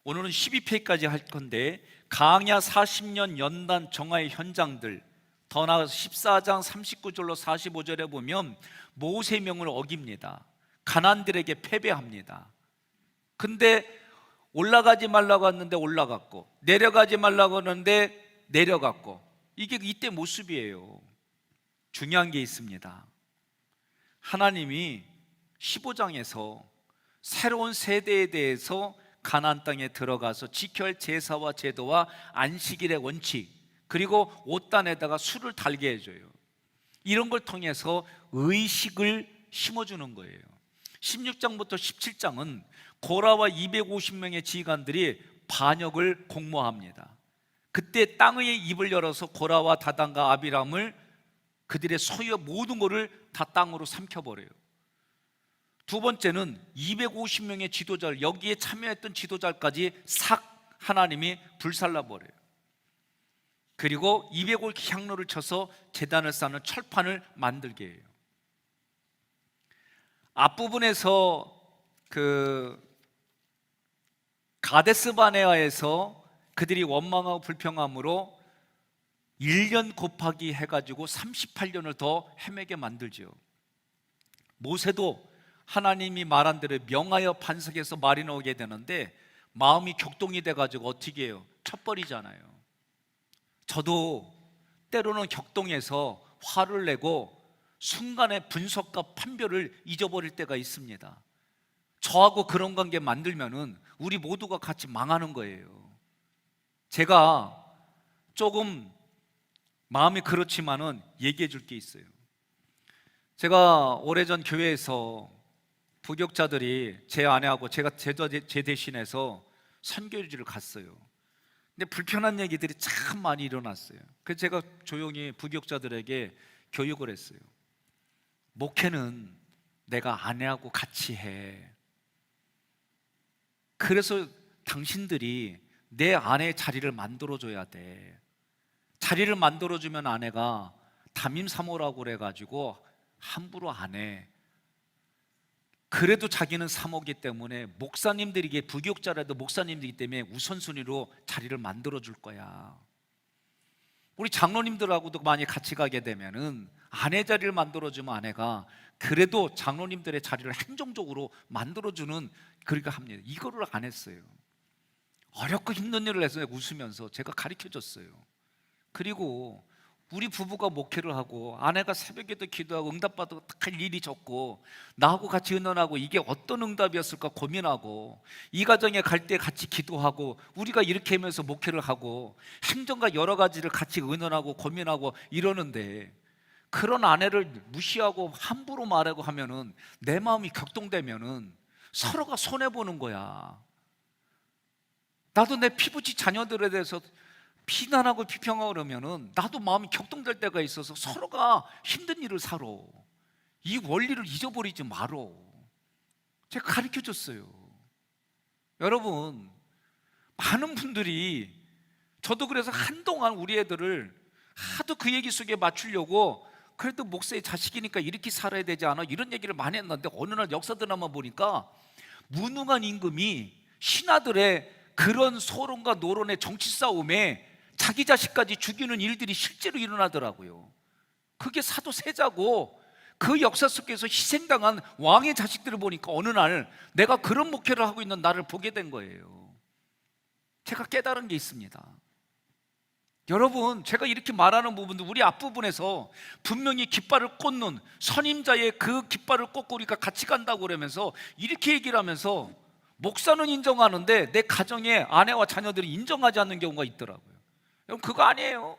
오늘은 12페이지까지 할 건데 강야 40년 연단 정화의 현장들, 더 나아가서 14장 39절로 45절에 보면 모세명을 어깁니다. 가나안들에게 패배합니다. 근데 올라가지 말라고 했는데 올라갔고, 내려가지 말라고 했는데 내려갔고, 이게 이때 모습이에요. 중요한 게 있습니다. 하나님이 15장에서 새로운 세대에 대해서 가나안 땅에 들어가서 지켜야 할 제사와 제도와 안식일의 원칙, 그리고 옷단에다가 술을 달게 해줘요. 이런 걸 통해서 의식을 심어주는 거예요. 16장부터 17장은 고라와 250명의 지휘관들이 반역을 공모합니다. 그때 땅의 입을 열어서 고라와 다단과 아비람을 그들의 소유의 모든 것을 다 땅으로 삼켜버려요. 두 번째는 250명의 지도자를, 여기에 참여했던 지도자까지 싹 하나님이 불살라버려요. 그리고 250 향로를 쳐서 제단을 쌓는 철판을 만들게 해요. 앞부분에서 그 가데스 바네아에서 그들이 원망하고 불평함으로 1년 곱하기 해가지고 38년을 더 헤매게 만들죠. 모세도 하나님이 말한 대로 명하여 반석에서 말이 나오게 되는데 마음이 격동이 돼가지고 어떻게 해요? 쳐버리잖아요. 저도 때로는 격동해서 화를 내고 순간의 분석과 판별을 잊어버릴 때가 있습니다. 저하고 그런 관계 만들면은 우리 모두가 같이 망하는 거예요. 제가 조금 마음이 그렇지만은 얘기해 줄 게 있어요. 제가 오래전 교회에서 부교육자들이 제 아내하고 제가 제 대신해서 선교지를 갔어요. 근데 불편한 얘기들이 참 많이 일어났어요. 그래서 제가 조용히 부교육자들에게 교육을 했어요. 목회는 내가 아내하고 같이 해. 그래서 당신들이 내 아내의 자리를 만들어줘야 돼. 자리를 만들어주면 아내가 담임 사모라고 그래가지고 함부로 안 해. 그래도 자기는 사모기 때문에 목사님들에게, 부교육자라도 목사님들이기 때문에 우선순위로 자리를 만들어줄 거야. 우리 장로님들하고도 많이 같이 가게 되면은 아내 자리를 만들어주면 아내가 그래도 장로님들의 자리를 행정적으로 만들어주는, 그러니까 합니다. 이거를 안 했어요. 어렵고 힘든 일을 해서 웃으면서 제가 가르쳐줬어요. 그리고 우리 부부가 목회를 하고 아내가 새벽에도 기도하고 응답받고 할 일이 적고 나하고 같이 의논하고 이게 어떤 응답이었을까 고민하고 이 가정에 갈 때 같이 기도하고 우리가 이렇게 하면서 목회를 하고 행정과 여러 가지를 같이 의논하고 고민하고 이러는데, 그런 아내를 무시하고 함부로 말하고 하면은 내 마음이 격동되면은 서로가 손해보는 거야. 나도 내 피부치 자녀들에 대해서 비난하고 비평하고 그러면은 나도 마음이 격동될 때가 있어서 서로가 힘든 일을 살아. 이 원리를 잊어버리지 말어. 제가 가르쳐줬어요. 여러분, 많은 분들이, 저도 그래서 한동안 우리 애들을 하도 그 얘기 속에 맞추려고 그래도 목사의 자식이니까 이렇게 살아야 되지 않아? 이런 얘기를 많이 했는데 어느 날 역사 드라마 보니까 무능한 임금이 신하들의 그런 소론과 노론의 정치 싸움에 자기 자식까지 죽이는 일들이 실제로 일어나더라고요. 그게 사도 세자고 그 역사 속에서 희생당한 왕의 자식들을 보니까 어느 날 내가 그런 목회를 하고 있는 나를 보게 된 거예요. 제가 깨달은 게 있습니다. 여러분, 제가 이렇게 말하는 부분도 우리 앞부분에서 분명히 깃발을 꽂는 선임자의 그 깃발을 꽂고 우리가 같이 간다고 그러면서 이렇게 얘기를 하면서 목사는 인정하는데 내 가정의 아내와 자녀들이 인정하지 않는 경우가 있더라고요. 여러분, 그거 아니에요.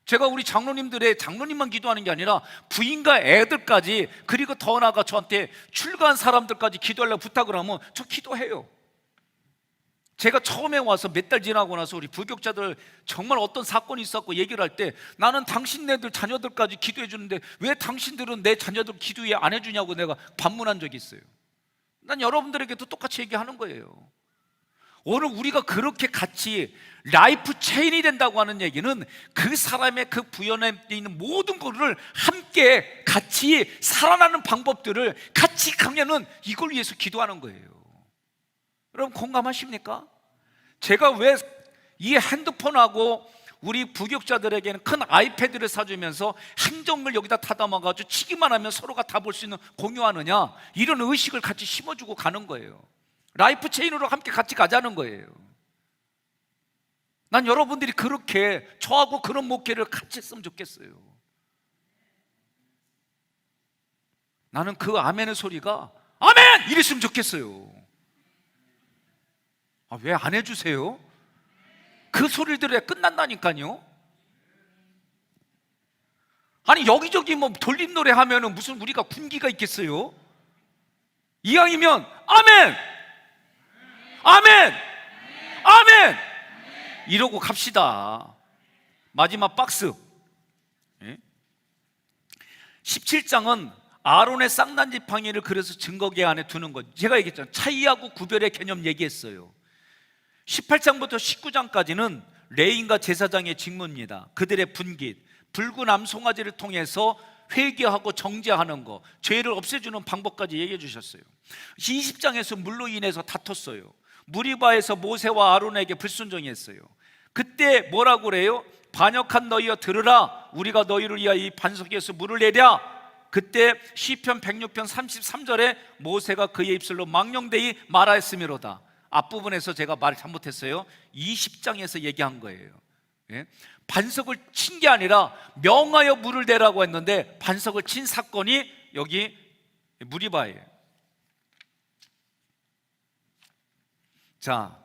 제가 우리 장로님만 기도하는 게 아니라 부인과 애들까지, 그리고 더 나아가 저한테 출가한 사람들까지 기도하려고 부탁을 하면 저 기도해요. 제가 처음에 와서 몇 달 지나고 나서 우리 부교육자들 정말 어떤 사건이 있었고 얘기를 할 때 나는 당신네들 자녀들까지 기도해 주는데 왜 당신들은 내 자녀들 기도에 안 해주냐고 내가 반문한 적이 있어요. 난 여러분들에게도 똑같이 얘기하는 거예요. 오늘 우리가 그렇게 같이 라이프 체인이 된다고 하는 얘기는 그 사람의 그 부연에 있는 모든 것을 함께 같이 살아나는 방법들을 같이 가면은 이걸 위해서 기도하는 거예요. 여러분, 공감하십니까? 제가 왜 이 핸드폰하고 우리 부교육자들에게는 큰 아이패드를 사주면서 행정을 여기다 타담아가지고 치기만 하면 서로가 다 볼 수 있는 공유하느냐, 이런 의식을 같이 심어주고 가는 거예요. 라이프 체인으로 함께 같이 가자는 거예요. 난 여러분들이 그렇게 저하고 그런 목회를 같이 했으면 좋겠어요. 나는 그 아멘의 소리가 아멘! 이랬으면 좋겠어요. 왜 안 해주세요? 그 소리를 들어야 끝난다니까요. 아니 여기저기 뭐 돌림 노래 하면은 무슨 우리가 군기가 있겠어요? 이왕이면 아멘! 아멘! 아멘! 이러고 갑시다. 마지막 박스. 17장은 아론의 쌍난 지팡이를 그래서 증거계 안에 두는 것. 제가 얘기했잖아요. 차이하고 구별의 개념 얘기했어요. 18장부터 19장까지는 레인과 제사장의 직무입니다. 그들의 분깃, 붉은 암송아지를 통해서 회개하고 정죄하는 거, 죄를 없애주는 방법까지 얘기해 주셨어요. 20장에서 물로 인해서 다퉜어요. 무리바에서 모세와 아론에게 불순종했어요. 그때 뭐라고 그래요? 반역한 너희여 들으라, 우리가 너희를 위하여 이 반석에서 물을 내랴. 그때 시편 106편 33절에 모세가 그의 입술로 망령되이 말하였으미로다. 앞부분에서 제가 말 잘못했어요. 20장에서 얘기한 거예요. 예? 반석을 친 게 아니라 명하여 물을 내라고 했는데 반석을 친 사건이 여기 무리바예요. 자,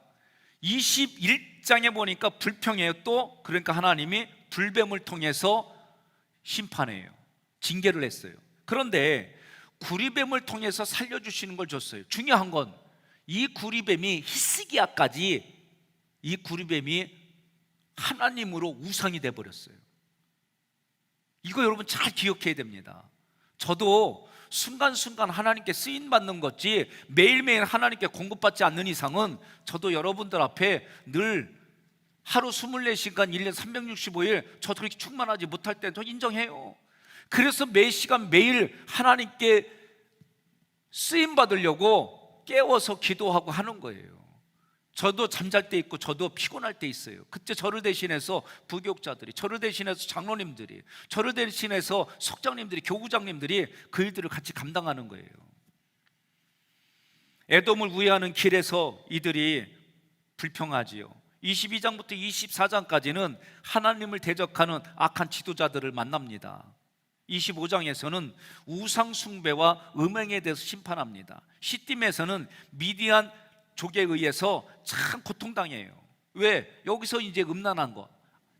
21장에 보니까 불평해요. 또 그러니까 하나님이 불뱀을 통해서 심판해요. 징계를 했어요. 그런데 구리뱀을 통해서 살려주시는 걸 줬어요. 중요한 건 이 구리뱀이 히스기야까지 이 구리뱀이 하나님으로 우상이 돼버렸어요. 이거 여러분 잘 기억해야 됩니다. 저도 순간순간 하나님께 쓰임받는 거지 매일매일 하나님께 공급받지 않는 이상은 저도 여러분들 앞에 늘 하루 24시간 1년 365일 저 그렇게 충만하지 못할 때 저 인정해요. 그래서 매 시간 매일 하나님께 쓰임받으려고 깨워서 기도하고 하는 거예요. 저도 잠잘 때 있고 저도 피곤할 때 있어요. 그때 저를 대신해서 부교육자들이, 저를 대신해서 장로님들이, 저를 대신해서 석장님들이, 교구장님들이 그 일들을 같이 감당하는 거예요. 에돔을 우회하는 길에서 이들이 불평하지요. 22장부터 24장까지는 하나님을 대적하는 악한 지도자들을 만납니다. 25장에서는 우상 숭배와 음행에 대해서 심판합니다. 시딤에서는 미디안 족에 의해서 참 고통당해요. 왜? 여기서 이제 음란한 것,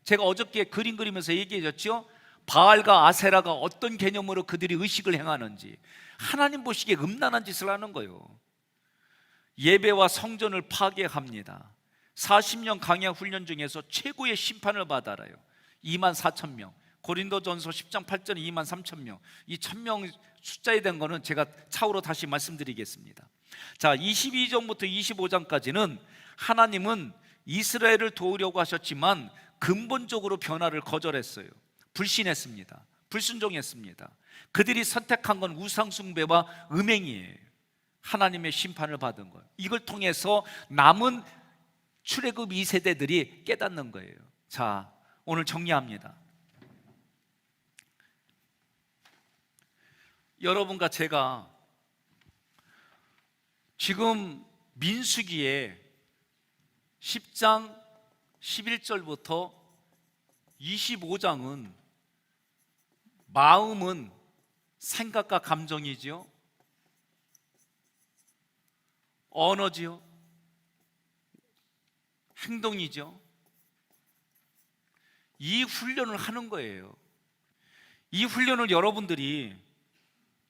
제가 어저께 그림 그리면서 얘기해줬죠. 바알과 아세라가 어떤 개념으로 그들이 의식을 행하는지, 하나님 보시기에 음란한 짓을 하는 거예요. 예배와 성전을 파괴합니다. 40년 강야 훈련 중에서 최고의 심판을 받아라요. 24,000명. 고린도전서 10장 8절에 23,000명. 이 1,000명 숫자에 대한 거는 제가 차후로 다시 말씀드리겠습니다. 자, 22장부터 25장까지는 하나님은 이스라엘을 도우려고 하셨지만 근본적으로 변화를 거절했어요. 불신했습니다. 불순종했습니다. 그들이 선택한 건 우상숭배와 음행이에요. 하나님의 심판을 받은 거예요. 이걸 통해서 남은 출애굽 2세대들이 깨닫는 거예요. 자, 오늘 정리합니다. 여러분과 제가 지금 민수기에 10장 11절부터 25장은 마음은 생각과 감정이지요, 언어지요, 행동이죠. 이 훈련을 하는 거예요. 이 훈련을 여러분들이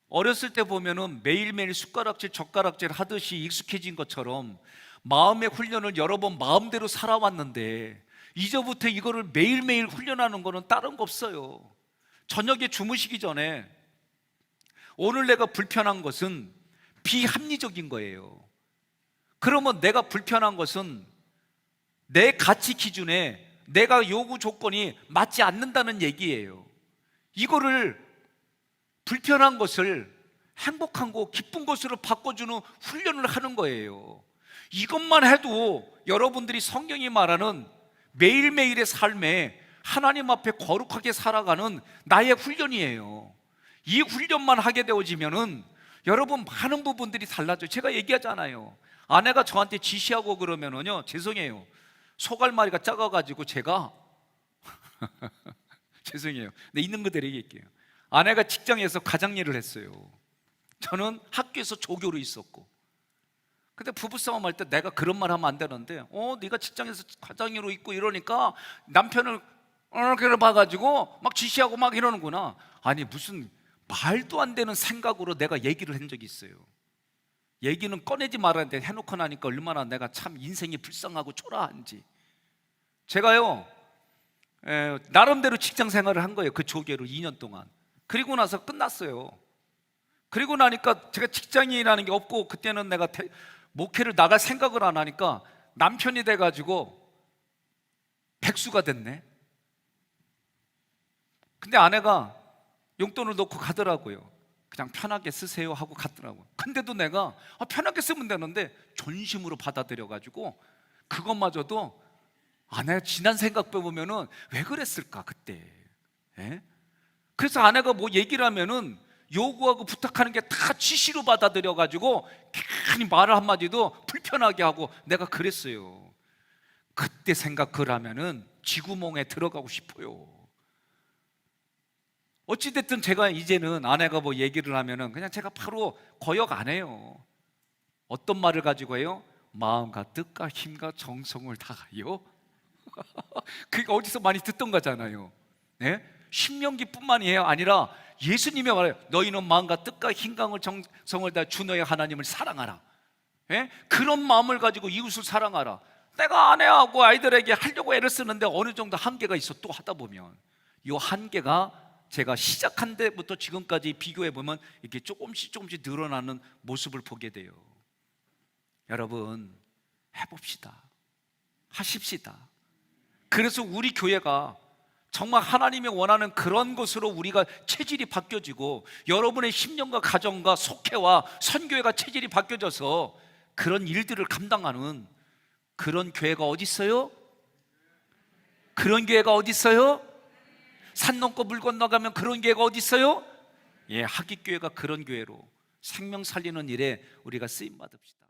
어렸을 때 보면은 매일매일 숟가락질 젓가락질 하듯이 익숙해진 것처럼 마음의 훈련을 여러 번 마음대로 살아왔는데 이제부터 이거를 매일매일 훈련하는 거는 다른 거 없어요. 저녁에 주무시기 전에 오늘 내가 불편한 것은 비합리적인 거예요. 그러면 내가 불편한 것은 내 가치 기준에 내가 요구 조건이 맞지 않는다는 얘기예요. 이거를 불편한 것을 행복한 거, 기쁜 것으로 바꿔주는 훈련을 하는 거예요. 이것만 해도 여러분들이 성경이 말하는 매일매일의 삶에 하나님 앞에 거룩하게 살아가는 나의 훈련이에요. 이 훈련만 하게 되어지면은 여러분 많은 부분들이 달라져요. 제가 얘기하잖아요. 아내가 저한테 지시하고 그러면은요, 죄송해요, 소갈마리가 작아가지고 제가 죄송해요, 근데 있는 그대로 얘기할게요. 아내가 직장에서 가장 일을 했어요. 저는 학교에서 조교로 있었고. 근데 부부싸움 할 때 내가 그런 말 하면 안 되는데 네가 직장에서 과장으로 있고 이러니까 남편을 이렇게 봐가지고 막 지시하고 막 이러는구나. 아니, 무슨 말도 안 되는 생각으로 내가 얘기를 한 적이 있어요. 얘기는 꺼내지 말았는데 해놓고 나니까 얼마나 내가 참 인생이 불쌍하고 초라한지. 제가요 나름대로 직장 생활을 한 거예요. 그 조교로 2년 동안. 그리고 나서 끝났어요. 그리고 나니까 제가 직장인이라는 게 없고, 그때는 내가 목회를 나갈 생각을 안 하니까 남편이 돼가지고 백수가 됐네. 근데 아내가 용돈을 넣고 가더라고요. 그냥 편하게 쓰세요 하고 갔더라고요. 근데도 내가 편하게 쓰면 되는데 존심으로 받아들여가지고 그것마저도 아내 지난 생각 해보면은 왜 그랬을까 그때. 예? 그래서 아내가 뭐 얘기를 하면은 요구하고 부탁하는 게 다 지시로 받아들여가지고 괜히 말을 한마디도 불편하게 하고 내가 그랬어요. 그때 생각을 하면은 쥐구멍에 들어가고 싶어요. 어찌됐든 제가 이제는 아내가 뭐 얘기를 하면은 그냥 제가 바로 거역 안 해요. 어떤 말을 가지고 해요? 마음과 뜻과 힘과 정성을 다하여. 그게 어디서 많이 듣던 거잖아요. 네? 신명기뿐만이 아니라 예수님이 말해요. 너희는 마음과 뜻과 힘과 정성을 다해 주 너의 하나님을 사랑하라. 예? 그런 마음을 가지고 이웃을 사랑하라. 내가 아내하고 아이들에게 하려고 애를 쓰는데 어느 정도 한계가 있어. 또 하다 보면 이 한계가 제가 시작한 때부터 지금까지 비교해 보면 이렇게 조금씩 늘어나는 모습을 보게 돼요. 여러분 해봅시다. 하십시다. 그래서 우리 교회가 정말 하나님이 원하는 그런 것으로 우리가 체질이 바뀌어지고 여러분의 10년과 가정과 속회와 선교회가 체질이 바뀌어져서 그런 일들을 감당하는 그런 교회가 어디 있어요? 그런 교회가 어디 있어요? 산 넘고 물 건너가면 그런 교회가 어디 있어요? 예, 하깃교회가 그런 교회로 생명 살리는 일에 우리가 쓰임 받읍시다.